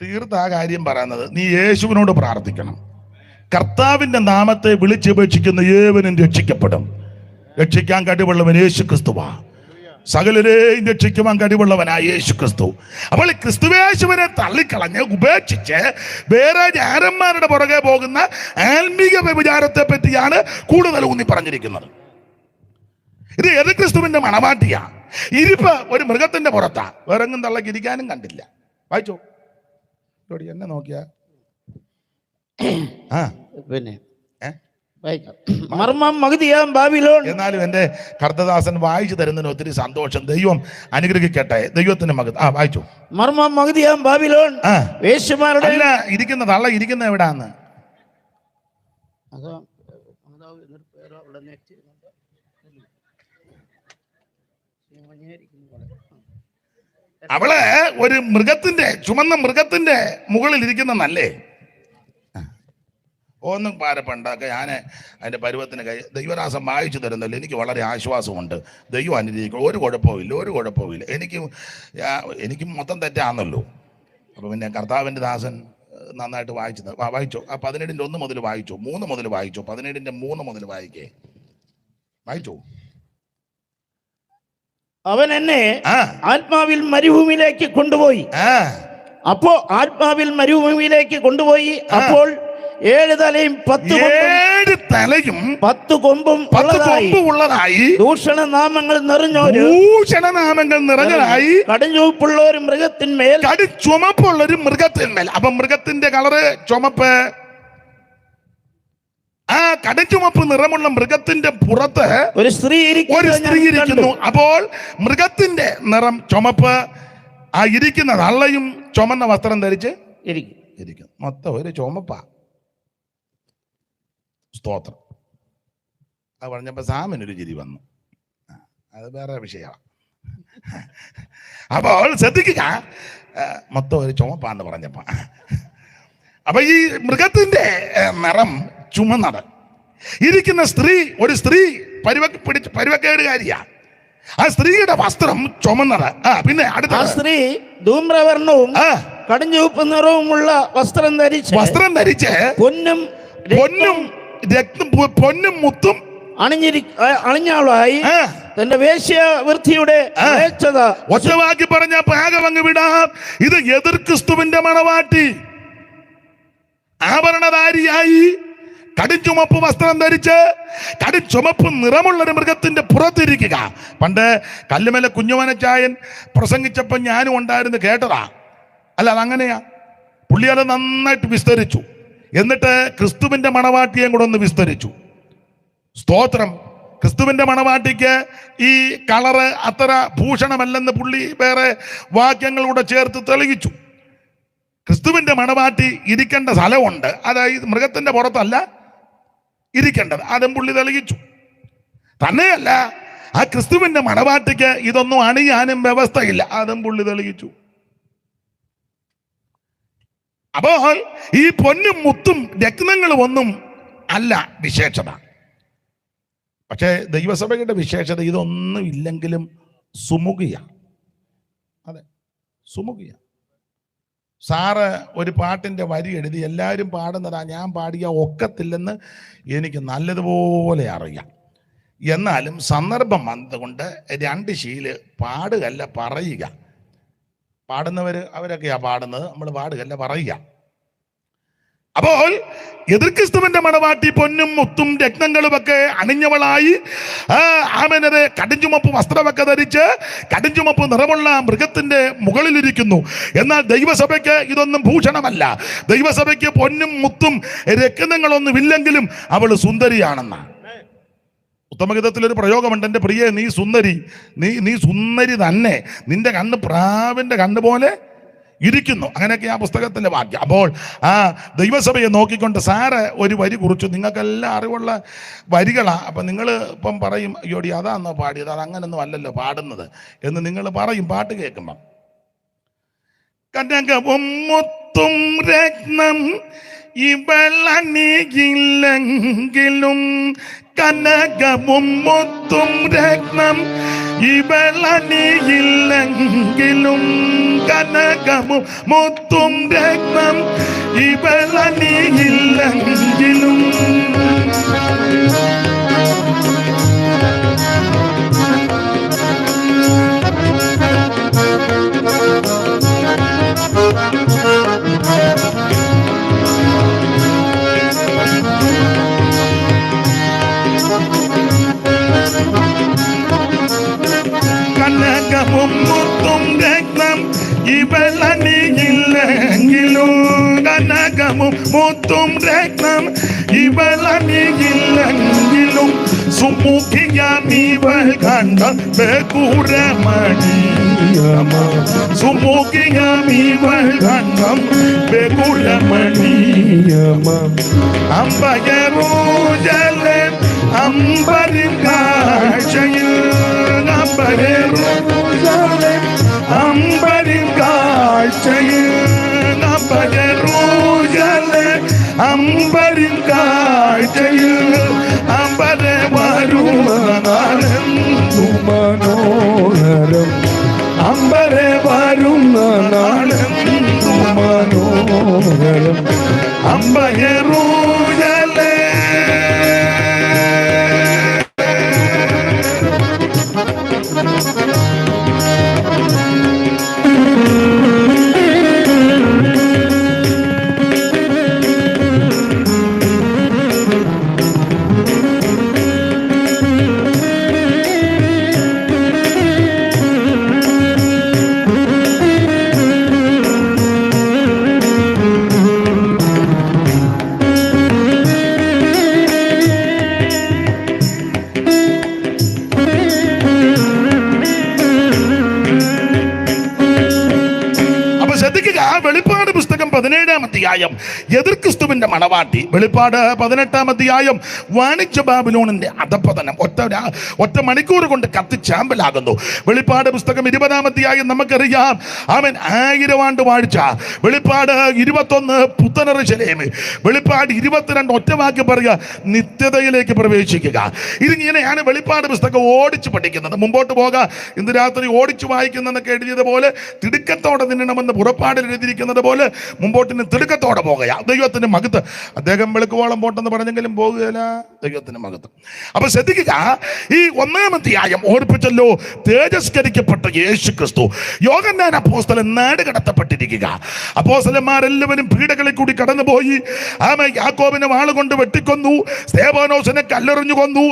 തീർത്ത ആ കാര്യം പറയുന്നത് നീ യേശുവിനോട് പ്രാർത്ഥിക്കണം. കർത്താവിന്റെ നാമത്തെ വിളിച്ചപേക്ഷിക്കുന്ന ഏവനും രക്ഷിക്കപ്പെടും. രക്ഷിക്കാൻ കഴിവുള്ളവൻ യേശു ക്രിസ്തുവാ. സകലരെയും രക്ഷിക്കുവാൻ കഴിവുള്ളവനായ യേശു ക്രിസ്തു. അപ്പോൾ ക്രിസ്തുവേശുവിനെ തള്ളിക്കളഞ്ഞ് ഉപേക്ഷിച്ച് വേറെ ജാരന്മാരുടെ പുറകെ പോകുന്ന ആത്മീക വ്യഭിചാരത്തെ പറ്റിയാണ് കൂടുതൽ ഊന്നി പറഞ്ഞിരിക്കുന്നത്. ഇത് എതിർ ക്രിസ്തുവിന്റെ മണവാട്ടിയാ. ഇരിപ്പ് ഒരു മൃഗത്തിന്റെ പുറത്താ. വേറെങ്ങും തള്ളക്ക് ഇരിക്കാനും കണ്ടില്ല. വായിച്ചോ. എന്നെ നോക്കിയാ പിന്നെ മർമ്മം മഗ്ദിയാം ബാബിലോൺ. എന്നാലും എന്റെ കർത്തദാസൻ വായിച്ചു തരുന്നതിന് ഒത്തിരി സന്തോഷം. ദൈവം അനുഗ്രഹിക്കട്ടെ. ദൈവത്തിന്റെ മകൻ വായിച്ചു. മർമ്മം മഗ്ദിയാം ബാബിലോൺ. വേശ്യമാരുടെ അല്ല ഇരിക്കുന്ന തള്ള ഇരിക്കുന്ന എവിടാന്ന്? അവള് ഒരു മൃഗത്തിന്റെ, ചുമന്ന മൃഗത്തിന്റെ മുകളിൽ ഇരിക്കുന്നല്ലേ? ഒന്നും പാരപ്പണ്ടാക്ക. ഞാൻ അതിൻ്റെ പരുവത്തിന് ദൈവരാസം വായിച്ചു തരുന്നല്ലോ. എനിക്ക് വളരെ ആശ്വാസമുണ്ട്. ദൈവം അനുഗ്രഹിക്കും. ഒരു കുഴപ്പമില്ല. എനിക്ക് മൊത്തം തെറ്റാന്നല്ലോ. അപ്പോൾ പിന്നെ കർത്താവിൻ്റെ ദാസൻ നന്നായിട്ട് വായിച്ചോ. ആ 17-ന്റെ 1 മുതൽ വായിച്ചോ, 3 മുതൽ വായിച്ചോ. 17-ന്റെ 3 മുതൽ വായിച്ചോ. അവൻ എന്നെ ആത്മാവിൽ മരുഭൂമിയിലേക്ക് കൊണ്ടുപോയി. അപ്പോൾ 7 തലയും 10 കൊമ്പും ഉള്ളതായി ദൂഷണനാമങ്ങൾ നിറഞ്ഞതായി കടുംചുവപ്പുള്ള ഒരു മൃഗത്തിന്മേൽ. അപ്പൊ മൃഗത്തിന്റെ കളറ് ചുമപ്പ്. ആ കടുംചുവപ്പ് നിറമുള്ള മൃഗത്തിന്റെ പുറത്ത് ഒരു സ്ത്രീ ഇരിക്കുന്നു. അപ്പോൾ മൃഗത്തിന്റെ നിറം ചുമപ്പ്. ആ ഇരിക്കുന്ന തള്ളയും ചുമന്ന വസ്ത്രം ധരിച്ച് ഇരിക്കും. മൊത്തം ഒരു ചുമപ്പാ. സ്തോത്രം. അത് പറഞ്ഞപ്പോ സാമിനൊരു ചിരി വന്നു. അത് വേറെ വിഷയമാണ്. അപ്പോൾ ശ്രദ്ധിക്കുക, മൊത്തം ഒരു ചുമപ്പാന്ന് പറഞ്ഞപ്പോ. അപ്പൊ ഈ മൃഗത്തിന്റെ നിറം ചുമന്നത്. ഇരിക്കുന്ന ഒരു സ്ത്രീ പരുവക്കേടുകാരിയാ. ആ സ്ത്രീയുടെ വസ്ത്രം ചുമന്നത്. പിന്നെ അടുത്ത സ്ത്രീ ധൂമ്രവർണ്ണവും കടുംചുവപ്പ് നിറവുമുള്ള വസ്ത്രം ധരിച്ച് പൊന്നും മുത്തും അണിഞ്ഞാളായി തന്റെ വേശ്യാവൃത്തിയുടെ ഒറ്റവാക്കി പറഞ്ഞ പാകമങ്ങ് വിടാം. ഇത് എതിർ ക്രിസ്തുവിന്റെ മണവാട്ടി. ആഭരണധാരിയായി കടുംചുമപ്പ് വസ്ത്രം ധരിച്ച് കടുംചുമപ്പ് നിറമുള്ളൊരു മൃഗത്തിന്റെ പുറത്തിരിക്കുക. പണ്ട് കല്ലുമല കുഞ്ഞുമനച്ചായൻ പ്രസംഗിച്ചപ്പോൾ ഞാനും ഉണ്ടായിരുന്നു, കേട്ടതാ. അല്ല, അതങ്ങനെയാ. പുള്ളി അത് നന്നായിട്ട് വിസ്തരിച്ചു. എന്നിട്ട് ക്രിസ്തുവിന്റെ മണവാട്ടിയെയും കൂടെ ഒന്ന് വിസ്തരിച്ചു. സ്തോത്രം. ക്രിസ്തുവിന്റെ മണവാട്ടിക്ക് ഈ കളറ് അത്ര ഭൂഷണമല്ലെന്ന് പുള്ളി വേറെ വാക്യങ്ങളൂടെ ചേർത്ത് തെളിയിച്ചു. ക്രിസ്തുവിന്റെ മണവാട്ടി ഇരിക്കേണ്ട സ്ഥലമുണ്ട്, അതായത് മൃഗത്തിന്റെ പുറത്തല്ല ഇരിക്കേണ്ടത്, അതും പുള്ളി തെളിയിച്ചു. തന്നെയല്ല, ആ ക്രിസ്തുവിന്റെ മണവാട്ടിക്ക് ഇതൊന്നും അണിയാനും വ്യവസ്ഥയില്ല, അതും പുള്ളി തെളിയിച്ചു. അപ്പോൾ ഈ പൊന്നും മുത്തും രത്നങ്ങളും ഒന്നും അല്ല വിശേഷത. പക്ഷേ ദൈവസഭയുടെ വിശേഷത ഇതൊന്നും ഇല്ലെങ്കിലും സുമുഖിയ. അതെ, സുമുഖിയ. സാറ് ഒരു പാട്ടിൻ്റെ വരി എഴുതി, എല്ലാവരും പാടുന്നതാ, ഞാൻ പാടിയ ഒക്കത്തില്ലെന്ന് എനിക്ക് നല്ലതുപോലെ അറിയാം. എന്നാലും സന്ദർഭം വന്നതുകൊണ്ട് രണ്ട് ശീല് പാടുകല്ല പറയുക. പാടുന്നവർ അവരൊക്കെയാ പാടുന്നത്, നമ്മൾ പാടുകല്ല പറയുക. അപ്പോൾ എതിർക്രിസ്തുവിന്റെ മണവാട്ടി പൊന്നും മുത്തും രത്നങ്ങളുമൊക്കെ അണിഞ്ഞവളായി ആമേനത് കടുംചുമപ്പ് വസ്ത്രമൊക്കെ ധരിച്ച് കടുംചുമപ്പ് നിറമുള്ള മൃഗത്തിന്റെ മുകളിലിരിക്കുന്നു. എന്നാൽ ദൈവസഭയ്ക്ക് ഇതൊന്നും ഭൂഷണമല്ല. ദൈവസഭയ്ക്ക് പൊന്നും മുത്തും രത്നങ്ങളൊന്നും ഇല്ലെങ്കിലും അവൾ സുന്ദരിയാണെന്നാണ്. ഉത്തമഗീതത്തിലൊരു പ്രയോഗമുണ്ട്, എൻ്റെ പ്രിയെ നീ സുന്ദരി, നീ സുന്ദരി തന്നെ, നിന്റെ കണ്ണ് പ്രാവിന്റെ കണ്ണ് പോലെ ഇരിക്കുന്നു. അങ്ങനെയൊക്കെ ആ പുസ്തകത്തിലെ വാക്യം. അപ്പോൾ ആ ദൈവസഭയെ നോക്കിക്കൊണ്ട് സാറ് ഒരു വരി കുറിച്ചു. നിങ്ങൾക്കെല്ലാം അറിവുള്ള വരികളാ. അപ്പം നിങ്ങൾ ഇപ്പം പറയും, അയ്യോടി അതാന്നോ പാടിയത്, അത് അങ്ങനൊന്നും അല്ലല്ലോ പാടുന്നത് എന്ന് നിങ്ങൾ പറയും പാട്ട് കേൾക്കുമ്പം. കനകവും മുത്തും രത്നം ഇവളണിയില്ലെങ്കിലും, കനകവും മുത്തും രത്നം ഇവളണിയില്ലെങ്കിലും, കനകവും മുത്തും രത്നം ഇവളണിയില്ലെങ്കിലും, കനകവും മുത്തും രത്നം ഇവളണിയില്ലെങ്കിലും, കനകവും മുത്തും രത്നം ഇവളണിയില്ലെങ്കിലും, സുമുഖിയാമിവൾ കണ്ട ബഹുരമണീയമ, സുമുഖിയാമിവൾ കണ്ട ബഹുരമണീയമ, അമ്പയറൂജലം അമ്പരിൻ കാഴ്ചയിൽ, അമ്പയറൂജലം അമ്പരിൻ കാഴ്ചയിൽ, അമ്പയറൂജലം അമ്പരിൻ കാഴ്ചയിൽ, അമ്പരെ വരുന്നനാളെന്തു മനോഹരം, അമ്പരെ വരുന്ന നാളെന്തു മനോഹരം, അമ്പയറൂജലേ. വെളിപ്പാട് പുസ്തകം 17-ാം അധ്യായം എതിർക്രിസ്തുവിന്റെ മണവാട്ടി. വെളിപ്പാട് 18-ാം അധ്യായം വാണിജ്യ ബാബിലോണിന്റെ അധപതനം ഒറ്റ മണിക്കൂർ കൊണ്ട് കത്തിച്ചാമ്പലാകുന്നു. വെളിപ്പാട് പുസ്തകം 20-ാം അധ്യായം നമുക്കറിയാം, അവൻ 1000 ആണ്ട് വാഴ്ച. വെളിപ്പാട് 21 പുത്തൻ യെരൂശലേം. വെളിപ്പാട് 22 ഒറ്റവാക്യം പറയുക, നിത്യതയിലേക്ക് പ്രവേശിക്കുക. ഇതിങ്ങനെയാണ് വെളിപ്പാട് പുസ്തകം ഓടിച്ചു പഠിക്കുന്നത്. മുമ്പോട്ട് പോക, ഇന്ന് രാത്രി ഓടിച്ചു വായിക്കുന്നതൊക്കെ എഴുതിയതുപോലെ തിടുക്കത്തോടെ നിന്നണമെന്ന് പുറപ്പാടിൽ എഴുതിയിരിക്കുന്നത് പോലെ മുമ്പോട്ടിന് തിടുക്കത്തോടെ പോകുക. ദൈവത്തിന് മഹത്വം. അദ്ദേഹം വെളുക്കുവോളം പോട്ടെന്ന് പറഞ്ഞെങ്കിലും പോകുകയില്ല, ദൈവത്തിന് മഹത്വം. അപ്പൊ ശ്രദ്ധിക്കുക, ഈ 1-ാം അധ്യായം ഓർപ്പിച്ചല്ലോ, തേജസ്കരിക്കപ്പെട്ട കർത്താവായിട്ട് യേശു ക്രിസ്തു. യോഹന്നാൻ അപ്പോസ്തലൻ നാട് കടത്തപ്പെട്ടിരിക്കുക. അപ്പോസ്തലന്മാരെല്ലാവരും പീഡകളിൽ കൂടി കടന്നുപോയി. യാക്കോബിനെ വാളുകൊണ്ട് വെട്ടിക്കൊന്നു, സ്തേഫാനോസിനെ കല്ലെറിഞ്ഞു കൊന്നു,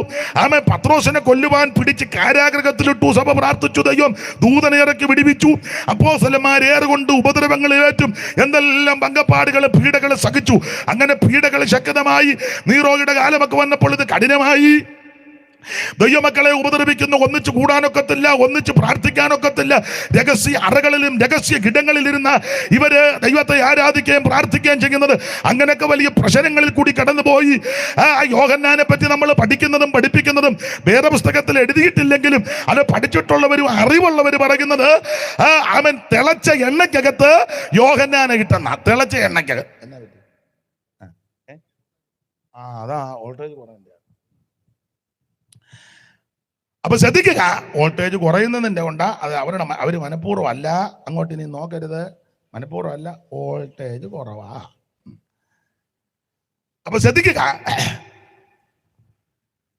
പത്രോസിനെ കൊല്ലുവാൻ പിടിച്ച് കാരാഗൃഹത്തിലിട്ടു. സഭ പ്രാർത്ഥിച്ചു, ദൈവം ദൂതനെ ഇറക്കി വിടിവിച്ചു. അപ്പോസ്തലന്മാരേറുകൊണ്ട് ഉപദ്രവങ്ങളേറ്റും എന്തെല്ലാം പങ്കപ്പാടുകൾ പീഡകൾ സഹിച്ചു. അങ്ങനെ പീഡകൾ ശക്തമായി. നീറോയുടെ കാലമൊക്കെ വന്നപ്പോൾ ഇത് കഠിനമായി. ദൈവമക്കളെ ഉപദ്രവിക്കുന്നു. ഒന്നിച്ച് കൂടാനൊക്കത്തില്ല, ഒന്നിച്ച് പ്രാർത്ഥിക്കാനൊക്കത്തില്ല. രഹസ്യ അറകളിലും രഹസ്യ ഇടങ്ങളിലിരുന്ന ഇവര് ദൈവത്തെ ആരാധിക്കുകയും പ്രാർത്ഥിക്കുകയും ചെയ്യുന്നത്. അങ്ങനെയൊക്കെ വലിയ പ്രശ്നങ്ങളിൽ കൂടി കടന്നുപോയി. യോഹന്നാനെ പറ്റി നമ്മൾ പഠിക്കുന്നതും പഠിപ്പിക്കുന്നതും വേദപുസ്തകത്തിൽ എഴുതിയിട്ടില്ലെങ്കിലും അത് പഠിച്ചിട്ടുള്ളവരും അറിവുള്ളവർ പറയുന്നത് അവൻ തിളച്ച എണ്ണയ്ക്കകത്ത് യോഹന്നാനെ കിട്ടുന്ന തിളച്ച എണ്ണയ്ക്കകത്ത് അതാ വോൾട്ടേജ് കുറയുന്നത്. അപ്പൊ ശ്രദ്ധിക്കുക, വോൾട്ടേജ് കുറയുന്നതിൻ്റെ കൊണ്ടാ. അത് അവര് മനഃപൂർവ്വം അല്ല. അങ്ങോട്ട് ഇനി നോക്കരുത്, മനഃപൂർവ്വം അല്ല, വോൾട്ടേജ് കുറവാ. അപ്പൊ ശ്രദ്ധിക്കുക,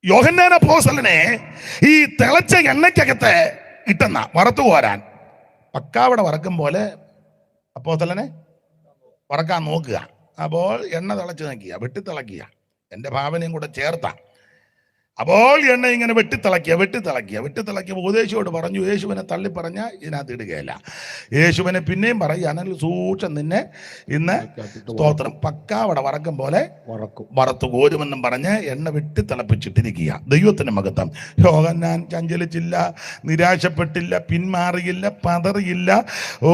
യോഹന്നാൻ അപ്പോസ്തലനെ ഈ തിളച്ച എണ്ണയ്ക്കകത്ത് ഇട്ടെന്ന വറുത്തു കോരാൻ പക്കാവട വറക്കും പോലെ അപ്പോസ്തലനെ വറക്കാൻ നോക്കുക. അപ്പോൾ എണ്ണ തിളച്ച് നിൽക്കുക, വെട്ടിത്തിളക്കുക. എൻ്റെ ഭാവനയും കൂടെ ചേർത്ത അപ്പോൾ എണ്ണ ഇങ്ങനെ വെട്ടിത്തിളക്കിയ ഉപദേശിയോട് പറഞ്ഞു, യേശുവിനെ തള്ളി പറഞ്ഞ ഇതിനകത്ത് ഇടുകയില്ല. യേശുവിനെ പിന്നെയും പറയുകയാണെങ്കിൽ സൂക്ഷം നിന്നെ ഇന്ന് സ്തോത്രം പക്കാവട വറക്കും പോലെ വറുത്തു കോരുമെന്നും പറഞ്ഞ് എണ്ണ വെട്ടിത്തിളപ്പിച്ചിട്ടിരിക്കുക. ദൈവത്തിന് മഹത്വം. യോഹന്നാൻ ചഞ്ചലിച്ചില്ല, നിരാശപ്പെട്ടില്ല, പിന്മാറിയില്ല, പതറിയില്ല,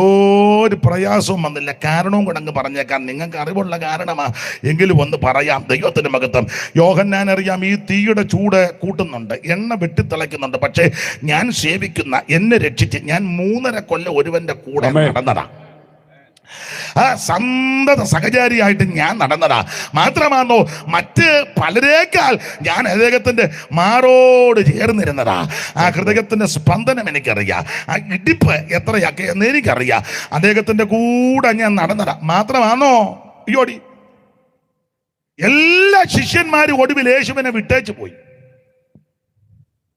ഒരു പ്രയാസവും വന്നില്ല. കാരണവും കൂടെ അങ്ങ് പറഞ്ഞേക്കാം, നിങ്ങൾക്ക് അറിവുള്ള കാരണമാ എങ്കിലും ഒന്ന് പറയാം. ദൈവത്തിന് മഹത്വം. യോഹന്നാൻ അറിയാം ഈ തീയുടെ ചൂട് കൂട്ടുന്നുണ്ട്, എണ്ണ വെട്ടിത്തിളയ്ക്കുന്നുണ്ട്. പക്ഷേ ഞാൻ സേവിക്കുന്ന, എന്നെ രക്ഷിച്ച് ഞാൻ 3.5 കൊല്ലം ഒരുവന്റെ കൂടെ നടന്നതാ. സന്തത സഹചാരിയായിട്ട് ഞാൻ നടന്നതാ. മാത്രമാണോ മറ്റ് പലരേക്കാൾ ഞാൻ അദ്ദേഹത്തിന്റെ മാറോട് ചേർന്നിരുന്നതാ. ആ ഹൃദയത്തിന്റെ സ്പന്ദനം എനിക്കറിയാം, ആ ഇടിപ്പ് എത്രയാക്കി എന്ന് എനിക്കറിയാം. അദ്ദേഹത്തിന്റെ കൂടെ ഞാൻ നടന്നതാ. മാത്രമാണോ അയ്യോടി എല്ലാ ശിഷ്യന്മാരും ഒടുവിൽ യേശുവിനെ വിട്ടേച്ചു പോയി.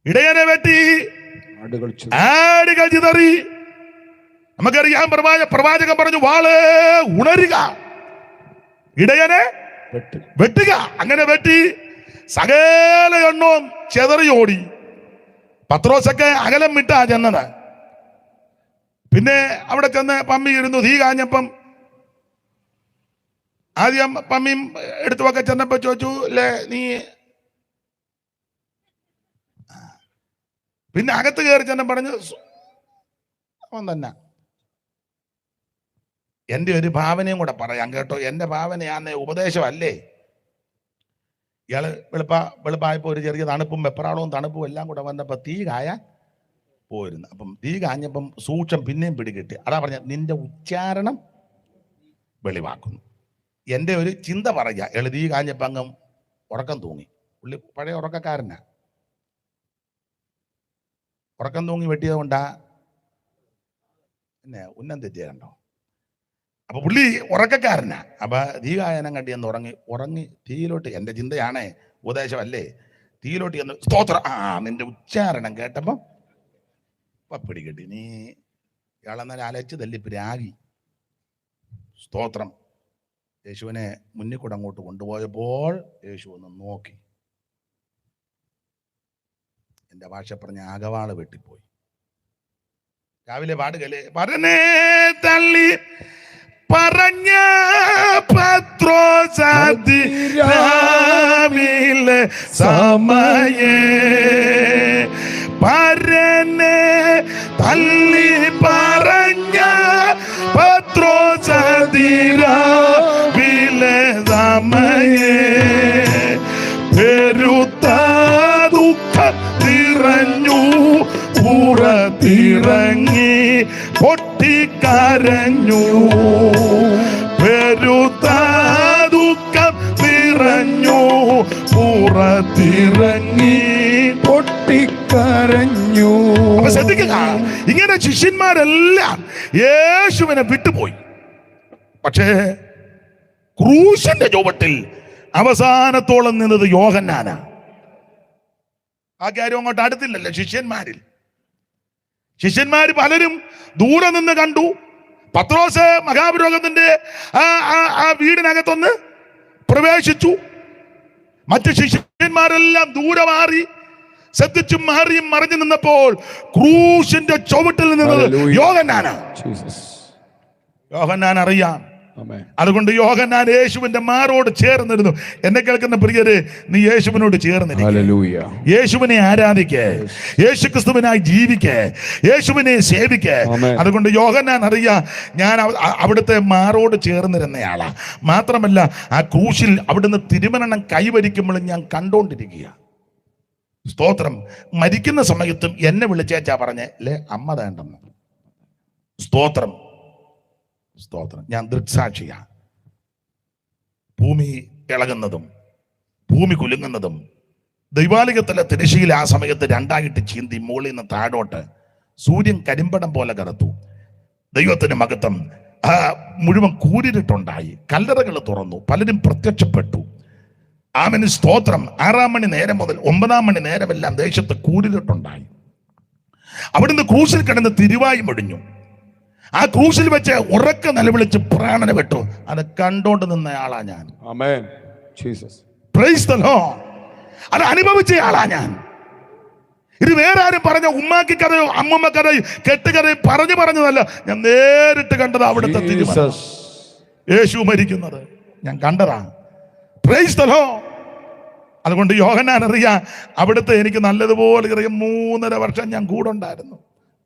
ഇടയനെ വെട്ടി ആടുകൾ ചിതറി. നമുക്കറിയാം, പ്രവാചകൻ പറഞ്ഞു, വാള് ഉണരുക, ഇടയനെ വെട്ടുക. അങ്ങനെ വെട്ടി സകല എണ്ണവും ചെതറി ഓടി. പത്രോസൊക്കെ അകലം വിട്ടാ ചെന്നത്. പിന്നെ അവിടെ ചെന്ന് പമ്മി ഇരുന്നു. തീ കാഞ്ഞപ്പം ആദ്യം പമ്മിയും എടുത്തുവൊക്കെ ചെന്നപ്പോ ചോദിച്ചു, അല്ലേ നീ? പിന്നെ അകത്ത് കയറി ചെന്ന പറഞ്ഞു, അവൻ തന്നെ. എൻ്റെ ഒരു ഭാവനയും കൂടെ പറയാം കേട്ടോ. എൻ്റെ ഭാവനയാന്ന് ഉപദേശമല്ലേ. ഇയാള് വെളുപ്പായപ്പോ ഒരു ചെറിയ തണുപ്പും വെപ്രാളവും തണുപ്പും എല്ലാം കൂടെ വന്നപ്പോ തീ കായാൻ പോയിരുന്നു. അപ്പം തീ കാഞ്ഞപ്പം സൂക്ഷം പിന്നെയും പിടികിട്ടി. അതാ പറഞ്ഞ നിന്റെ ഉച്ചാരണം വെളിവാക്കുന്നു. എൻ്റെ ഒരു ചിന്ത പറയുക, എഴുതി കാഞ്ഞപ്പം അങ്ങ് ഉറക്കം തൂങ്ങി. പുള്ളി പഴയ ഉറക്കക്കാരനാ. ഉറക്കം തൂങ്ങി വെട്ടിയത് കൊണ്ടാ പിന്നെ ഉന്നം തെറ്റിയ കണ്ടോ. അപ്പൊ പുള്ളി ഉറക്കക്കാരനാ. അപ്പൊ തീകായനം കണ്ടി എന്ന് ഉറങ്ങി തീയിലോട്ട്. എൻ്റെ ചിന്തയാണേ, ഉപദേശമല്ലേ. തീയിലോട്ട് എന്ന് സ്തോത്രം. നിന്റെ ഉച്ചാരണം കേട്ടപ്പം പിടികെട്ടി. നീ ഇയാളെന്നാലും അലച്ച് തല്ലി പ്രാഗി. സ്തോത്രം. യേശുവിനെ മുന്നിൽ കൂടെ അങ്ങോട്ട് കൊണ്ടുപോയപ്പോൾ യേശു ഒന്ന് നോക്കി. എൻ്റെ ഭാഷ പറഞ്ഞ ആകവാള് വെട്ടിപ്പോയി. രാവിലെ പാടുകല്ലേ, പറഞ്ഞേ തള്ളി പറഞ്ഞ പത്രോസാദി രാവിലെ സമയേ പരനെ തള്ളി പറഞ്ഞ പത്രോസാദി രാവിലെ സമയേ പെരുത്ത ദുഃഖം തിറഞ്ഞു പുറത്തിറങ്ങി പൊട്ടിക്കരഞ്ഞു. പെരുത്ത ദുഃഖം തിറഞ്ഞു പുറത്തിറങ്ങി പൊട്ടിക്കരഞ്ഞു. അപ്പൊ ശ്രദ്ധിക്കുക, ഇങ്ങനെ ശിഷ്യന്മാരെല്ലാം യേശുവിനെ വിട്ടുപോയി. പക്ഷേ ക്രൂശിന്റെ ചുവട്ടിൽ അവസാനത്തോളം നിന്നത് യോഹന്നാനാ. ആ കാര്യം അങ്ങോട്ട് അടുത്തില്ലല്ലോ ശിഷ്യന്മാരിൽ. ശിഷ്യന്മാർ പലരും ദൂരെ നിന്ന് കണ്ടു. പത്രോസ് മഹാപുരോഹിതന്റെ ആ വീടിനകത്തൊന്ന് പ്രവേശിച്ചു. മറ്റ് ശിഷ്യന്മാരെല്ലാം ദൂരെ മാറി, ശ്രദ്ധിച്ചും മാറിയും മറിഞ്ഞു നിന്നപ്പോൾ ക്രൂശിന്റെ ചുവട്ടിൽ നിന്നത് യോഹന്നാൻ അറിയാം. അതുകൊണ്ട് യോഹന്നാൻ യേശുവിന്റെ മാറോട് ചേർന്നിരുന്നു. എന്നെ കേൾക്കുന്ന പ്രിയരെ, നീ യേശുവിനോട് ചേർന്നിരിക്കുക, യേശുവിനെ ആരാധിക്കേ, യേശു ക്രിസ്തുവിനായി ജീവിക്കേ, യേശുവിനെ സേവിക്കേ. അതുകൊണ്ട് യോഹന്നാൻ അറിയാം, ഞാൻ അവിടുത്തെ മാറോട് ചേർന്നിരുന്നയാളാ. മാത്രമല്ല, ആ ക്രൂശിൽ അവിടുന്ന് തിരുമരണം കൈവരിക്കുമ്പോൾ ഞാൻ കണ്ടോണ്ടിരിക്കുക. സ്തോത്രം. മരിക്കുന്ന സമയത്തും എന്നെ വിളിച്ചേച്ചാ പറഞ്ഞേ അല്ലേ, അമ്മ വേണ്ടെന്ന്. സ്തോത്രം, സ്തോത്രം. ഞാൻ ദൃക്സാക്ഷിയാ. ഭൂമി ഇളകുന്നതും ഭൂമി കുലുങ്ങുന്നതും ദൈവാലയത്തിലെ തിരശ്ശീല ആ സമയത്ത് രണ്ടായിട്ട് ചീന്തി മുകളിൽ നിന്ന് താഴോട്ട് സൂര്യൻ കരിമ്പടം പോലെ കറുത്തു. ദൈവത്തിന് മഹത്വം. മുഴുവൻ കൂരിരുട്ടുണ്ടായി, കല്ലറകൾ തുറന്നു, പലരും പ്രത്യക്ഷപ്പെട്ടു. ആമേൻ, സ്തോത്രം. 6 മണി നേരം മുതൽ 9 മണി നേരമെല്ലാം ദേശത്ത് കൂരിരുട്ടുണ്ടായി. അവിടുന്ന് ക്രൂശിൽ കിടന്ന് തിരുവായി മുടിഞ്ഞു. ആ ക്രൂശിൽ വെച്ച് ഉറക്കെ നിലവിളിച്ച് പ്രാണനെ വിട്ടു. അത് കണ്ടോണ്ട് നിന്നയാളാ ഞാൻ. Price the Lord. അത് അനുഭവിച്ചയാളാ ഞാൻ. ഇത് വേറെ ആരും പറഞ്ഞ ഉമ്മാക്കി കഥയോ അമ്മമ്മ കഥയോ കെട്ടുകഥയോ പറഞ്ഞതല്ല. ഞാൻ നേരിട്ട് കണ്ടത് അവിടുത്തെ തിരുമരണം. യേശു മരിക്കുന്നത് ഞാൻ കണ്ടതാ. Price the Lord. അതുകൊണ്ട് യോഹന്നാൻ അറിയാം, അവിടുത്തെ എനിക്ക് നല്ലതുപോലെ അറിയാം. 3.5 വർഷം ഞാൻ കൂടെ ഉണ്ടായിരുന്നു.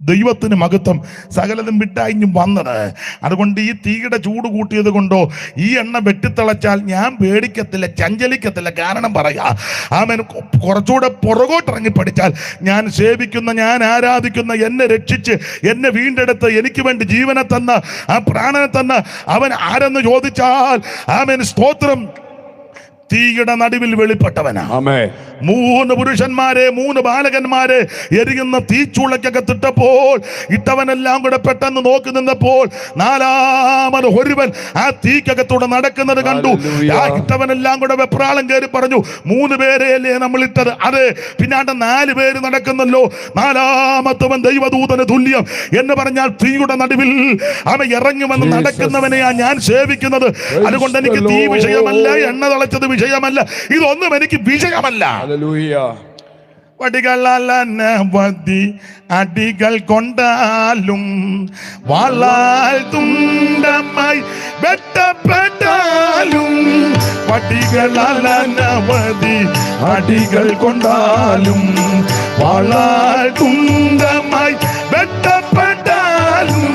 ദൈവത്തിന് മഹത്വം. സകലതും വിട്ടയഞ്ഞും വന്നത്. അതുകൊണ്ട് ഈ തീയുടെ ചൂട് കൂട്ടിയത് കൊണ്ടോ ഈ എണ്ണ വെട്ടിത്തിളച്ചാൽ ഞാൻ പേടിക്കത്തില്ല, ചഞ്ചലിക്കത്തില്ല. കാരണം പറയാ, ആമേൻ, കുറച്ചുകൂടെ പുറകോട്ടിറങ്ങി പഠിച്ചാൽ ഞാൻ സേവിക്കുന്ന, ഞാൻ ആരാധിക്കുന്ന, എന്നെ രക്ഷിച്ച് എന്നെ വീണ്ടെടുത്ത് എനിക്ക് വേണ്ടി ജീവനെ തന്ന, ആ പ്രാണനെ തന്ന അവൻ ആരെന്ന് ചോദിച്ചാൽ, ആമേൻ, സ്തോത്രം, തീയുടെ നടുവിൽ വെളിപ്പെട്ടവനാ. 3 പുരുഷന്മാരെ 3 ബാലകന്മാരെ എരിയുന്ന തീച്ചൂളക്കകത്തിട്ടപ്പോൾ ഇട്ടവനെല്ലാം കൂടെ പെട്ടെന്ന് നോക്കി നിന്നപ്പോൾ 4-മത് ഒരുവൻ ആ തീക്കകത്തൂടെ നടക്കുന്നത് കണ്ടു. ആ ഇട്ടവനെല്ലാം കൂടെ വെപ്രാളം കയറി പറഞ്ഞു, 3 പേരെയല്ലേ നമ്മൾ ഇട്ടത്? അതെ, പിന്നാണ്ട് 4 പേര് നടക്കുന്നല്ലോ. 4-മത്തവൻ ദൈവദൂതന് തുല്യം എന്ന് പറഞ്ഞാൽ തീയുടെ നടുവിൽ അവൻ ഇറങ്ങി വന്ന് നടക്കുന്നവനെയാ ഞാൻ സേവിക്കുന്നത്. അതുകൊണ്ട് എനിക്ക് തീ വിഷയമല്ല, എണ്ണ തളച്ചത് വിഷയമല്ല, ഇതൊന്നും എനിക്ക് വിഷയമല്ല. വടികളനവധി അടികൾ കൊണ്ടാലും വാളാൽ തുണ്ടമായി വെട്ടപ്പെട്ടാലും, വടികളനവധി അടികൾ കൊണ്ടാലും വാളാൽ തുണ്ടമായി വെട്ടപ്പെട്ടാലും,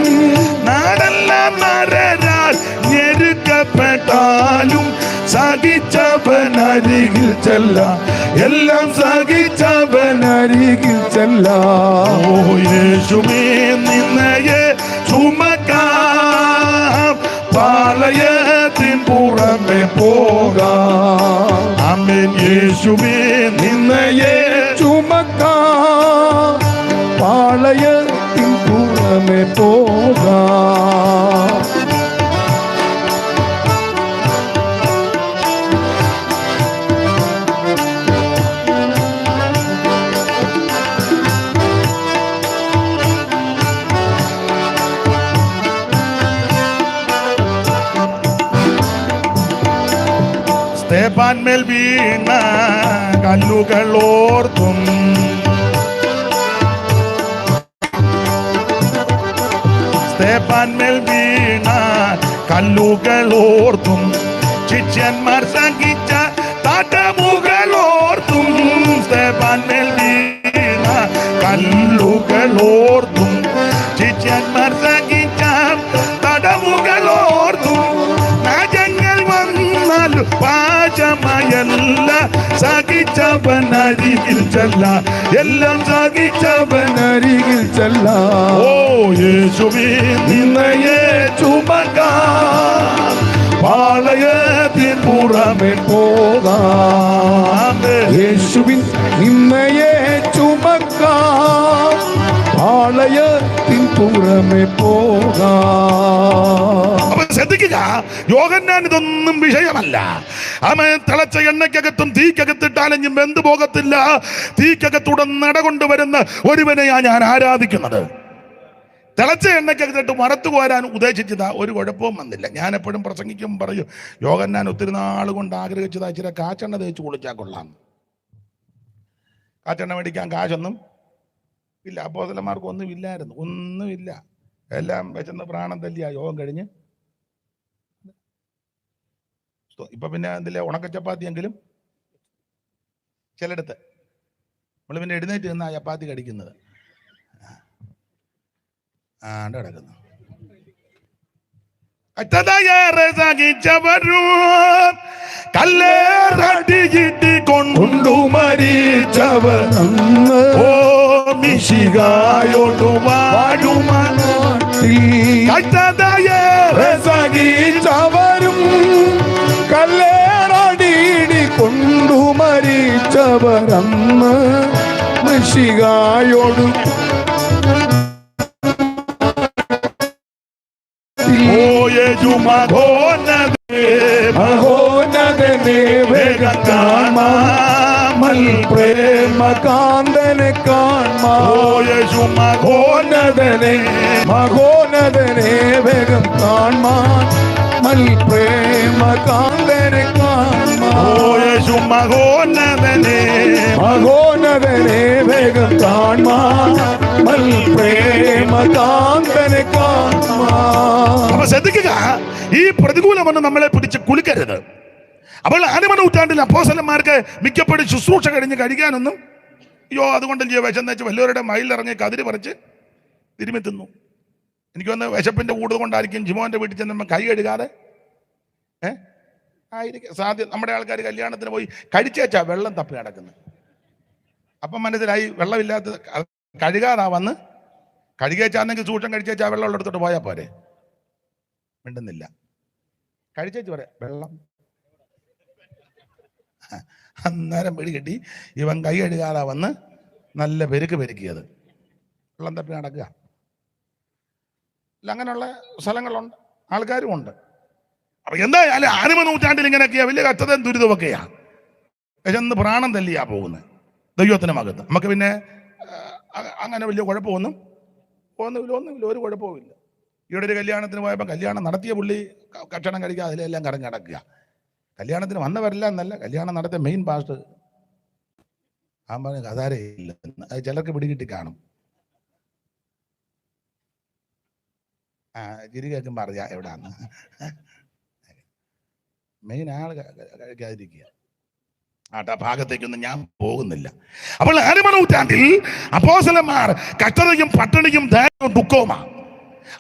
നാടെല്ലാം നരരാൽ ഞെരുക്കപ്പെട്ടാലും സഹിച്ചവനരികിൽ ചെല്ലാം, എല്ലാം സഹിച്ചവനരികിൽ ചെല്ലാം. ഓ യേശുവേ, നിന്നയെ ചുമക്കാം, പാളയത്തിൻ പുറമെ പോകാം. ആമേൻ. യേശുവേ, നിന്നയെ ചുമക്കാം, പാളയത്തിൻ പുറമെ പോകാം. സ്തേഫാൻമേൽ വീണ കല്ലുകൾ ഓർത്തും, സ്തേഫാൻമേൽ വീണ കല്ലുകൾ ഓർത്തും, ശിഷ്യന്മാർ സഹിച്ച തടവുകൾ ഓർത്തും, സ്തേഫാൻമേൽ വീണ കല്ലുകൾ ഓർത്തും, ശിഷ്യന്മാർ സഹിച്ച തടവുകൾ ഓർത്തും, പാചമയല്ല സഹിച്ചവനരികിൽ ചെല്ല, എല്ലാം സഹിച്ചവനരികിൽ ചെല്ല. ഓ യേശുവേ, നിന്നയെ ചുമക്കാം, പാളയത്തിൻ പുറമെ പോകാം. യേശുവിൻ നിന്നയെ ചുമക്കാം, പാളയത്തിൻ പുറമെ പോകാം. ശ്രദ്ധിക്കുക, യോഹന്നാൻ ഇതൊന്നും വിഷയമല്ല. ആമേൻ. തിളച്ച എണ്ണയ്ക്കകത്തും തീക്കകത്തിട്ടാലും വെന്തു പോകത്തില്ല. തീക്കകത്തൂടെ നടകൊണ്ടുവരുന്ന ഒരുവനെയാ ഞാൻ ആരാധിക്കുന്നത്. തിളച്ച എണ്ണയ്ക്കൊക്കെ തൊട്ട് വറുത്തു കോരാൻ ഉദ്ദേശിച്ചതാ, ഒരു കുഴപ്പവും വന്നില്ല. ഞാൻ എപ്പോഴും പ്രസംഗിക്കും പറയും, യോഹന്നാൻ ഒത്തിരി നാൾ കൊണ്ട് ആഗ്രഹിച്ചതാ ഇച്ചിരി കാച്ചെണ്ണ തേച്ച് കുളിച്ചാൽ കൊള്ളാം. കാച്ചെണ്ണ മേടിക്കാൻ കാശൊന്നും ഇല്ല, അപ്പോസ്തലന്മാർക്ക് ഒന്നുമില്ലായിരുന്നു, ഒന്നുമില്ല. എല്ലാം വെച്ചെന്ന് പ്രാണം തല്ലിയ യോഗം കഴിഞ്ഞ്. ഇപ്പൊ പിന്നെ എന്തില്ല, ഉണക്കച്ചപ്പാത്തിയെങ്കിലും ചിലടത്ത് നമ്മൾ പിന്നെ എഴുന്നേറ്റ് നിന്ന് ആ ചപ്പാത്തി കടിക്കുന്നത് കിടക്കുന്നു. കറ്റതയേറെ സഹിച്ചവരും കല്ലേറടിയിട്ട് കൊണ്ടു മരിച്ചവരെന്ന് ഓ മിശിഹായോടു വാഴുമനാട്ടിൽ. കറ്റതയേറെ സഹിച്ചവരും കല്ലേറടിയിട്ട് കൊണ്ടു മരിച്ചവരെന്ന് മിശിഹായോടു പ്രേമകാന്തനെ കാൺമാനദനെ മഹോനദനെ വേഗം കാൺമാൻ മൽ പ്രേമകാന്തനെ മഹോന്നതനെ മഹോനദനെ വേഗം കാൺമാൻ മൽ പ്രേമകാന്തനെ കാൺമാൻ. അപ്പൊ ശ്രദ്ധിക്കുക, ഈ പ്രതികൂലമൊന്ന് നമ്മളെ പിടിച്ച് കുലുക്കരുത്. അപ്പോൾ ആദിമ നൂറ്റാണ്ടിൽ അപ്പോസ്തലന്മാർക്ക് മിക്കപ്പോഴും ശുശ്രൂഷ കഴിഞ്ഞ് കഴിക്കാനൊന്നും അതുകൊണ്ട് വിശന്നേച്ച് വല്ലവരുടെ മയിലിറങ്ങി കതിര് പറിച്ച് തിരുമ്മി തിന്നു. എനിക്കൊന്ന് വിശപ്പിന്റെ കൂടുതൽ കൊണ്ടായിരിക്കും ജിമോന്റെ വീട്ടിൽ ചെന്ന് കൈ കഴുകാതെ ആയിരിക്കും സാധ്യത. നമ്മുടെ ആൾക്കാർ കല്യാണത്തിന് പോയി കഴിച്ചേച്ചാ വെള്ളം തപ്പി നടക്കുന്നത്. അപ്പം മനസ്സിലായി വെള്ളമില്ലാത്ത കഴുകാതാ വന്ന് കഴുകേച്ചാണെങ്കിൽ സൂക്ഷം കഴിച്ചേച്ചാ വെള്ളം ഉള്ളെടുത്തോട്ട് പോയാൽ പോരെ. മിണ്ടുന്നില്ല. കഴിച്ചേച്ച് പറയാം വെള്ളം. അന്നേരം പിടി കെട്ടി ഇവൻ കൈ കഴുകാതെ വന്ന് നല്ല പെരുക്കിയത് വെള്ളം തപ്പി നടക്കുക. അങ്ങനെയുള്ള സ്ഥലങ്ങളുണ്ട്, ആൾക്കാരും ഉണ്ട്. അപ്പൊ എന്തായാലും ആദിമ നൂറ്റാണ്ടിൽ ഇങ്ങനെയൊക്കെയാ, വലിയ കഷ്ടതയും ദുരിതമൊക്കെയാ. എന്ന് പ്രാണം തല്ലിയാ പോകുന്നത് ദൈവത്തിന് മകത്ത്. നമുക്ക് പിന്നെ അങ്ങനെ വലിയ കുഴപ്പമൊന്നും ഒന്നുമില്ല, ഒരു കുഴപ്പവുമില്ല. ഇവിടെ ഒരു കല്യാണത്തിന് പോയപ്പോൾ കല്യാണം നടത്തിയ പുള്ളി കക്ഷണം കഴിക്കുക, അതിലെല്ലാം കറങ്ങി നടക്കുക. കല്യാണത്തിന് വന്നവരെല്ലാം എന്നല്ല, കല്യാണം നടത്തിയ മെയിൻ പാസ്റ്റ് ആ പറഞ്ഞ കഥാരേ ഇല്ല. അത് ചിലർക്ക് പിടികിട്ടി കാണും. ചിരി കേൾക്കുമ്പോൾ അറിയാം എവിടാന്ന്. മെയിൻ ആള് കഴിക്കാതിരിക്കുക. ഭാഗത്തേക്കൊന്നും ഞാൻ പോകുന്നില്ല. അപ്പോൾ ആദിമ നൂറ്റാണ്ടിൽ അപ്പോസ്തലന്മാർ കഷ്ടതയും പട്ടിണിയും ധൈര്യവും ദുഃഖവുമാണ്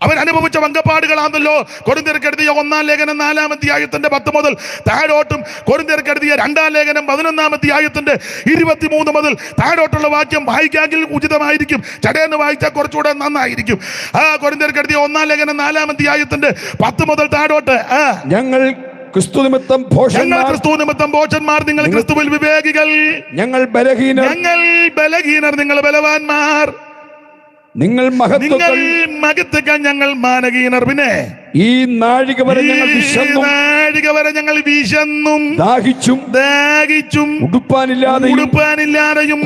അവരനുഭവിച്ച വങ്കപ്പാടുകളാണല്ലോ. കൊരിന്ത്യർക്കെഴുതിയ 1-ാം ലേഖനം 4-ാം അധ്യായത്തിന്റെ 10 മുതൽ താഴോട്ടും, കൊരിന്ത്യർക്കെഴുതിയ 2-ാം ലേഖനം 11-ാം അധ്യായത്തിന്റെ 23 മുതൽ താഴോട്ടുള്ള വാക്യം വായിക്കാമെങ്കിൽ ഉചിതമായിരിക്കും. ചടയെന്ന് വായിച്ചാൽ കുറച്ചുകൂടെ നന്നായിരിക്കും. കൊരിന്ത്യർക്കെഴുതിയ 1-ാം ലേഖനം 4-ാം അധ്യായത്തിന്റെ 10 മുതൽ താഴോട്ട്, ഞങ്ങൾ ക്രിസ്തു നിമിത്തം ഭോഷന്മാർ, നിങ്ങൾ ക്രിസ്തുവിൽ വിവേകികൾ, ഞങ്ങൾ ബലഹീനർ, നിങ്ങൾ ബലവാന്മാർ, നിങ്ങൾ മഹത്വങ്ങൾ, ഞങ്ങൾ മാനഹീനർ. പിന്നെ ഈ നാഴിക വരെ ഞങ്ങൾ വിശന്നും ദാഹിച്ചും ഉടുപ്പാനില്ലാതെയും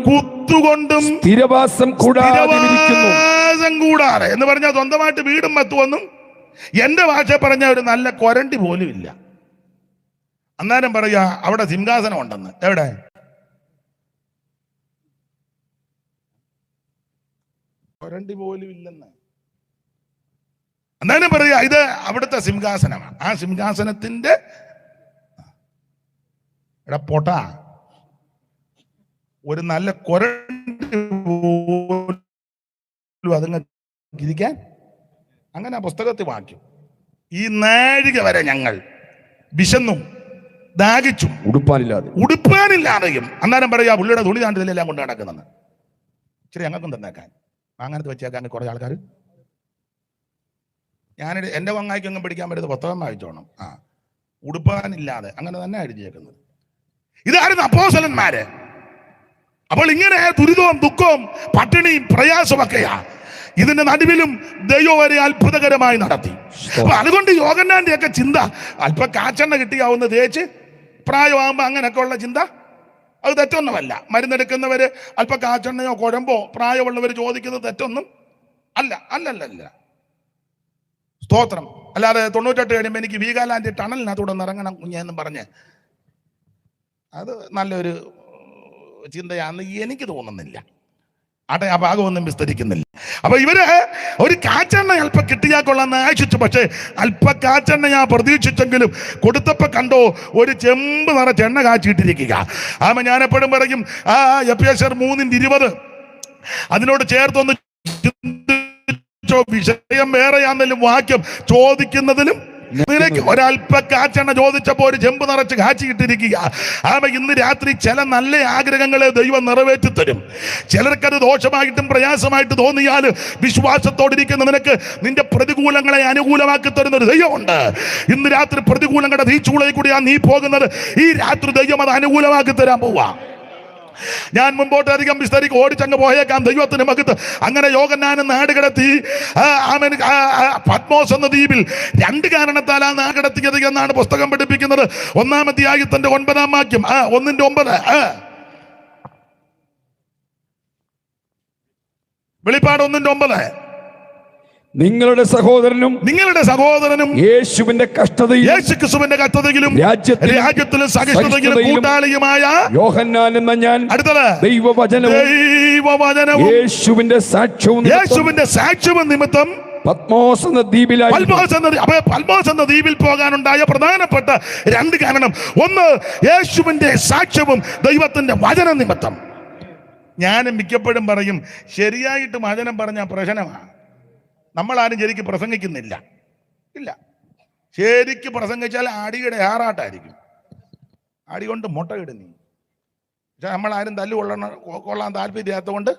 കുത്തുകൊണ്ടും സ്ഥിരവാസം കൂടാതെ എന്ന് പറഞ്ഞാൽ സ്വന്തമായിട്ട് വീടും മത്തുവൊന്നും എന്റെ ഭാഷ പറഞ്ഞ ഒരു നല്ല കൊരണ്ടി പോലും ഇല്ല. അന്നേരം പറയാ അവിടെ സിംഹാസനം ഉണ്ടെന്ന്. എവിടെ? കൊരണ്ടി പോലും ഇല്ലെന്ന്. അന്നേരം പറയാ ഇത് അവിടുത്തെ സിംഹാസനമാണ്. ആ സിംഹാസനത്തിന്റെ പൊട്ട ഒരു നല്ല കൊരണ്ടി പോലും അതുങ്ങൾക്ക് ഇരിക്കാൻ. അങ്ങനെ ആ പുസ്തകത്തിൽ വാക്യം. ഈ നാഴിക വരെ ഞങ്ങൾ വിശന്നും ദാഹിച്ചും ഉടുപ്പാനില്ലാതെയും. അന്നേരം പറയാ പുള്ളിയുടെ തുണി താണ്ടിലെല്ലാം കൊണ്ട് നടക്കുന്നെന്ന്. ഇച്ചിരി ഞങ്ങൾക്കും തന്നേക്കാൻ അങ്ങനത്തെ വെച്ചേക്കാൻ കുറേ ആൾക്കാർ. ഞാനിത് എൻ്റെ വങ്ങായിക്കൊന്നും പിടിക്കാൻ പറ്റുന്ന പുസ്തകം വായിച്ചോണം. ഉടുപ്പാനില്ലാതെ അങ്ങനെ തന്നെ എഴുതിയേക്കുന്നത്. ഇതായിരുന്നു അപ്പോസ്തലന്മാര്. അപ്പോൾ ഇങ്ങനെ ദുരിതവും ദുഃഖവും പട്ടിണിയും പ്രയാസമൊക്കെയാ. ഇതിന്റെ നടുവിലും ദൈവം വരെ അത്ഭുതകരമായി നടത്തി. അപ്പൊ അതുകൊണ്ട് യോഹന്നാന്റെ ഒക്കെ ചിന്ത അല്പ കാച്ചെണ്ണ കിട്ടിയാവുന്ന തേച്ച് പ്രായമാകുമ്പോ അങ്ങനെയൊക്കെ ഉള്ള ചിന്ത അത് തെറ്റൊന്നുമല്ല. മരുന്നെടുക്കുന്നവര് അല്പ കാച്ചെണ്ണയോ കുഴമ്പോ പ്രായമുള്ളവർ ചോദിക്കുന്നത് തെറ്റൊന്നും അല്ല സ്തോത്രം. അല്ലാതെ 98 കഴിയുമ്പോൾ എനിക്ക് വീഗാലാൻഡ് ടണലിനകത്തൂടെ ഇറങ്ങണം കുഞ്ഞെന്നും പറഞ്ഞ് അത് നല്ലൊരു ചിന്തയാണെന്ന് എനിക്ക് തോന്നുന്നില്ല. ആട്ടെ, ആ ഭാഗമൊന്നും വിസ്തരിക്കുന്നില്ല. അപ്പൊ ഇവര് ഒരു കാച്ചെണ്ണ അല്പം കിട്ടിയാൽ കൊള്ളാന്ന് ആശിച്ചു. പക്ഷെ അല്പ കാച്ചെണ്ണ ഞാൻ പ്രതീക്ഷിച്ചെങ്കിലും കൊടുത്തപ്പോ കണ്ടോ ഒരു ചെമ്പ് നിറച്ച് എണ്ണ കാച്ചിട്ടിരിക്കുക. ആമ ഞാൻ എപ്പോഴും പറയും, എഫേസ്യർ 3:20 അതിനോട് ചേർത്തൊന്ന് വിഷയം വേറെയാണെങ്കിലും വാക്യം ചോദിക്കുന്നതിലും നിനക്ക് ഒരല്പ കാച്ചെണ്ണ ചോദിച്ചപ്പോ ഒരു ചെമ്പ് നിറച്ച് കാച്ചിട്ടിരിക്കുക. ആമ ഇന്ന് രാത്രി ചില നല്ല ആഗ്രഹങ്ങളെ ദൈവം നിറവേറ്റി തരും. ചിലർക്കത് ദോഷമായിട്ടും പ്രയാസമായിട്ട് തോന്നിയാൽ വിശ്വാസത്തോടിരിക്കുന്ന നിനക്ക് നിന്റെ പ്രതികൂലങ്ങളെ അനുകൂലമാക്കി തരുന്ന ഒരു ദൈവമുണ്ട്. ഇന്ന് രാത്രി പ്രതികൂലങ്ങളുടെ തീച്ചൂളയിൽ കൂടിയാണ് നീ പോകുന്നത്. ഈ രാത്രി ദൈവം അത് അനുകൂലമാക്കി തരാൻ പോവാ. ഞാൻ മുമ്പോട്ട് അധികം വിസ്തരിക്കും, ഓടിച്ചങ്ങ് പോയേക്കാം. ദൈവത്തിന് മഹത്വം. അങ്ങനെ യോഹന്നാനെ നാട് കടത്തി. പത്മോസ് എന്ന ദ്വീപിൽ 2 കാരണത്താൽ ആ നാട് കടത്തിയത് എന്നാണ് പുസ്തകം പഠിപ്പിക്കുന്നത്. 1-ാം അധ്യായത്തിന്റെ 9-ാം വാക്യം, 1:9. വെളിപ്പാട് 1:9. നിങ്ങളുടെ സഹോദരനും യേശുവിന്റെ കഷ്ടതയിലും രാജ്യത്തിലും സഹിഷ്ണുതയിലും കൂട്ടാളിയുമായ യോഹന്നാൻ എന്ന ഞാൻ. അടുത്തത് ദൈവവചനവും യേശുവിന്റെ സാക്ഷ്യവും നിമിത്തം പത്മോസ് എന്ന ദ്വീപിൽ പോകാനുണ്ടായ പ്രധാനപ്പെട്ട 2 കാരണം. ഒന്ന്, യേശുവിന്റെ സാക്ഷ്യവും ദൈവത്തിന്റെ വചന നിമിത്തം. ഞാൻ മിക്കപ്പോഴും പറയും, ശരിയായിട്ട് വചനം പറഞ്ഞ പ്രശ്നമാണ്. നമ്മളാരും ശരിക്ക് പ്രസംഗിക്കുന്നില്ല. ഇല്ല, ശരിക്ക് പ്രസംഗിച്ചാൽ അടിയുടെ ആറാട്ടായിരിക്കും. അടി കൊണ്ട് മുട്ടയിടുന്നു. പക്ഷെ നമ്മളാരും കൊള്ളാൻ താല്പര്യമില്ലാത്തതുകൊണ്ട്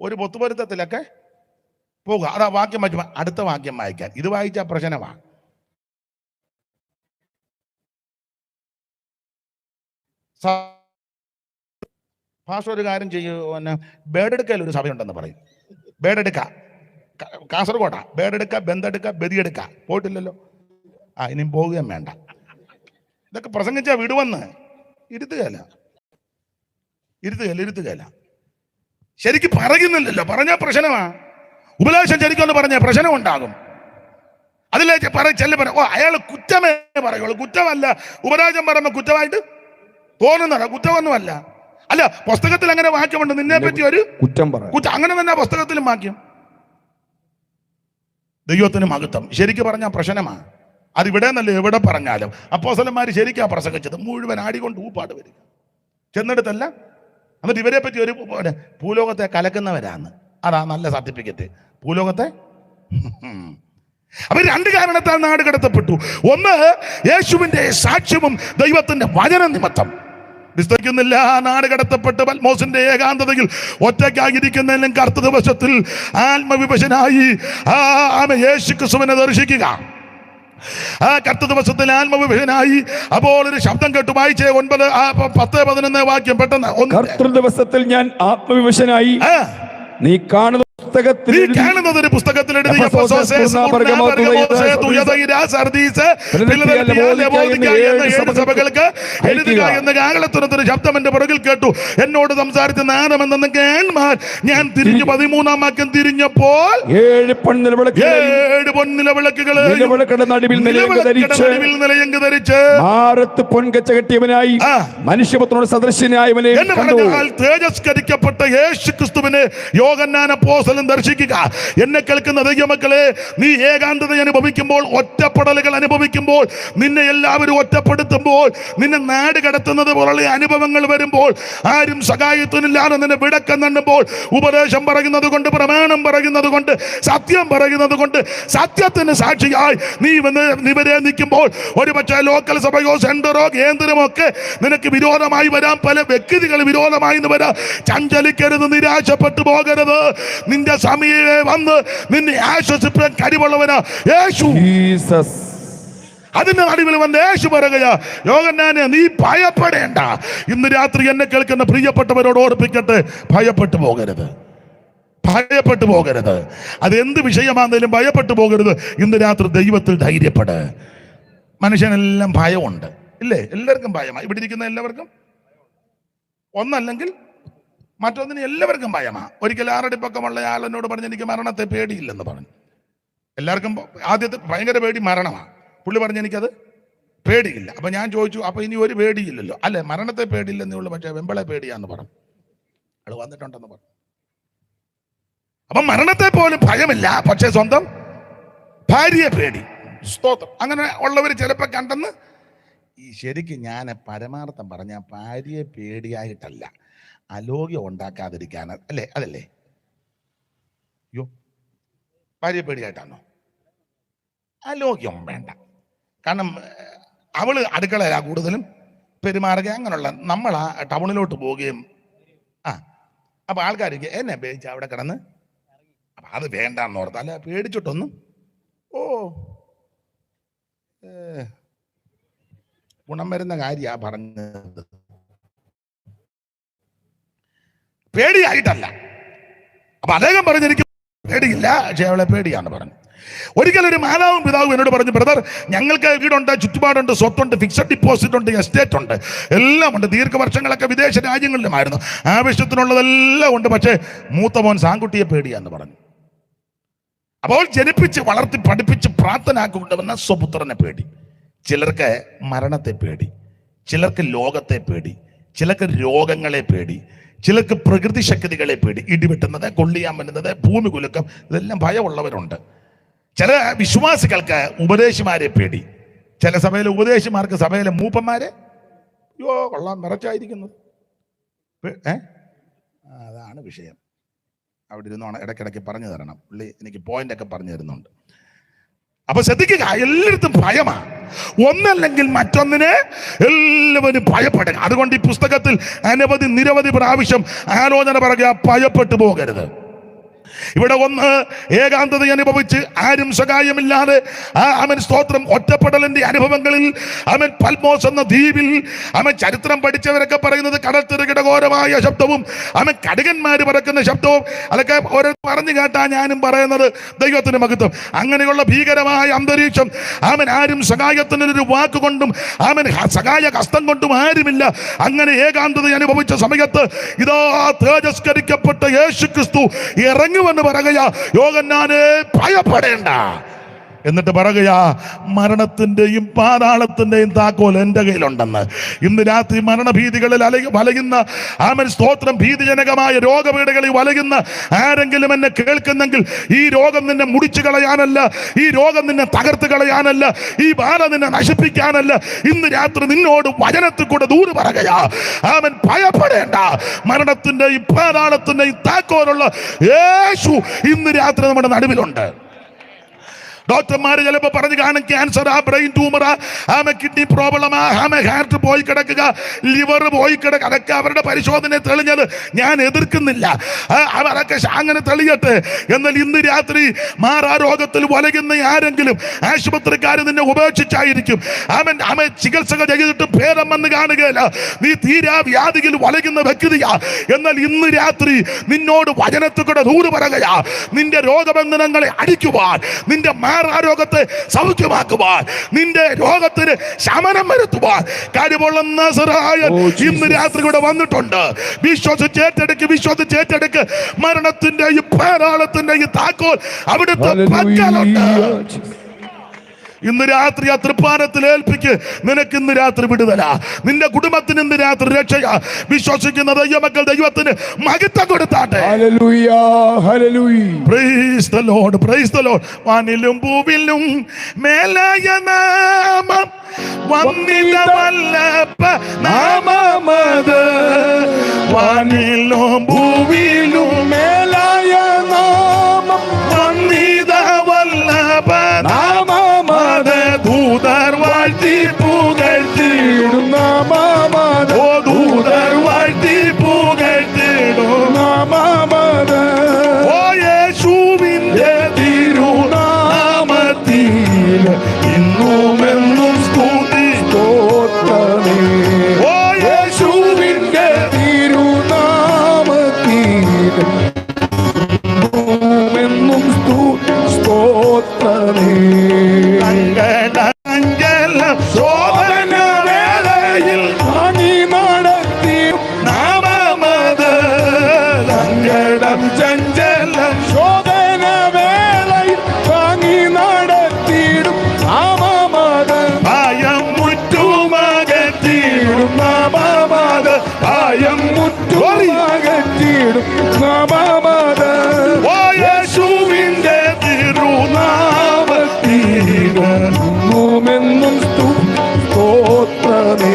ഒരു പൊത്തുപൊരുത്തത്തിലൊക്കെ പോകുക. അതാ വാക്യം വായിച്ചു, അടുത്ത വാക്യം വായിക്കാൻ. ഇത് വായിച്ച പ്രശ്നമാണ്. ഭാഷ ഒരു കാര്യം ചെയ്യും, ബേഡെടുക്കൽ ഒരു സഭയുണ്ടെന്ന് പറയും. ബേഡെടുക്ക കാസർഗോഡാ. ബേഡെടുക്ക, ബന്തെടുക്ക, ബദിയെടുക്ക. പോയിട്ടില്ലല്ലോ. ഇനിയും പോവുകയും വേണ്ട. ഇതൊക്കെ പ്രസംഗിച്ചാ വിടുവന്ന് ഇരുത്തുകയല്ല. ശരിക്കും പറയുന്നില്ലല്ലോ. പറഞ്ഞാൽ പ്രശ്നമാ. ഉപദേശം ശരിക്കൊന്ന് പറഞ്ഞാൽ പ്രശ്നം ഉണ്ടാകും. അതിലേ അയാൾ കുറ്റമേ പറയുള്ളൂ. കുറ്റമല്ല. ഉപദേശം പറയുമ്പോ കുറ്റമായിട്ട് തോന്നുന്നതാ. കുറ്റമൊന്നുമല്ല. അല്ല, പുസ്തകത്തിൽ അങ്ങനെ വാക്യമുണ്ട്, നിന്നെ പറ്റി ഒരു കുറ്റം. അങ്ങനെ തന്നെ പുസ്തകത്തിലും വാക്യം. ദൈവത്തിന് മഹത്വം. ശരിക്കും പറഞ്ഞാൽ പ്രശ്നമാണ്. അതിവിടെ നല്ല എവിടെ പറഞ്ഞാലും അപ്പോസ്തലന്മാർ ശരിക്കാ പ്രസംഗിച്ചത്. മുഴുവൻ ആടികൊണ്ട് ഊപ്പാട് വരിക. ചെന്നിടത്തല്ല. എന്നിട്ട് ഇവരെ പറ്റി ഒരു ഭൂലോകത്തെ കലക്കുന്നവരാന്ന്. അതാ നല്ല സർട്ടിഫിക്കറ്റ്. ഭൂലോകത്തെ. അവർ 2 കാരണത്താൽ നാട് കടത്തപ്പെട്ടു. ഒന്ന്, യേശുവിന്റെ സാക്ഷ്യവും ദൈവത്തിന്റെ വചന നിമിത്തം. വിസ്തരിക്കുന്നില്ല. നാട് കടത്തപ്പെട്ട് പത്മോസിന്റെ ഏകാന്തതയിൽ ഒറ്റയ്ക്കായിരിക്കുന്നതിലും കറുത്ത ദിവസത്തിൽ ആത്മവിവശനായി യേശു ക്രിസ്തുവിനെ ദർശിക്കുക. കറുത്ത ദിവസത്തിൽ ആത്മവിവശനായി. അപ്പോൾ ഒരു ശബ്ദം കേട്ടു. വായിച്ചേ 9:10-11 വാക്യം പെട്ടെന്ന്. കറുത്ത ദിവസത്തിൽ ഞാൻ ആത്മവിവശനായി നീ കാണുന്ന പുസ്തകത്തിൽ എഴുതിയ സഭകൾക്ക് എഴുതുക എന്ന കാഹളത്തുരത്തിന് ശബ്ദം എന്റെ പുറകിൽ കേട്ടു. എന്നോട് സംസാരിച്ച നാദമെന്ന കേൺമാർ ഞാൻ തിരിഞ്ഞു. 13-ാം വാക്യം തിരിഞ്ഞപ്പോൾ 7 പൊൻനിലവിളക്കുകൾ നടുവിൽ നിലയങ്ക് ധരിച്ച് മാറത്ത് പൊൻകച്ച കെട്ടിയവനായി മനുഷ്യപുത്രനോട് സദൃശ്യനായവനെ തേജസ്കരിക്കപ്പെട്ട യേശു ക്രിസ്തുവിനെ യോഹന്നാൻ അപ്പോസ്തലൻ ദർശിക്കുക. എന്നെ കേൾക്കുന്ന ദൈവമക്കളെ, നീ ഏകാന്തത അനുഭവിക്കുമ്പോൾ, ഒറ്റപ്പെടലുകൾ അനുഭവിക്കുമ്പോൾ, നിന്നെ എല്ലാവരും ഒറ്റപ്പെടുത്തുമ്പോൾ, നിന്നെ നാട് കടത്തുന്നത് പോലുള്ള അനുഭവങ്ങൾ വരുമ്പോൾ, ആരും സഹായത്തിനില്ലാതെ നിന്നെ വിടക്കം നണ്ണുമ്പോൾ, ഉപദേശം പറയുന്നത് കൊണ്ട്, പ്രമാണം പറയുന്നത് കൊണ്ട്, സത്യം പറയുന്നത് കൊണ്ട്, സത്യത്തിന് സാക്ഷിയായി നീ നിവരെ നിൽക്കുമ്പോൾ, ഒരു പക്ഷേ ലോക്കൽ സഭയോ സെന്ററോ കേന്ദ്രമോ ഒക്കെ നിനക്ക് വിരോധമായി വരാം. പല വ്യക്തികൾ വിരോധമായി വരാം. ചഞ്ചലിക്കരുത്, നിരാശപ്പെട്ടു പോകരുത്. നിന്റെ സമയേ വന്ന് നിന്നെ ആശ്വസിപ്പാൻ കഴിവുള്ളവനാ യേശു. അതിന്റെ നടുവിൽ വന്ന് യേശു പറയുക, യോഹന്നാനെ നീ ഭയപ്പെടേണ്ട. ഇന്ന് രാത്രി എന്നെ കേൾക്കുന്ന പ്രിയപ്പെട്ടവരോട് ഓർപ്പിക്കട്ടെ, ഭയപ്പെട്ടു പോകരുത്. അതെന്ത് വിഷയമാണെങ്കിലും ഭയപ്പെട്ടു പോകരുത്. ഇന്ന് രാത്രി ദൈവത്തിൽ ധൈര്യപ്പെട്. മനുഷ്യനെല്ലാം ഭയമുണ്ട്, ഇല്ലേ? എല്ലാവർക്കും ഭയമാണ്. ഇവിടെ ഇരിക്കുന്ന എല്ലാവർക്കും ഒന്നല്ലെങ്കിൽ മറ്റൊന്നിന് എല്ലാവർക്കും ഭയമാ. ഒരിക്കൽ 6 അടി പൊക്കമുള്ള ആൾ എന്നോട് പറഞ്ഞു, എനിക്ക് മരണത്തെ പേടിയില്ലെന്ന് പറഞ്ഞു. എല്ലാവർക്കും ആദ്യത്തെ ഭയങ്കര പേടി മരണമാണ്. പുള്ളി പറഞ്ഞു എനിക്കത് പേടിയില്ല. അപ്പൊ ഞാൻ ചോദിച്ചു, അപ്പൊ ഇനി ഒരു പേടിയില്ലല്ലോ? അല്ലെ, മരണത്തെ പേടിയില്ലെന്നേ ഉള്ളൂ, പക്ഷെ വെമ്പളെ പേടിയാന്ന് പറഞ്ഞു. അത് വന്നിട്ടുണ്ടെന്ന് പറഞ്ഞു. അപ്പൊ മരണത്തെ പോലും ഭയമില്ല, പക്ഷെ സ്വന്തം ഭാര്യയെ പേടി. സ്തോത്രം. അങ്ങനെ ഉള്ളവർ ചിലപ്പോൾ കണ്ടെന്ന് ഈ ശരിക്കും ഞാൻ പരമാർത്ഥം പറഞ്ഞ ഭാര്യയെ പേടിയായിട്ടല്ല, അലോഗ്യം ഉണ്ടാക്കാതിരിക്കാൻ. അല്ലേ? അതല്ലേ? അയ്യോ, ഭാര്യയെ പേടിയായിട്ടാണോ? അലോഗ്യം വേണ്ട. കാരണം അവള് അടുക്കളയിലാ കൂടുതലും പെരുമാറുക. അങ്ങനെയുള്ള നമ്മളാ ടൗണിലോട്ട് പോവുകയും അപ്പൊ ആൾക്കാർക്ക് എന്നെ പേടിച്ച അവിടെ കിടന്ന്, അപ്പൊ അത് വേണ്ടാന്ന് ഓർത്ത്. അല്ല, പേടിച്ചിട്ടൊന്നും ഗുണം വരുന്ന കാര്യാ പറഞ്ഞത്. പേടിയായിട്ടല്ല. അപ്പൊ അദ്ദേഹം പറഞ്ഞെനിക്ക് പേടിയില്ല, പക്ഷെ അവളെ പേടിയാന്ന് പറഞ്ഞു. ഒരിക്കലൊരു മാതാവും പിതാവും എന്നോട് പറഞ്ഞു, ബ്രദർ, ഞങ്ങൾക്ക് വീടുണ്ട്, ചുറ്റുപാടുണ്ട്, സ്വത്തുണ്ട്, ഫിക്സഡ് ഡിപ്പോസിറ്റ് ഉണ്ട്, എസ്റ്റേറ്റ് ഉണ്ട്, എല്ലാം ഉണ്ട്. ദീർഘവർഷങ്ങളൊക്കെ വിദേശ രാജ്യങ്ങളിലുമായിരുന്നു. ആവശ്യത്തിനുള്ളതെല്ലാം ഉണ്ട്, പക്ഷേ മൂത്ത മോൻ സാൻകുട്ടിയെ പേടിയാന്ന് പറഞ്ഞു. അപ്പോൾ ജനിപ്പിച്ച് വളർത്തി പഠിപ്പിച്ച് പ്രാപ്തനാക്കൊണ്ടുവന്ന സ്വപുത്രനെ പേടി. ചിലർക്ക് മരണത്തെ പേടി, ചിലർക്ക് ലോകത്തെ പേടി, ചിലർക്ക് രോഗങ്ങളെ പേടി, ചിലർക്ക് പ്രകൃതി ശക്തികളെ പേടി. ഇടിവെട്ടുന്നത്, കൊള്ളിയാൻ വരുന്നത്, ഭൂമി കുലുക്കം, ഇതെല്ലാം ഭയമുള്ളവരുണ്ട്. ചില വിശ്വാസികൾക്ക് ഉപദേശിമാരെ പേടി. ചില സഭയിലെ ഉപദേശിമാർക്ക് സഭയിലെ മൂപ്പന്മാരെ കൊള്ളാൻ നിറച്ചായിരിക്കുന്നത്. അതാണ് വിഷയം. അവിടെ ഇരുന്നോണം ഇടയ്ക്കിടയ്ക്ക് പറഞ്ഞു തരണം. പുള്ളി എനിക്ക് പോയിന്റൊക്കെ പറഞ്ഞു തരുന്നുണ്ട്. അപ്പൊ ശ്രദ്ധിക്കുക, എല്ലായിടത്തും ഭയമാണ്. ഒന്നല്ലെങ്കിൽ മറ്റൊന്നിനെ എല്ലാവരും ഭയപ്പെടുക. അതുകൊണ്ട് ഈ പുസ്തകത്തിൽ നിരവധി പ്രാവശ്യം ആലോചന പറയുക, ഭയപ്പെട്ടു പോകരുത്. ഇവിടെ ഒന്ന് ഏകാന്തത അനുഭവിച്ച് ആരും സഹായമില്ലാതെ അവൻ സ്തോത്രം ഒറ്റപ്പെടലിന്റെ അനുഭവങ്ങളിൽ അവൻ പൽമോസ് എന്ന ദ്വീപിൽ അവൻ ചരിത്രം പഠിച്ചവരൊക്കെ പറയുന്നത് കടൽത്തിരകിടഘോരമായ ശബ്ദവും അവൻ കടുകന്മാര് പറക്കുന്ന ശബ്ദവും അതൊക്കെ ഓരോ പറഞ്ഞു കേട്ടാ ഞാനും പറയുന്നത് ദൈവത്തിന് മഹത്വം. അങ്ങനെയുള്ള ഭീകരമായ അന്തരീക്ഷം, അവൻ ആരും സഹായത്തിനൊരു വാക്കുകൊണ്ടും അവൻ സഹായ ഹസ്തം കൊണ്ടും ആരുമില്ല. അങ്ങനെ ഏകാന്തത അനുഭവിച്ച സമയത്ത് ഇതാ തേജസ്കരിക്കപ്പെട്ട യേശുക്രിസ്തു ഇറങ്ങുമെന്ന് പറയുക, യോഹന്നാനെ ഭയപ്പെടേണ്ട. എന്നിട്ട് പറയുക, മരണത്തിന്റെയും പാതാളത്തിന്റെയും താക്കോൽ എൻ്റെ കയ്യിലുണ്ടെന്ന്. ഇന്ന് രാത്രി മരണഭീതികളിൽ വലയുന്ന സ്തോത്രം ഭീതിജനകമായ രോഗപീഠകളിൽ വലയുന്ന ആരെങ്കിലും എന്നെ കേൾക്കുന്നെങ്കിൽ, ഈ രോഗം നിന്നെ മുടിച്ചു കളയാനല്ല, ഈ രോഗം നിന്നെ തകർത്ത് കളയാനല്ല, ഈ ബാധ നിന്നെ നശിപ്പിക്കാനല്ല. ഇന്ന് രാത്രി നിന്നോട് വചനത്തിൽ കൂടെ ദൂത് പറയുക, അവൻ ഭയപ്പെടേണ്ട. മരണത്തിന്റെയും പാതാളത്തിന്റെയും താക്കോലുള്ള യേശു ഇന്ന് രാത്രി നമ്മുടെ നടുവിലുണ്ട്. ഡോക്ടർമാര് ചിലപ്പോൾ പറഞ്ഞു കാണും, cancer, brain tumour, kidney problem, heart പോയി കിടക്കുക, ലിവർ പോയി കിടക്കുക. അതൊക്കെ അവരുടെ പരിശോധന തെളിഞ്ഞത് ഞാൻ എതിർക്കുന്നില്ല. അവരൊക്കെ അങ്ങനെ തെളിയട്ടെ. എന്നാൽ ഇന്ന് രാത്രി മാറാരോഗത്തിൽ വലയുന്ന ആരെങ്കിലും ആശുപത്രിക്കാർ നിന്നെ ഉപേക്ഷിച്ചായിരിക്കും. അവൻ ചികിത്സകൾ ചെയ്തിട്ട് ഭേദം വന്ന് കാണുകയില്ല. നീ തീരാ വ്യാധിയിൽ വലയുന്ന വ്യക്തിയാ. എന്നാൽ ഇന്ന് രാത്രി നിന്നോട് വചനത്തിൽ കൂടെ ദൂത് പറയുകയാ, നിന്റെ രോഗബന്ധനങ്ങളെ അടിക്കുവാൻ, നിന്റെ ആരോഗ്യത്തെ സൗഖ്യമാക്കുവാൻ, നിന്റെ രോഗത്തിന് ശമനം വരുത്തുവാൻ കാര്യമുള്ള നസറായൻ ഇന്ന് രാത്രി കൂടെ വന്നിട്ടുണ്ട്. വിശ്വസിച്ചേറ്റെടുക്ക്. മരണത്തിന്റെയും പാതാളത്തിന്റെയും താക്കോൽ അവിടുത്തെ പക്കലുണ്ട്. ഇന്ന് രാത്രി ആ തൃപ്പാനത്തിൽ ഏൽപ്പിക്ക്. നിനക്ക് ഇന്ന് രാത്രി വിടുതല, നിന്റെ കുടുംബത്തിന് ഇന്ന് രാത്രി രക്ഷയാ. വിശ്വസിക്കുന്ന ദൈവമക്കൾ ദൈവത്തിന് മഹത്വം കൊടുത്താട്ടെ. Hallelujah, hallelujah. Praise the Lord, praise the Lord. വാനിലും ഭൂവിലും മേലായ നാമം വന്നിതവല്ലപ്പ നാമമത്. വാനിലും ഭൂവിലും മേലായ നാമം വന്നിതവല്ലപ്പ നാമമത്. ദൂതർ വാഴ്ത്തി പുകഴ്ത്തിയിടും നാമമത്. ഓ ദൂതർ വാഴ്ത്തി പുകഴ്ത്തിയിടും നാമമത്. ഓ യേശുവിന്റെ തിരുനാമത്തിൽ ഇന്നുമെന്നും സ്തുതി സ്തോത്രമേ. ഓ യേശുവിന്റെ തിരുനാമത്തിൽ ചഞ്ചല ശോധന വേളയിൽ താങ്ങി നടത്തിയിടും നാമമത് ഭയം മുറ്റുമകറ്റിയിടും നാമമത് ഭയം മുറ്റുമകറ്റിയിടും നാമമത് യേശുവിന്റെ തിരുനാമത്തിനെന്നും സ്തോത്രമേ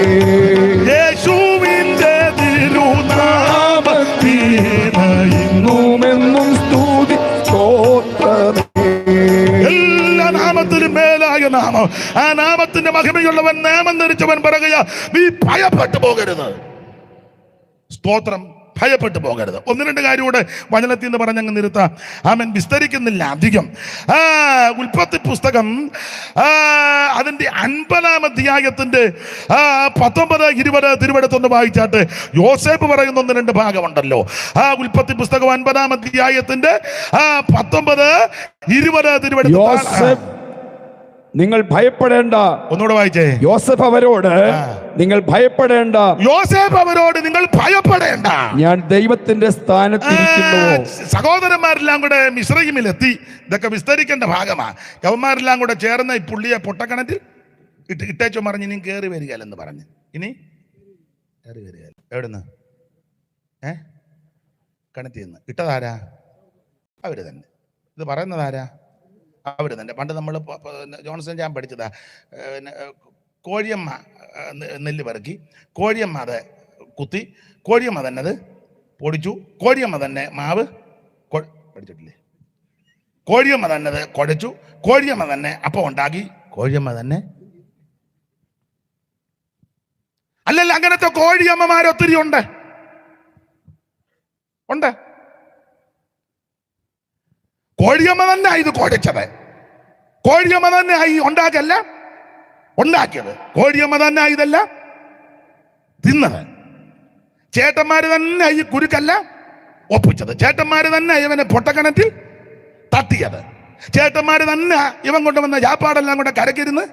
യേശുവിന്റെ തിരുനാമത്തിനെന്നും സ്തുതി സ്തോത്രമേ. എല്ലാ നാമത്തിനും മേലായ നാമം. ആ നാമത്തിന്റെ മഹിമയുള്ളവൻ നാമം ധരിച്ചവൻ പറയുക, നീ ഭയപ്പെട്ടു പോകരുത്. സ്തോത്രം. ഭയപ്പെട്ടു പോകരുത്. ഒന്ന് രണ്ട് കാര്യം കൂടെ വചനത്തിൽ നിന്ന് പറഞ്ഞങ്ങ് നിർത്താം. ആമേൻ. വിസ്തരിക്കുന്നില്ല അധികം. ഉൽപ്പത്തി പുസ്തകം അതിന്റെ 50-ാം അധ്യായത്തിന്റെ 19, 20 തിരുവെടുത്തൊന്ന് വായിച്ചാട്ട് യോസേപ്പ് പറയുന്ന 1-2 ഭാഗമുണ്ടല്ലോ. ഉൽപ്പത്തി പുസ്തകം 50-ാം അധ്യായത്തിന്റെ 19, 20 തിരുവെടുത്ത്. നിങ്ങൾ ഭയപ്പെടേണ്ട. ഒന്നുകൂടെ വായിച്ചേ. യോസേഫ് അവരോട് നിങ്ങൾ ഭയപ്പെടേണ്ട. യോസേഫ് അവരോട് നിങ്ങൾ ഭയപ്പെടേണ്ട, ഞാൻ ദൈവത്തിന്റെ സ്ഥാനത്തിരിക്കുന്നു. സഹോദരന്മാരെല്ലാം കൂടെ മിസ്രയീമിലെത്തി. ഇതൊക്കെ വിസ്തരിക്കേണ്ട ഭാഗമാണ്. യവന്മാരെല്ലാം കൂടെ ചേർന്ന് ഈ പുള്ളിയെ പൊട്ടക്കണത്തിൽ ഇട്ടേച്ചോ പറഞ്ഞ് ഇനി കയറി വരികയല്ലെന്ന് പറഞ്ഞ്. ഇനി കയറി വരിക എവിടുന്ന്? കണത്തിന്ന് ഇട്ടതാരാ? അവര് തന്നെ. ഇത് പറയുന്നതാരാ? അവര് തന്നെ. പണ്ട് നമ്മൾ ജോൺസൺ ഞാൻ പഠിച്ചതാ. കോഴിയമ്മ നെല്ല് പെറുക്കി, കോഴിയമ്മ അത് കുത്തി, കോഴിയമ്മ തന്നെ അത് പൊടിച്ചു, കോഴിയമ്മ തന്നെ മാവ് പഠിച്ചിട്ടില്ലേ? കോഴിയമ്മ തന്നെ അത് കുഴച്ചു, കോഴിയമ്മ തന്നെ അപ്പം ഉണ്ടാക്കി, കോഴിയമ്മ തന്നെ. അല്ലല്ല, അങ്ങനത്തെ കോഴിയമ്മമാരൊത്തിരി ഉണ്ട്. കോഴിയമ്മ തന്നെ ഇത് കുഴച്ചത്, കോഴിയമ്മ തന്നെ ഈ ഉണ്ടാക്കിയത്, കോഴിയമ്മ തന്നെ ഇതല്ല തിന്നത്. ചേട്ടന്മാര് തന്നെ ഈ കുരുക്കല്ല ഒപ്പിച്ചത്, ചേട്ടന്മാര് തന്നെ ഇവനെ പൊട്ടക്കണത്തിൽ തട്ടിയത്, ചേട്ടന്മാര് തന്നെ ഇവൻ കൊണ്ടുവന്ന ചാപ്പാടെല്ലാം കൂടെ കരക്കിരുന്ന്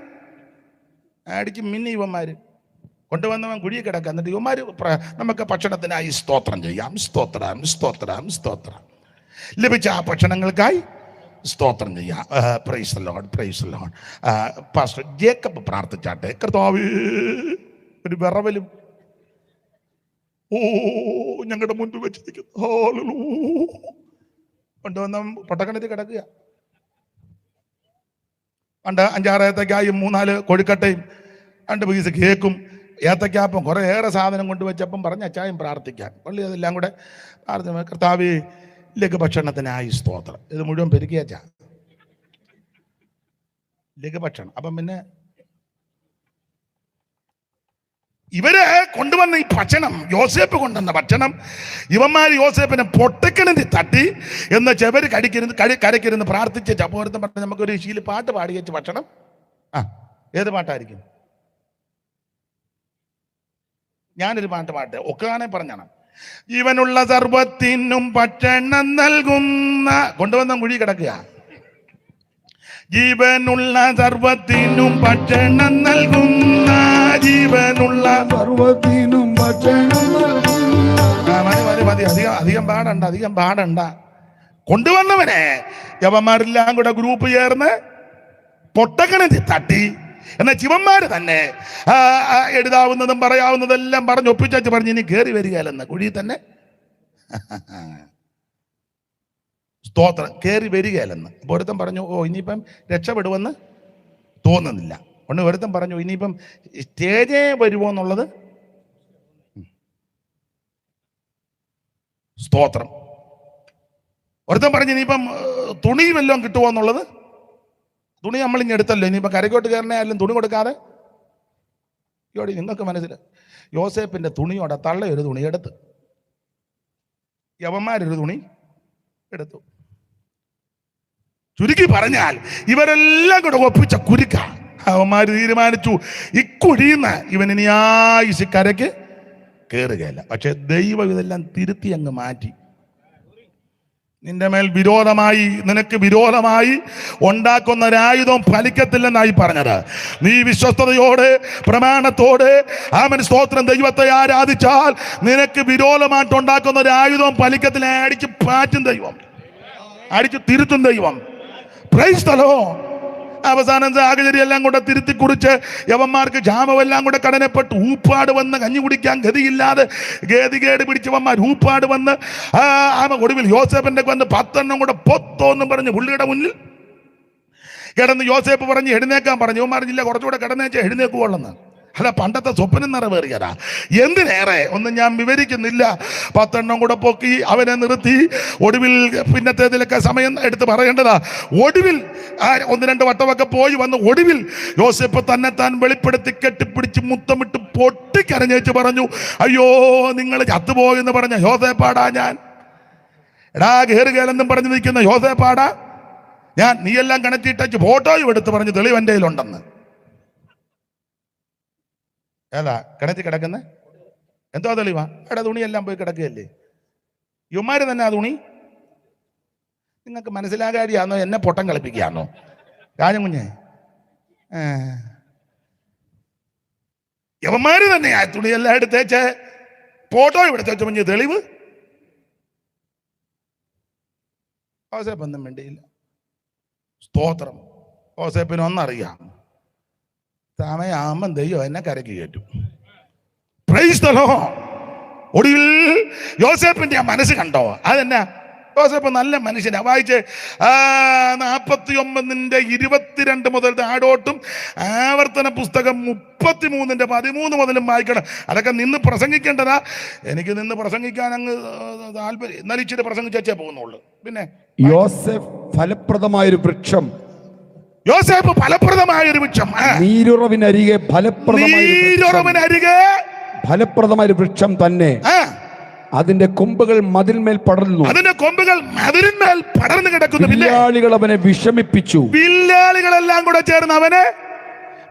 അടിച്ച് മിന്നി ഇവന്മാര് കൊണ്ടുവന്നവൻ കുഴിയെ കിടക്കുക. എന്നിട്ട് ഇവന്മാര് നമുക്ക് ഭക്ഷണത്തിനായി സ്തോത്രം ചെയ്യാം. സ്തോത്രം, സ്തോത്രം, സ്തോത്രം. ലഭിച്ച ആ ഭക്ഷണങ്ങൾക്കായി സ്തോത്രം ചെയ്യാം. Praise the Lord, praise the Lord. Pastor Jacob പ്രാർത്ഥിച്ചാട്ടെ. കർത്താവേ, ഒരു വിറവലും ഞങ്ങളുടെ മുൻപിൽ വെച്ചിരിക്കുന്നു. കൊണ്ടുവന്ന പൊട്ടക്കണത്തിൽ കിടക്കുക. പണ്ട് 5-6 ഏത്തക്കായും 3-4 കൊഴുക്കട്ടയും 2 പീസ് കേക്കും ഏത്തക്കാപ്പം കുറേ ഏറെ സാധനം കൊണ്ടുവച്ചപ്പം പറഞ്ഞ അച്ചായും പ്രാർത്ഥിക്കാൻ. പള്ളി അതെല്ലാം കൂടെ പ്രാർത്ഥന. കർത്താവേ, ലഘുഭക്ഷണത്തിനായി സ്തോത്രം. ഇത് മുഴുവൻ പെരുക്കിയച്ച ലഘുഭക്ഷണം. അപ്പം പിന്നെ ഇവര് കൊണ്ടുവന്ന ഈ ഭക്ഷണം, യോസേപ്പ് കൊണ്ടുവന്ന ഭക്ഷണം, ഇവന്മാർ യോസേപ്പിനെ പൊട്ടക്കിണി തട്ടി എന്ന് ചെവര് കരയ്ക്കിരുന്ന് പ്രാർത്ഥിച്ച് ചപ്പോരത്തും പറഞ്ഞ് നമുക്കൊരു ശീലി പാട്ട് പാടി വെച്ച് ഭക്ഷണം. ഏത് പാട്ടായിരിക്കും? ഞാനൊരു പാട്ട് ഒക്കാണെ പറഞ്ഞാണ്. ജീവനുള്ള സർവത്തിനും ഭക്ഷണം നൽകുന്ന, കൊണ്ടുവന്ന കുഴി കിടക്കുക. ജീവനുള്ള സർവത്തിനും ഭക്ഷണം നൽകുന്ന, ജീവനുള്ള സർവത്തിനും ഭക്ഷണം നൽകുന്ന. മതി അധികം പാടണ്ട. കൊണ്ടുവന്നവനെ യവന്മാരെല്ലാം കൂടെ ഗ്രൂപ്പ് ചേർന്ന് പൊട്ടക്കണത്തിൽ തട്ടി. എന്നാൽ ശിവന്മാര് തന്നെ എഴുതാവുന്നതും പറയാവുന്നതെല്ലാം പറഞ്ഞ് ഒപ്പിച്ചു പറഞ്ഞ് ഇനി കയറി വരികയല്ലെന്ന് കുഴിയിൽ തന്നെ സ്തോത്രം കയറി വരികയല്ലെന്ന്. അപ്പോൾ ഒരുത്തൻ പറഞ്ഞു, ഇനിയിപ്പം രക്ഷപ്പെടുമെന്ന് തോന്നുന്നില്ല. ഒന്ന് ഒരുത്തൻ പറഞ്ഞു, ഇനിയിപ്പം സ്റ്റേജേ വരുമോ എന്നുള്ളത്. സ്തോത്രം. ഒരുത്തൻ പറഞ്ഞു, ഇനിയിപ്പം തുണി വല്ലതും കിട്ടുമോ എന്നുള്ളത്. തുണി നമ്മളിങ്ങ് എടുത്തല്ലോ, ഇനിയിപ്പോൾ കരക്കോട്ട് കയറണേ ആയാലും തുണി കൊടുക്കാതെ. യോടി നിങ്ങൾക്ക് മനസ്സിലായി, യോസേപ്പിന്റെ തുണിയോടെ തള്ളയൊരു തുണി എടുത്ത്, യവന്മാരൊരു തുണി എടുത്തു. ചുരുക്കി പറഞ്ഞാൽ ഇവരെല്ലാം കൂടെ ഒപ്പിച്ച കുരുക്ക. അവന്മാര് തീരുമാനിച്ചു, ഇക്കുഴിയുന്ന ഇവനിനി ആയുസ് കരയ്ക്ക് കയറുകയല്ല. പക്ഷെ ദൈവം ഇതെല്ലാം തിരുത്തി അങ്ങ് മാറ്റി. നിന്റെ മേൽ വിരോധമായി, നിനക്ക് വിരോധമായി ഉണ്ടാക്കുന്ന ഒരായുധം ഫലിക്കത്തില്ലെന്നായി പറഞ്ഞത്. നീ വിശ്വസ്തയോടെ പ്രമാണത്തോടെ ആമേൻ സ്തോത്രം ദൈവത്തെ ആരാധിച്ചാൽ നിനക്ക് വിരോധമായിട്ട് ഉണ്ടാക്കുന്ന ഒരായുധം ഫലിക്കത്തില്ല. അടിച്ച് പാറ്റും ദൈവം, അടിച്ച് തിരുത്തും ദൈവം. Price the Lord. അവസാനം സാഹചര്യം എല്ലാം കൂടെ തിരുത്തി കുറിച്ച് യവന്മാർക്ക് ജാമമെല്ലാം കൂടെ കടനപ്പെട്ട് ഊപ്പാട് വന്ന് കഞ്ഞി കുടിക്കാൻ ഗതിയില്ലാതെ ഗതികേട് പിടിച്ചവന്മാർ ഊപ്പാട് വന്ന് ഒടുവിൽ യോസേപ്പിന്റെ വന്ന് 10 എണ്ണം കൂടെ പൊത്തോന്നും പറഞ്ഞ് പുള്ളിയുടെ മുന്നിൽ കിടന്ന് യോസേപ്പ് പറഞ്ഞ് എഴുന്നേക്കാൻ പറഞ്ഞു. യവന്മാർ പറഞ്ഞില്ല, കുറച്ചുകൂടെ കിടന്നേച്ചാൽ എഴുന്നേക്കുവോളെന്ന്. അല്ല, പണ്ടത്തെ സ്വപ്നം നിറവേറിയതാ. എന്തിനേറെ ഒന്നും ഞാൻ വിവരിക്കുന്നില്ല. 10 എണ്ണം കൂടെ പൊക്കി അവനെ നിർത്തി. ഒടുവിൽ പിന്നത്തേതിലൊക്കെ സമയം എടുത്ത് പറയേണ്ടതാ. ഒടുവിൽ 1-2 വട്ടമൊക്കെ പോയി വന്ന് ഒടുവിൽ യോസേപ്പ് തന്നെ താൻ വെളിപ്പെടുത്തി കെട്ടിപ്പിടിച്ച് മുത്തമിട്ട് പൊട്ടിക്കരഞ്ഞേച്ച് പറഞ്ഞു, അയ്യോ നിങ്ങൾ ചത്തുപോയെന്ന് പറഞ്ഞ യോസേപ്പാടാ ഞാൻ. എടാ കേറുകേലെന്നും പറഞ്ഞു നിൽക്കുന്ന യോസേപ്പാടാ ഞാൻ. നീയെല്ലാം കണക്റ്റിട്ടച്ച് ഫോട്ടോയും എടുത്ത് പറഞ്ഞു തെളിവ് എൻ്റെ കയ്യിലുണ്ടെന്ന്. ഏതാ കിണറ്റി കിടക്കുന്നത്? എന്തോ തെളിവാ? എടാ തുണിയെല്ലാം പോയി കിടക്കുകയല്ലേ. യുമാര് തന്നെ ആ തുണി. നിങ്ങൾക്ക് മനസ്സിലാകാരിയാണോ എന്നെ പൊട്ടം കളിപ്പിക്കുകയാണോ രാജൻ കുഞ്ഞെ? യവന്മാര് തന്നെ ആ തുണിയെല്ലാം എടുത്തേച്ച് ഫോട്ടോ എടുത്ത് വെച്ച കുഞ്ഞ് തെളിവ്. ഓസേപ്പൊന്നും വേണ്ടിയില്ല. സ്തോത്രം. ഓസേപ്പിന് ഒന്നറിയാം, സമയാകുമ്പം ദൈവം എന്നെ കരയ്ക്ക് കയറ്റും. Price the Lord. ഒടുവിൽ യോസേപ്പിന്റെ ആ മനസ്സ് കണ്ടോ? അതെന്നാ? യോസേപ്പ് നല്ല മനുഷ്യനാ. വായിച്ച് 49:22 മുതൽ താഴോട്ടും ആവർത്തന പുസ്തകം 33:13 മുതലും വായിക്കണം. അതൊക്കെ നിന്ന് പ്രസംഗിക്കേണ്ടതാ. എനിക്ക് നിന്ന് പ്രസംഗിക്കാൻ അങ്ങ് താല്പര്യം. എന്നാലും ഇച്ചിരി പ്രസംഗിച്ചേ പോകുന്നുള്ളൂ. പിന്നെ യോസേഫ് ഫലപ്രദമായൊരു വൃക്ഷം. യോസേപ്പ് ഫലപ്രദമായൊരു വൃക്ഷം. നീരുറവിനരികെ ഫലപ്രദമായ വൃക്ഷം തന്നെ. അതിന്റെ കൊമ്പുകൾ മതിൽമേൽ പടർന്നു. കിടക്കുന്നു. വില്ലാളികൾ അവനെ വിഷമിപ്പിച്ചു. വില്ലാളികളെല്ലാം കൂടെ ചേർന്ന് അവനെ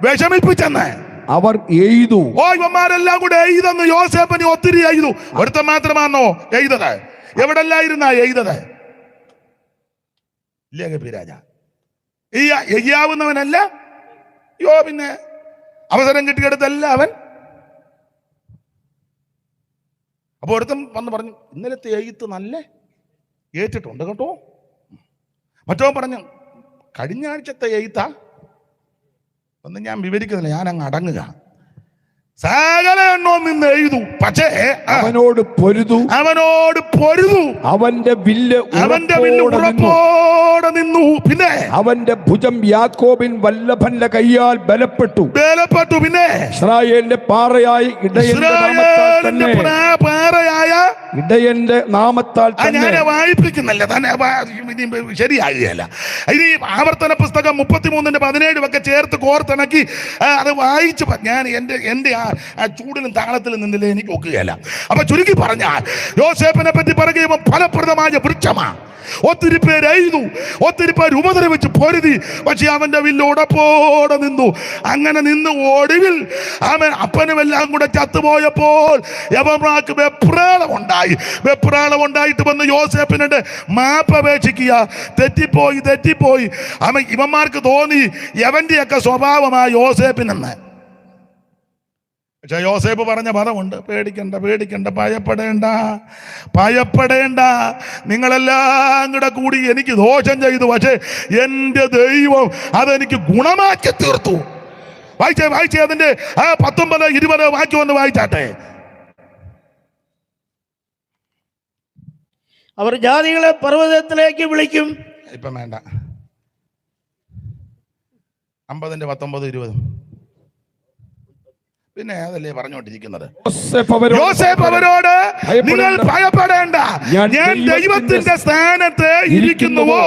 വിഷമിപ്പിച്ചെന്ന് അവർ എയ്തു. ഇവന്മാരെല്ലാം കൂടെ എയ്തെന്ന്. യോസേപ്പിന് ഒത്തിരി എയ്തു. ഒരുത്തൻ മാത്രമാണോ എയ്തത്? എവിടെല്ലാം ഇരുന്നാ എയ്തത്? ഇല്ലേ രാജ ഈ എയ്യാവുന്നവനല്ല. പിന്നെ അവസരം കിട്ടിയെടുത്തല്ല അവൻ. അപ്പൊ ഒരുത്തം വന്ന് പറഞ്ഞു, ഇന്നലത്തെ എഴുത്ത് നല്ല ഏറ്റിട്ടുണ്ട് കേട്ടോ. മറ്റോ പറഞ്ഞു, കഴിഞ്ഞ ആഴ്ചത്തെ എഴുത്താ. ഒന്നും ഞാൻ വിവരിക്കുന്നില്ല, ഞാൻ അങ്ങ് അടങ്ങുക. സകല എണ്ണവും നിന്ന് എഴുതു. പക്ഷേ അവനോട് പൊരുതു. അവന്റെ വില്ല് ഉറപ്പോടെ നിന്നു. പിന്നെ അവന്റെ ഭുജം യാക്കോബിൻ വല്ലഭന്റെ കയ്യാൽ ബലപ്പെട്ടു. പിന്നെ ഇസ്രായേലിന്റെ പാറയായി ഇടയന്റെ നാമത്താൽ ഞാൻ വായിപ്പിക്കുന്നല്ല, തന്നെ ശരിയാകുകയല്ല. ഇനി ആവർത്തന പുസ്തകം 33:17 ഒക്കെ ചേർത്ത് കോർത്തിണക്കി അത് വായിച്ചു. ഞാൻ എന്റെ ആ ചൂടിലും താളത്തിലും നിന്നില്ലേ എനിക്ക് ഒക്കുകയല്ല. അപ്പൊ ചുരുക്കി പറഞ്ഞാൽ യോസേപ്പിനെ പറ്റി പറയുമ്പോൾ ഫലപ്രദമായ വൃക്ഷമാണ്. ഒത്തിരി പേര് എഴുതു, ഒത്തിരി പേര് ഉപദ്രവിച്ച് പൊരുതി. പക്ഷെ അവന്റെ വില്ല് ഉടപ്പോടെ നിന്നു. അങ്ങനെ നിന്ന് ഒടുവിൽ അവൻ അപ്പനുമെല്ലാം കൂടെ ചത്തുപോയപ്പോൾ യവന്മാർക്ക് വെപ്രാളം ഉണ്ടായിട്ട് വന്ന് യോസേപ്പിനോട് മാപ്പപേക്ഷിക്കുക. തെറ്റിപ്പോയി. ഇവന്മാർക്ക് തോന്നി യവന്റെയൊക്കെ സ്വഭാവമായ യോസേപ്പിനെന്ന്. പക്ഷെ യോസേപ്പ് പറഞ്ഞ പദമുണ്ട്, പേടിക്കണ്ട, ഭയപ്പെടേണ്ട. നിങ്ങളെല്ലാം കൂടി എനിക്ക് ദോഷം ചെയ്തു, പക്ഷെ എൻ്റെ ദൈവം അതെനിക്ക് ഗുണമാക്കി തീർത്തു. വായിച്ചേ അതിന്റെ 19-20 വാക്യം ഒന്ന് വായിച്ചാട്ടെ. അവർ ജാതികളെ പർവ്വതത്തിലേക്ക് വിളിക്കും. ഇപ്പം വേണ്ട, 50-19-20. പിന്നെ അതല്ലേ പറഞ്ഞുകൊണ്ടിരിക്കുന്നത്. യോസേപ്പ് അവരോട്, നിങ്ങൾ ഭയപ്പെടേണ്ട, ഞാൻ ദൈവത്തിന്റെ സ്ഥാനത്ത് ഇരിക്കുന്നുവോ?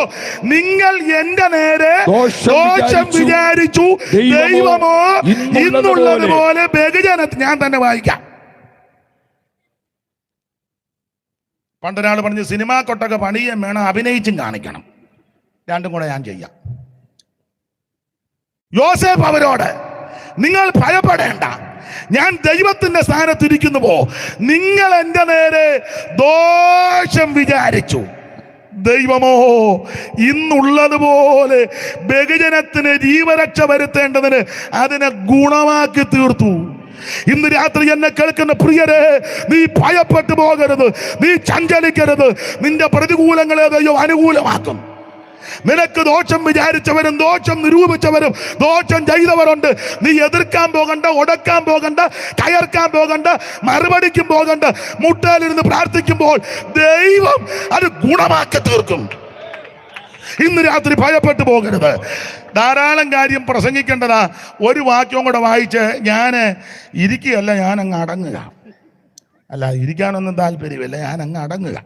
നിങ്ങൾ എന്റെ നേരെ ദോഷം വിചാരിച്ചു, ദൈവമോ ഇന്നുള്ളതുപോലെ ബഹുജനത്തെ. ഞാൻ തന്നെ വായിക്കാം. പണ്ടൊരാൾ പറഞ്ഞു, സിനിമാ കൊട്ടൊക്കെ പണിയും വേണം, അഭിനയിച്ചും കാണിക്കണം. രണ്ടും കൂടെ ഞാൻ ചെയ്യാം. യോസേപ്പ് അവരോട്, നിങ്ങൾ ഭയപ്പെടേണ്ട, ഞാൻ ദൈവത്തിന്റെ സ്ഥാനത്തിരിക്കുന്നുവോ? നിങ്ങൾ എൻ്റെ നേരെ ദോഷം വിചാരിച്ചു, ദൈവമോ ഇന്നുള്ളതുപോലെ ബഹുജനത്തിന് ജീവരക്ഷ വരുത്തേണ്ടതിന് അതിനെ ഗുണമാക്കി തീർത്തു. ഇന്ന് രാത്രി എന്നെ കേൾക്കുന്ന പ്രിയരെ, നീ ഭയപ്പെട്ടു പോകരുത്, നീ ചഞ്ചലിക്കരുത്. നിന്റെ പ്രതികൂലങ്ങളെ ദൈവം അനുകൂലമാക്കും. നിനക്ക് ദോഷം വിചാരിച്ചവരും ദോഷം നിരൂപിച്ചവരും ദോഷം ചെയ്തവരുണ്ട്. നീ എതിർക്കാൻ പോകണ്ട, ഉടക്കാൻ പോകണ്ട, കയർക്കാൻ പോകണ്ട, മറുപടിക്കും പോകണ്ട. മുട്ടാലിരുന്ന് പ്രാർത്ഥിക്കുമ്പോൾ ദൈവം അത് ഗുണമാക്കി തീർക്കും. ഇന്ന് രാത്രി ഭയപ്പെട്ടു പോകരുത്. ധാരാളം കാര്യം പ്രസംഗിക്കേണ്ടതാ. ഒരു വാക്യവും കൂടെ വായിച്ച് ഞാൻ ഇരിക്കുകയല്ല, ഞാൻ അങ്ങ് അടങ്ങുക. അല്ല, ഇരിക്കാനൊന്നും താല്പര്യമില്ല, ഞാൻ അങ്ങ് അടങ്ങുക.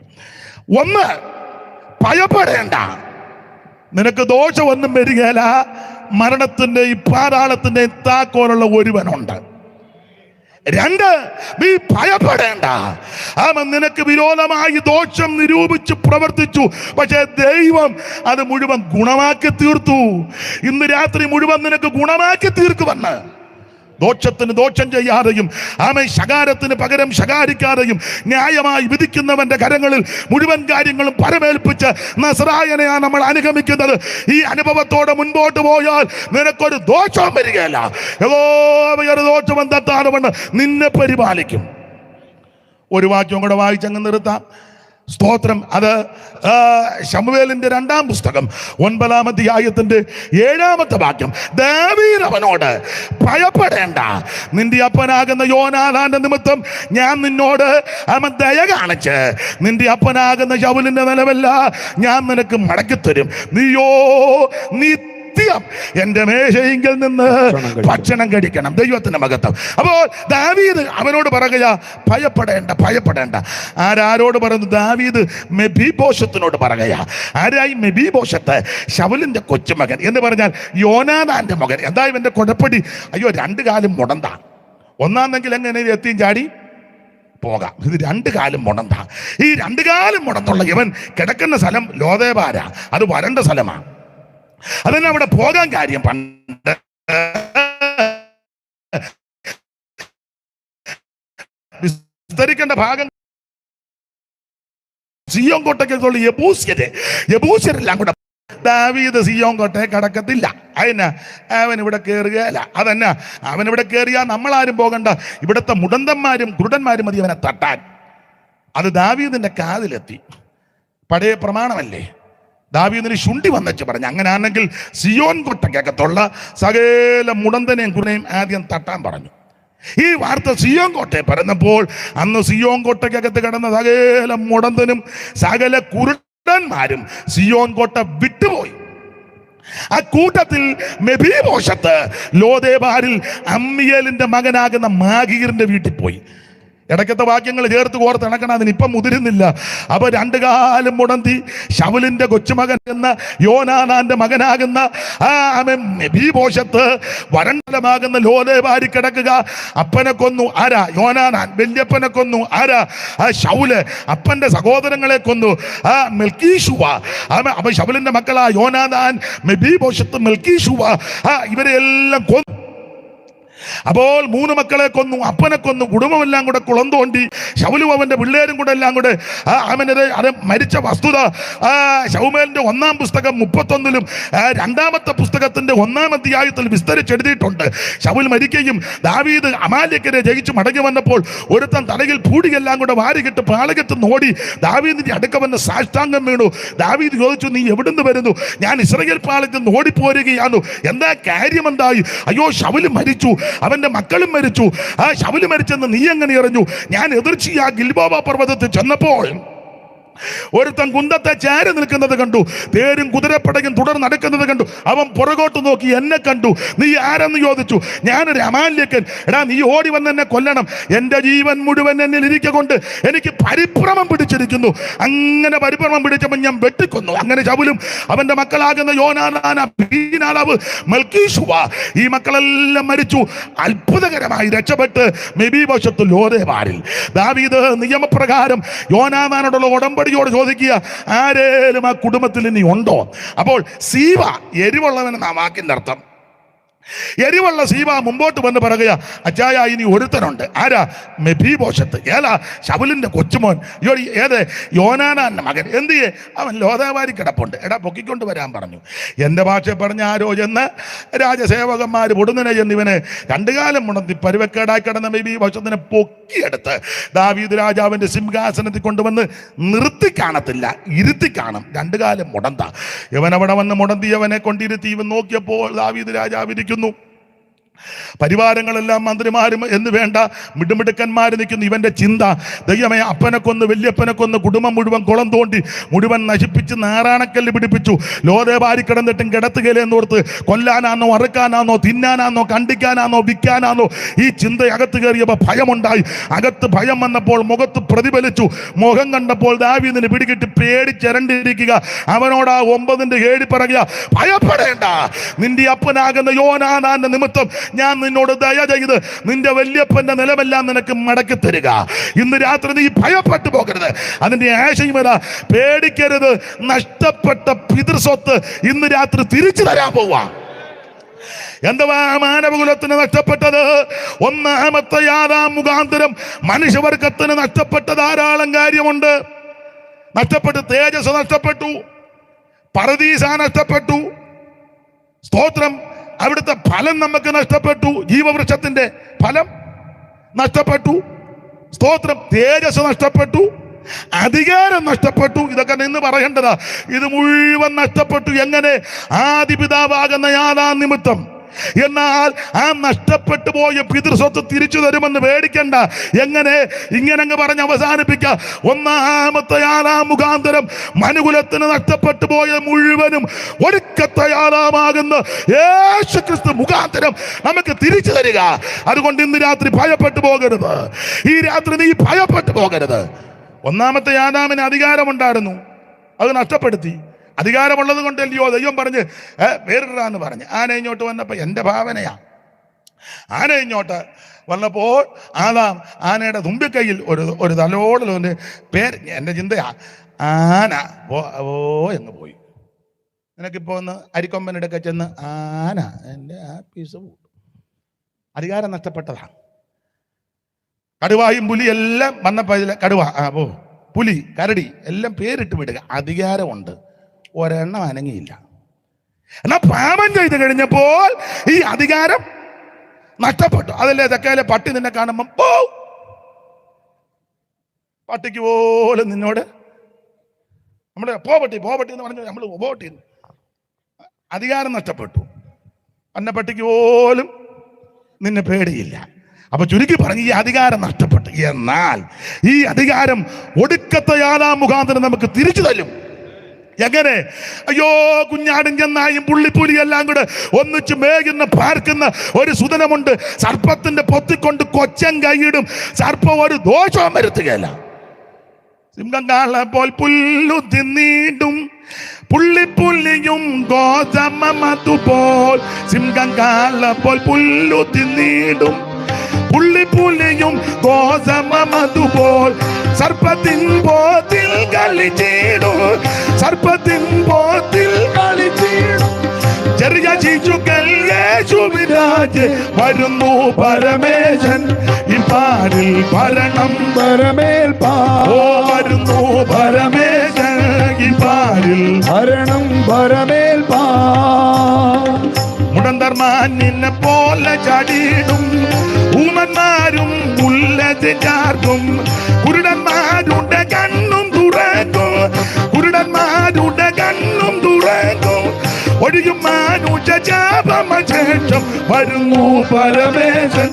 ഒന്ന്, ഭയപ്പെടേണ്ട, നിനക്ക് ദോഷമൊന്നും വരികയില്ല. മരണത്തിന്റെയും പാതാളത്തിന്റെയും താക്കോലുള്ള ഒരുവനുണ്ട്. രണ്ട്, നീ ഭയപ്പെടേണ്ട. അവൻ നിനക്ക് വിരോധമായി ദോഷം നിരൂപിച്ച് പ്രവർത്തിച്ചു, പക്ഷെ ദൈവം അത് മുഴുവൻ ഗുണമാക്കി തീർത്തു. ഇന്ന് രാത്രി മുഴുവൻ നിനക്ക് ഗുണമാക്കി തീർക്കുമെന്ന്. ദോഷത്തിന് ദോഷം ചെയ്യാതെയും ശകാരത്തിന് പകരം ശകാരിക്കാതെയും ന്യായമായി വിധിക്കുന്നവന്റെ കരങ്ങളിൽ മുഴുവൻ കാര്യങ്ങളും പരമേൽപ്പിച്ച് നസറായനെയാണ് നമ്മൾ അനുഗമിക്കുന്നത്. ഈ അനുഭവത്തോടെ മുൻപോട്ട് പോയാൽ നിനക്കൊരു ദോഷവും വരികയില്ല. യഹോവയുടെ ദോഷം എന്തെത്താതെ നിന്നെ പരിപാലിക്കും. ഒരു വാക്യം കൂടെ വായിച്ചങ്ങ് നിർത്താം. സ്തോത്രം. അത് ശമൂവേലിന്റെ 2-ാം പുസ്തകം 9-ാം അധ്യായത്തിന്റെ 7-ാമത്തെ വാക്യം. ദാവീദ് അവനോട്, ഭയപ്പെടേണ്ട, നിന്റെ അപ്പനാകുന്ന യോനാഥാന്റെ നിമിത്തം ഞാൻ നിന്നോട് ദയ കാണിച്ച് നിന്റെ അപ്പനാകുന്ന ശൗലിന്റെ നിലവല്ല ഞാൻ നിനക്ക് മടക്കിത്തരും. നീയോ നിത്യം എന്റെ മേശയിൽ നിന്ന് ഭക്ഷണം കഴിക്കണം. ദൈവത്തിന്റെ മഹത്വം. അപ്പോൾ ദാവീദ് അവനോട് പറയുക, ഭയപ്പെടേണ്ട, ഭയപ്പെടേണ്ട. ആരോട് പറയുന്നു? ദാവീദ് മെഫീബോശത്തിനോട് പറയുക. ആരായി മെഫീബോശത്ത്? ശൗലിന്റെ കൊച്ചുമകൻ എന്ന് പറഞ്ഞാൽ യോനാഥാന്റെ മകൻ. എന്താ ഇവന്റെ കുഴപ്പടി? അയ്യോ, 2 കാലും മുടന്താ. ഒന്നാന്നെങ്കിൽ എങ്ങനെ എത്തിയും ചാടി പോകാം. ഇത് 2 കാലും മുടന്ത. ഈ 2 കാലും മുടന്തുള്ള ഇവൻ കിടക്കുന്ന സ്ഥലം ലോദേബാര. അത് വരണ്ട സ്ഥലമാണ്. അതന്നെ അവിടെ പോകാൻ കാര്യം. പണ്ട് വിസ്തരിക്കേണ്ട ഭാഗം സിയോൻ കോട്ടയ്ക്കുള്ള യബൂസ്യരെല്ലാം കൂടെ ദാവീദ് സിയോൻ കോട്ടയെ കടക്കത്തില്ല. അതിനാ അവൻ ഇവിടെ കയറുകയല്ല. അതന്നെ, അവൻ ഇവിടെ കയറിയാൽ നമ്മളാരും പോകണ്ട. ഇവിടുത്തെ മുടന്തന്മാരും കുരുടന്മാരും മതി അവനെ തട്ടാൻ. അത് ദാവീദിന്റെ കാതിലെത്തി. പഴയ പ്രമാണമല്ലേ? ദാവീദിന് ശുണ്ഠി വന്നച്ച് പറഞ്ഞു, അങ്ങനെയാണെങ്കിൽ സിയോൻ കോട്ടയ്ക്കകത്തുള്ള സകല മുടന്തനെയും കുരുടനെയും ആദ്യം തട്ടാൻ പറഞ്ഞു. ഈ വാർത്ത സിയോൻ കോട്ടയെ പറഞ്ഞപ്പോൾ അന്ന് സിയോൻ കോട്ടയ്ക്കകത്ത് കിടന്ന സകല മുടന്തനും സകല കുരുടന്മാരും സിയോൻ കോട്ട വിട്ടുപോയി. ആ കൂട്ടത്തിൽ മെഫീബോശത്ത് ലോദേബാരിൽ അമ്മിയേലിന്റെ മകനാകുന്ന മാഗീറിന്റെ വീട്ടിൽ പോയി. ഇടയ്ക്കത്തെ വാക്യങ്ങൾ ചേർത്ത് കോർത്ത് ഇണക്കണം, അതിനിപ്പം മുതിരുന്നില്ല. അപ്പൊ 2 കാലും മുടന്തി ശൗലിന്റെ കൊച്ചുമകൻ എന്ന യോനാഥാന്റെ മകനാകുന്ന മെഫീബോശത്ത് വരണ്ടലമാകുന്ന ലോദേബാരി കിടക്കുക. അപ്പനെ കൊന്നു. ആരാ? യോനാഥാൻ. വല്യപ്പനെ കൊന്നു. ആരാ? ശൗല്. അപ്പന്റെ സഹോദരങ്ങളെ കൊന്നു. മെൽക്കീഷുവ. അപ്പൊ ശൗലിന്റെ മക്കളാ യോനാഥാൻ, മെഫീബോശത്ത്, മെൽക്കീഷുവ. ഇവരെല്ലാം കൊന്നു. അപ്പോൾ 3 മക്കളെ കൊന്നു, അപ്പനെ കൊന്നു, കുടുംബമെല്ലാം കൂടെ കുളം തോണ്ടി. ശൗലും അവന്റെ പിള്ളേരും കൂടെ എല്ലാം കൂടെ അത് മരിച്ച വസ്തുത ശമൂവേലിന്റെ 1-ാം പുസ്തകം 31-ലും 2-ാമത്തെ പുസ്തകത്തിന്റെ 1-ാം അധ്യായത്തിൽ വിസ്തരിച്ചെഴുതിയിട്ടുണ്ട്. ശൗൽ മരിക്കുകയും ദാവീദ് അമാലേക്കരെ ജയിച്ച് മടങ്ങി വന്നപ്പോൾ ഒരുത്തൻ തലയിൽ പൂടിയെല്ലാം കൂടെ വാരികിട്ട് പാളകത്ത് നോടി ദാവീദിന്റെ അടുക്ക വന്ന് സാഷ്ടാംഗം വീണു. ദാവീദ് ചോദിച്ചു, നീ എവിടുന്ന് വരുന്നു? ഞാൻ ഇസ്രായേൽ പാളയത്തിൽ നിന്ന് ഓടിപ്പോരുകയാണ്. എന്താ കാര്യം? എന്തായി? അയ്യോ, ശൗൽ മരിച്ചു, അവന്റെ മക്കളും മരിച്ചു. ശൗല് മരിച്ചെന്ന് നീ എങ്ങനെ അറിഞ്ഞു? ഞാൻ എതിർച്ചയാ ഗിൽബോവ പർവ്വതത്തിൽ ചെന്നപ്പോൾ ഒരുത്തൻ കുന്തത്തെ ചാരി നിൽക്കുന്നത് കണ്ടു. തേരും കുതിരപ്പടയും തുടർന്ന് നടക്കുന്നത് കണ്ടു. അവൻ പുറകോട്ട് നോക്കി എന്നെ കണ്ടു. നീ ആരെന്ന് ചോദിച്ചു. ഞാനൊരു അമാല്യക്കൻ. എടാ, നീ ഓടി വന്ന് എന്നെ കൊല്ലണം. എൻ്റെ ജീവൻ മുഴുവൻ എന്നിൽ ഇരിക്കൊണ്ട് എനിക്ക് പരിഭ്രമം പിടിച്ചിരിക്കുന്നു. അങ്ങനെ പരിഭ്രമം പിടിച്ചപ്പോൾ ഞാൻ വെട്ടിക്കൊന്നു. അങ്ങനെ ശൗലും അവന്റെ മക്കളാകുന്ന യോനാഥാൻ, അബീനാദാബ്, മൽക്കീഷുവ, ഈ മക്കളെല്ലാം മരിച്ചു. അത്ഭുതകരമായി രക്ഷപ്പെട്ട് മെഫീബോശത്ത് ലോദേബാരിൽ. ദാവീദ് നിയമപ്രകാരം യോനാഥാനോടുള്ള ഉടമ്പടിയോട് ചോദിക്കുക, ആരേലും ആ കുടുംബത്തിൽ ഇനി ഉണ്ടോ? അപ്പോൾ സീവ, എരിവുള്ളവൻ എന്ന വാക്കിന്റെ അർത്ഥം. എരിവുള്ള സീബ മുമ്പോട്ട് വന്ന് പറയുക, അച്ചായ ഇനി ഒരുത്തനുണ്ട്. ആരാ? മെഫീബോശത്ത്. ഏതാ? ശൗലിന്റെ കൊച്ചുമോൻ. ഏത്? യോനാനാന്റെ മകൻ. എന്ത് ചെയ്യേ? അവൻ ലോതാവാരി കിടപ്പുണ്ട്. എടാ പൊക്കിക്കൊണ്ട് വരാൻ പറഞ്ഞു. എൻ്റെ ഭാഷ പറഞ്ഞ ആരോ ചെന്ന് രാജസേവകന്മാർ പൊടുന്നനെ ചെന്ന് ഇവനെ രണ്ടുകാലം മുടന്തി പരുവക്കേടായി കിടന്ന മെഫീബോശത്തിനെ പൊക്കിയെടുത്ത് ദാവീദ് രാജാവിന്റെ സിംഹാസനത്തിൽ കൊണ്ടുവന്ന് നിർത്തി കാണത്തില്ല, ഇരുത്തി കാണും. രണ്ടുകാലം മുടന്ത. ഇവനവിടെ വന്ന് മുടന്തിയവനെ കൊണ്ടിരുത്തി ഇവൻ നോക്കിയപ്പോൾ ദാവീദ് രാജാവ് ഇരിക്കുന്നു. പരിവാരങ്ങളെല്ലാം മന്ത്രിമാരും എന്ന് വേണ്ട മിടുമിടുക്കന്മാർ നിൽക്കുന്നു. ഇവന്റെ ചിന്ത, ദൈവമേ, അപ്പനെ കൊന്ന് വല്യപ്പനെ കൊന്ന് കുടുംബം മുഴുവൻ കുളം തോണ്ടി മുഴുവൻ നശിപ്പിച്ച് നാറാണക്കല്ല് പിടിപ്പിച്ചു. ലോദേവാരി കിടന്നിട്ടും കിടത്തുകയിലെന്നോർത്ത് കൊല്ലാനാന്നോ അറുക്കാനാന്നോ തിന്നാനാന്നോ കണ്ടിക്കാനാന്നോ വിൽക്കാനാന്നോ ഈ ചിന്ത അകത്ത് കയറിയപ്പോൾ ഭയമുണ്ടായി. അകത്ത് ഭയം വന്നപ്പോൾ മുഖത്ത് പ്രതിഫലിച്ചു. മുഖം കണ്ടപ്പോൾ ദാവീദിന് പിടികിട്ടി പേടിച്ചിരണ്ടിരിക്കുക. അവനോട് ആ 9:7 പറയുക, ഭയപ്പെടേണ്ട, നിന്റെ അപ്പനാകുന്ന യോനാനാന്റെ നിമിത്തം ഞാൻ നിന്നോട് ദയ ചെയ്ത് നിന്റെ വല്യപ്പന്റെ നിലമെല്ലാം നിനക്ക് മടക്കി തരിക. ഇന്ന് രാത്രി നീ ഭയപ്പെട്ടു പോകരുത്. അതിന്റെ ആശയമേതാ? പേടിക്കരുത്. നഷ്ടപ്പെട്ട പിതൃസ്വത്ത് ഇന്ന് രാത്രി തിരിച്ചു തരാൻ പോവാ. എന്തുവാ മാനവകുലത്തിന് നഷ്ടപ്പെട്ടത്? ഒന്നാമത്തെ ആദാം മുഖാന്തരം മനുഷ്യവർഗത്തിന് നഷ്ടപ്പെട്ട ധാരാളം കാര്യമുണ്ട്. നഷ്ടപ്പെട്ടു. തേജസ് നഷ്ടപ്പെട്ടു, പറുദീസ നഷ്ടപ്പെട്ടു, സ്തോത്രം, അവിടുത്തെ ഫലം നമുക്ക് നഷ്ടപ്പെട്ടു, ജീവവൃക്ഷത്തിന്റെ ഫലം നഷ്ടപ്പെട്ടു, സ്തോത്രം, തേജസ് നഷ്ടപ്പെട്ടു, അധികാരം നഷ്ടപ്പെട്ടു. ഇതൊക്കെ നിന്ന് പറയേണ്ടതാ. ഇത് മുഴുവൻ നഷ്ടപ്പെട്ടു. എങ്ങനെ? ആദിപിതാവാകുന്ന ആദാം നിമിത്തം. എന്നാൽ ആ നഷ്ടപ്പെട്ടു പോയ പിതൃസ്വത്ത് തിരിച്ചു തരുമെന്ന് പേടിക്കണ്ട. എങ്ങനെ? ഇങ്ങനെ അങ്ങ് പറഞ്ഞ് അവസാനിപ്പിക്കുക. ഒന്നാമത്തെ ആദാം മുഖാന്തരം മനുകുലത്തിന് നഷ്ടപ്പെട്ടു പോയ മുഴുവനും ഒടുക്കത്തെ ആദാമാകുന്ന യേശുക്രിസ്തു മുഖാന്തരം നമുക്ക് തിരിച്ചു തരിക. അതുകൊണ്ട് ഇന്ന് രാത്രി ഭയപ്പെട്ടു പോകരുത്. ഈ രാത്രി നീ ഭയപ്പെട്ടു പോകരുത്. ഒന്നാമത്തെ ആദാമിന് അധികാരമുണ്ടായിരുന്നു, അത് നഷ്ടപ്പെടുത്തി. അധികാരമുള്ളത് കൊണ്ടല്ലയോ ദൈവം പറഞ്ഞ് വേറിടാന്ന് പറഞ്ഞ്. ആന ഇങ്ങോട്ട് വന്നപ്പോൾ എൻ്റെ ഭാവനയാ, ആന ഇങ്ങോട്ട് വന്നപ്പോൾ ആദാം ആനയുടെ തുമ്പിക്കൈയിൽ ഒരു തലോടലൊന്ന് പേര്. എൻ്റെ ചിന്തയാ, ആന എന്ന് പോയി. നിനക്കിപ്പോൾ ഒന്ന് അരിക്കൊമ്പനെടുക്ക ചെന്ന് ആന എൻ്റെ ആ പീസ് അധികാരം നഷ്ടപ്പെട്ടതാണ്. കടുവായും പുലിയെല്ലാം വന്നപ്പോൾ ഇതിൽ കടുവ, പുലി, കരടി എല്ലാം പേരിട്ട് വിടുക. അധികാരമുണ്ട്, ഒരെണ്ണം അനങ്ങിയില്ല. എന്നാ പാപം ചെയ്ത് കഴിഞ്ഞപ്പോൾ ഈ അധികാരം നഷ്ടപ്പെട്ടു. അതല്ലേ തെക്കേലെ പട്ടി നിന്നെ കാണുമ്പം പട്ടിക്ക് പോലും നിന്നോട് നമ്മൾ പോപട്ടി എന്ന് പറഞ്ഞു നമ്മൾ പോപട്ടി. അധികാരം നഷ്ടപ്പെട്ടു. അന്ന പട്ടിക്ക് പോലും നിന്നെ പേടിയില്ല. അപ്പൊ ചുരുക്കി പറഞ്ഞ് ഈ അധികാരം നഷ്ടപ്പെട്ടു. എന്നാൽ ഈ അധികാരം ഒടുക്കത്തെ ആദാം മുഖാന്തരം നമുക്ക് തിരിച്ചു തരും. എങ്ങനെ? അയ്യോ, കുഞ്ഞാടും ചെന്നായും പുള്ളിപ്പുലി എല്ലാം കൂടെ ഒന്നിച്ച് മേകുന്ന പാർക്കുന്ന ഒരു സുതനമുണ്ട്. സർപ്പത്തിന്റെ പൊത്തിക്കൊണ്ട് കൊച്ചൻ കൈയിടും. സർപ്പം ഒരു ദോഷവും വരുത്തുകയല്ല. സിംഹം കാളപ്പോൾ പുല്ലു തിന്നീടും, പുള്ളിപ്പുല്ലിയും ഗോതമ്പതുപോൽ. സിംഹം കാളപ്പോൾ പുല്ലു തിന്നീടും, പുള്ളിപ്പുല്ലിയും ഗോതമ്പതുപോൽ. സർപ്പത്തിൻ പോത്തിൽ കളിച്ചിടും, സർപ്പത്തിൻ പോത്തിൽ കളിച്ചിടും. ചെറിയ ശിശുക്കൾ യേശുവിരാജ് വരുന്നു പരമേശൻ ഈ പാരിൽ ഭരണം പരമേൽ വരുന്നു പരമേശൻ ഈ പാരിൽ ഭരണം പരമേൽ മുടന്തർമാൻ നിന്നെ പോലെ ചാടിയിടും, ഊമന്മാരും ഉല്ലത് ചാർക്കും. കുരുടന്മാരുടെ കണ്ണും തുറക്കും, കുരുടന്മാരുടെ കണ്ണും തുറക്കും. ഒഴിയും മാനുഷ ശാപമശേഷം വരുന്നു പരമേശൻ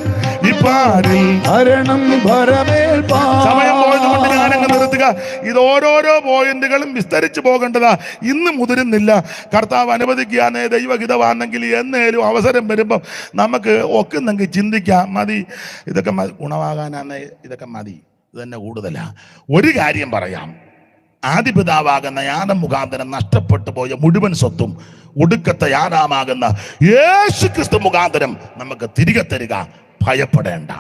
ഈ പാരിൽ ഭരണം പരമേൽ. സമയം പോയതുകൊണ്ട് ഞാനങ്ങ് നിർത്തുക. ഇത് ഓരോരോ പോയിന്റുകളും വിസ്തരിച്ചു പോകേണ്ടതാ. ഇന്ന് മുതിരുന്നില്ല. കർത്താവ് അനുവദിക്കുകയാണെ ദൈവഹിതമാണെങ്കിൽ എന്നേലും അവസരം വരുമ്പം നമുക്ക് ഒക്കുന്നെങ്കിൽ ചിന്തിക്കാം. മതി, ഇതൊക്കെ ഗുണമാകാനാണ്, ഇതൊക്കെ മതി, ഇത് തന്നെ കൂടുതലാ. ഒരു കാര്യം പറയാം, ആദിപിതാവാകുന്ന ആദം മുഖാന്തരം നഷ്ടപ്പെട്ടു പോയ മുഴുവൻ സ്വത്തും ഒടുക്കത്തെ ആദാമാകുന്ന യേശുക്രിസ്തു മുഖാന്തരം നമുക്ക് തിരികെ തരിക. ഭയപ്പെടേണ്ട.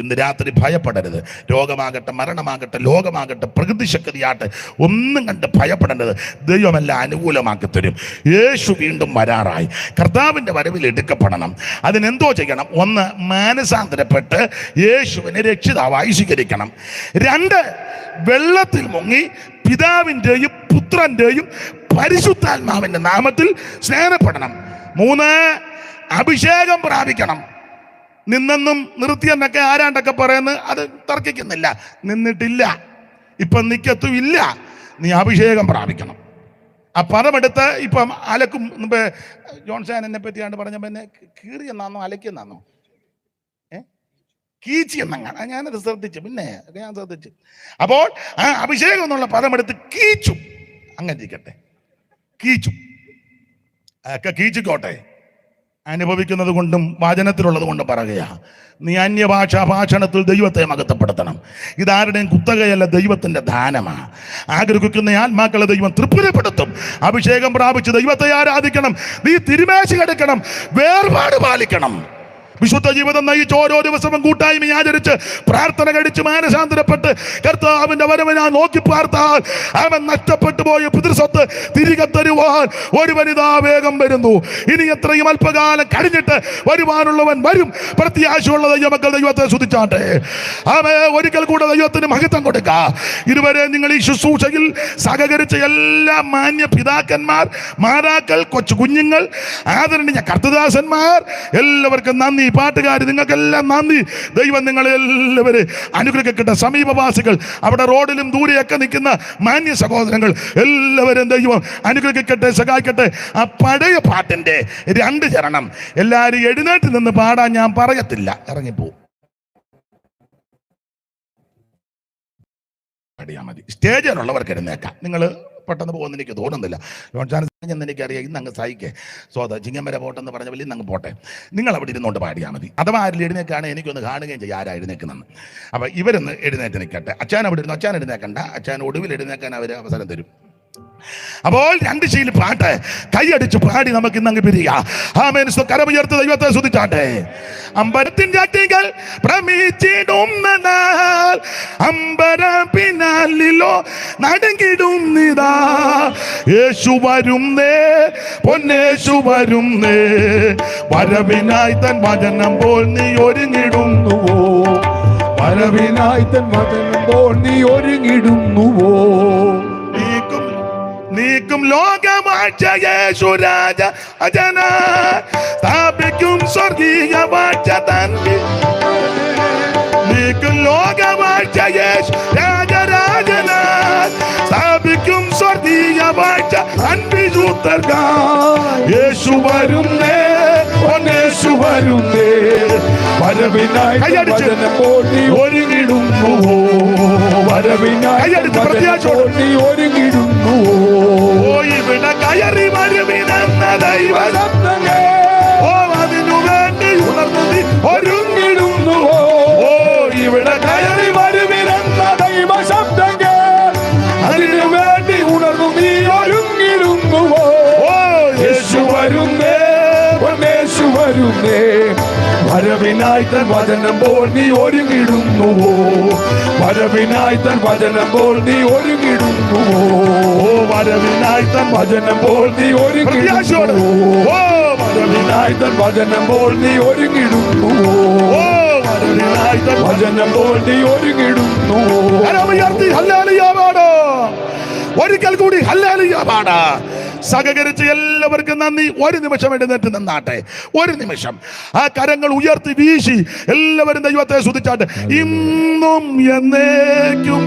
ഇന്ന് രാത്രി ഭയപ്പെടരുത്. രോഗമാകട്ടെ, മരണമാകട്ടെ, ലോകമാകട്ടെ, പ്രകൃതി ശക്തിയാട്ടെ, ഒന്നും കണ്ട് ഭയപ്പെടേണ്ടത്. ദൈവമെല്ലാം അനുകൂലമാക്കി തരും. യേശു വീണ്ടും വരാറായി. കർത്താവിൻ്റെ വരവിൽ എടുക്കപ്പെടണം. അതിനെന്തോ ചെയ്യണം? ഒന്ന്, മാനസാന്തരപ്പെട്ട് യേശുവിനെ രക്ഷിതാവായി സ്വീകരിക്കണം. രണ്ട്, വെള്ളത്തിൽ മുങ്ങി പിതാവിൻ്റെയും പുത്രൻ്റെയും പരിശുദ്ധാത്മാവിൻ്റെ നാമത്തിൽ സ്നാനപ്പെടണം. മൂന്ന്, അഭിഷേകം പ്രാപിക്കണം. നിന്നെന്നും നിർത്തിയെന്നൊക്കെ ആരാണ്ടൊക്കെ പറയുന്നത് അത് തർക്കിക്കുന്നില്ല. നിന്നിട്ടില്ല, ഇപ്പം നിൽക്കത്തുമില്ല. നീ അഭിഷേകം പ്രാപിക്കണം. ആ പദമെടുത്ത് ഇപ്പം അലക്കും. ജോൺസാൻ എന്നെ പറ്റിയാണ്ട് പറഞ്ഞപ്പോൾ എന്നെ കീറിയെന്നാന്നോ അലക്കിയെന്നാന്നോ കീച്ചി എന്നങ്ങനെ ഞാനത് ശ്രദ്ധിച്ചു. പിന്നെ ഞാൻ ശ്രദ്ധിച്ചു. അപ്പോൾ ആ അഭിഷേകം എന്നുള്ള പദമെടുത്ത് കീച്ചു. അങ്ങനെ ഇരിക്കട്ടെ, കീച്ചു ഒക്കെ കീച്ചിക്കോട്ടെ. അനുഭവിക്കുന്നത് കൊണ്ടും വാചനത്തിലുള്ളത് കൊണ്ടും പറയുക. നീ അന്യഭാഷാ ഭാഷണത്തിൽ ദൈവത്തെ മഹത്വപ്പെടുത്തണം. ഇതാരുടെയും കുത്തകയല്ല, ദൈവത്തിൻ്റെ ദാനമാണ്. ആഗ്രഹിക്കുന്ന ആത്മാക്കളെ ദൈവം തൃപ്തിപ്പെടുത്തും. അഭിഷേകം പ്രാപിച്ച് ദൈവത്തെ ആരാധിക്കണം. നീ തിരുമേശ കിടക്കണം, വേർപാട് പാലിക്കണം. വിശുദ്ധ ജീവിതം നയിച്ച് ഓരോ ദിവസവും കൂട്ടായ്മ ആചരിച്ച് പ്രാർത്ഥന കഴിച്ച് മാനസാന്തരപ്പെട്ട് കർത്താവിന്റെ വരവിനെ നോക്കി പാർത്താൽ അവൻ നഷ്ടപ്പെട്ടു പോയ പിതൃസ്വത്ത് തിരികെ തരുവാൻ ഒരുവനിതാ വേഗം വരുന്നു. ഇനി എത്രയും അല്പകാലം കഴിഞ്ഞിട്ട് വരുവാനുള്ളവൻ വരും. പ്രത്യാശയുള്ള ദൈവമക്കൾ ദൈവത്തെ സ്തുതിച്ചാട്ടെ. അവൻ ഒരിക്കൽ കൂടെ ദൈവത്തിന് മഹത്വം കൊടുക്കുക. ഇതുവരെ നിങ്ങൾ ഈ ശുശ്രൂഷയിൽ സഹകരിച്ച എല്ലാ മാന്യ പിതാക്കന്മാർ, മാതാക്കൾ, കൊച്ചു കുഞ്ഞുങ്ങൾ, ആദരണീയ കർത്തദാസന്മാർ, എല്ലാവർക്കും നന്ദി. പാട്ടുകാർ, നിങ്ങൾക്കെല്ലാം നന്ദി. ദൈവം നിങ്ങളെല്ലാവരും അനുഗ്രഹിക്കട്ടെ. സമീപവാസികൾ, അവിടെ റോഡിലും ദൂരെയൊക്കെ നിൽക്കുന്ന മാന്യ സഹോദരങ്ങൾ എല്ലാവരും ദൈവം അനുഗ്രഹിക്കട്ടെ, സഹായിക്കട്ടെ. ആ പഴയ പാട്ടിന്റെ 2 ചരണം എല്ലാവരും എഴുന്നേറ്റ് നിന്ന് പാടാൻ ഞാൻ പറയത്തില്ല, ഇറങ്ങിപ്പോവും. പാടിയാൽ മതി. സ്റ്റേജിലുള്ളവർക്ക് എഴുന്നേക്കാം. നിങ്ങൾ പെട്ടെന്ന് പോകുമെന്ന് എനിക്ക് തോന്നുന്നില്ല. എന്ന് എനിക്കറിയാം. ഇന്ന് അങ്ങ് സഹിക്കേ ചിങ്ങമര പോട്ടെന്ന് പറഞ്ഞ വലിയ അങ്ങ് പോട്ടെ. നിങ്ങൾ അവിടെ ഇരുന്നുകൊണ്ട് പാടിയാൽ മതി. അഥവാ ആരിൽ എഴുന്നേക്കാണെങ്കിൽ എനിക്കൊന്ന് കാണുകയും ചെയ്യും ആരാ എഴുന്നേക്കുന്നെന്ന്. അപ്പം ഇവരൊന്ന് എഴുന്നേറ്റ് നിൽക്കട്ടെ. അച്ഛൻ അവിടെ ഇരുന്നു. അച്ഛൻ എഴുന്നേക്കണ്ട. അച്ഛൻ ഒടുവിൽ എഴുന്നേക്കാൻ അവർ അവസരം തരും. അപ്പോൾ 2 ശീൽ പാട്ട് കൈയടിച്ച് പാടി നമുക്ക് ഇന്നങ്ങ് പിരിയാം. കരമുയർത്ത് ദൈവത്തെ സ്തുതിച്ചാട്ടെ. അമ്പരത്തിൻ ചാട്ടികൾ ഭ്രമിച്ചിടുന്നതാൽ അമ്പര പിന്നാലിലോ നടുങ്ങിടുന്നിതാ. യേശു വരുന്നേ, പൊന്നേശു വരുന്നേ, വരവിനായി തൻ വചനം പോൽ നീ ഒരുങ്ങിടുന്നുവോ? വരവിനായി തൻ വചനം പോൽ നീ ഒരുങ്ങിടുന്നുവോ? നീക്കും ലോകവാഴ്ച യേശുരാജ അജന സ്ഥാപിക്കും സ്വർഗീയ വാഴ്ച തന്നി. നീക്കും ലോകവാഴ്ച യേശു രാജരാജന സ്ഥാപിക്കും സ്വർഗീയ വാഴ്ച അൻപിശുദ്ധർക്ക. യേശു വരുന്നേ, യേശു വരുന്നേ, വരവിനായി വചനം പോൽ നീ ഒരുങ്ങിടുന്നുവോ? വരവിനായി വചനം പോൽ നീ ഒരുങ്ങിടുന്നുവോ? ഇവിടെ കയറി വരുവിനെന്ന ദൈവശബ്ദമേ, ഓ അതിനു വേണ്ടി ഉണർന്നു നീ ഒരുങ്ങിടുന്നുവോ? ഓ ഇവിടെ കയറി വരുവിനെന്ന ദൈവശബ്ദമേ, അതിനു വേണ്ടി ഉണർന്നു നീ ഒരുങ്ങിടുന്നുവോ? ഓ യേശു വരുന്നേ, യേശു വരുന്നേ, വരവിനായി തൻ വചനം പോൽ നീ ഒരുങ്ങിടുന്നുവോ? വരവിനായി തൻ വചനം പോൽ നീ ഒരുങ്ങിടുന്നുവോ? ഓ വരവിനായി തൻ വചനം പോൽ നീ ഒരുങ്ങിടുന്നുവോ? ഓ വരവിനായി തൻ വചനം പോൽ നീ ഒരുങ്ങിടുന്നുവോ? ഓ വരവിനായി തൻ വചനം പോൽ നീ ഒരുങ്ങിടുന്നുവോ? ഹല്ലേലൂയ പാടാ. ഒരിക്കൽ കൂടി ഹല്ലേലൂയ പാടാ. സഹകരിച്ച് എല്ലാവർക്കും നന്ദി. ഒരു നിമിഷം എഴുന്നേറ്റ് നിന്നാട്ടെ. ഒരു നിമിഷം ആ കരങ്ങൾ ഉയർത്തി വീശി എല്ലാവരും ദൈവത്തെ സ്തുതിച്ചാട്ടെ. ഇന്നും എന്നേക്കും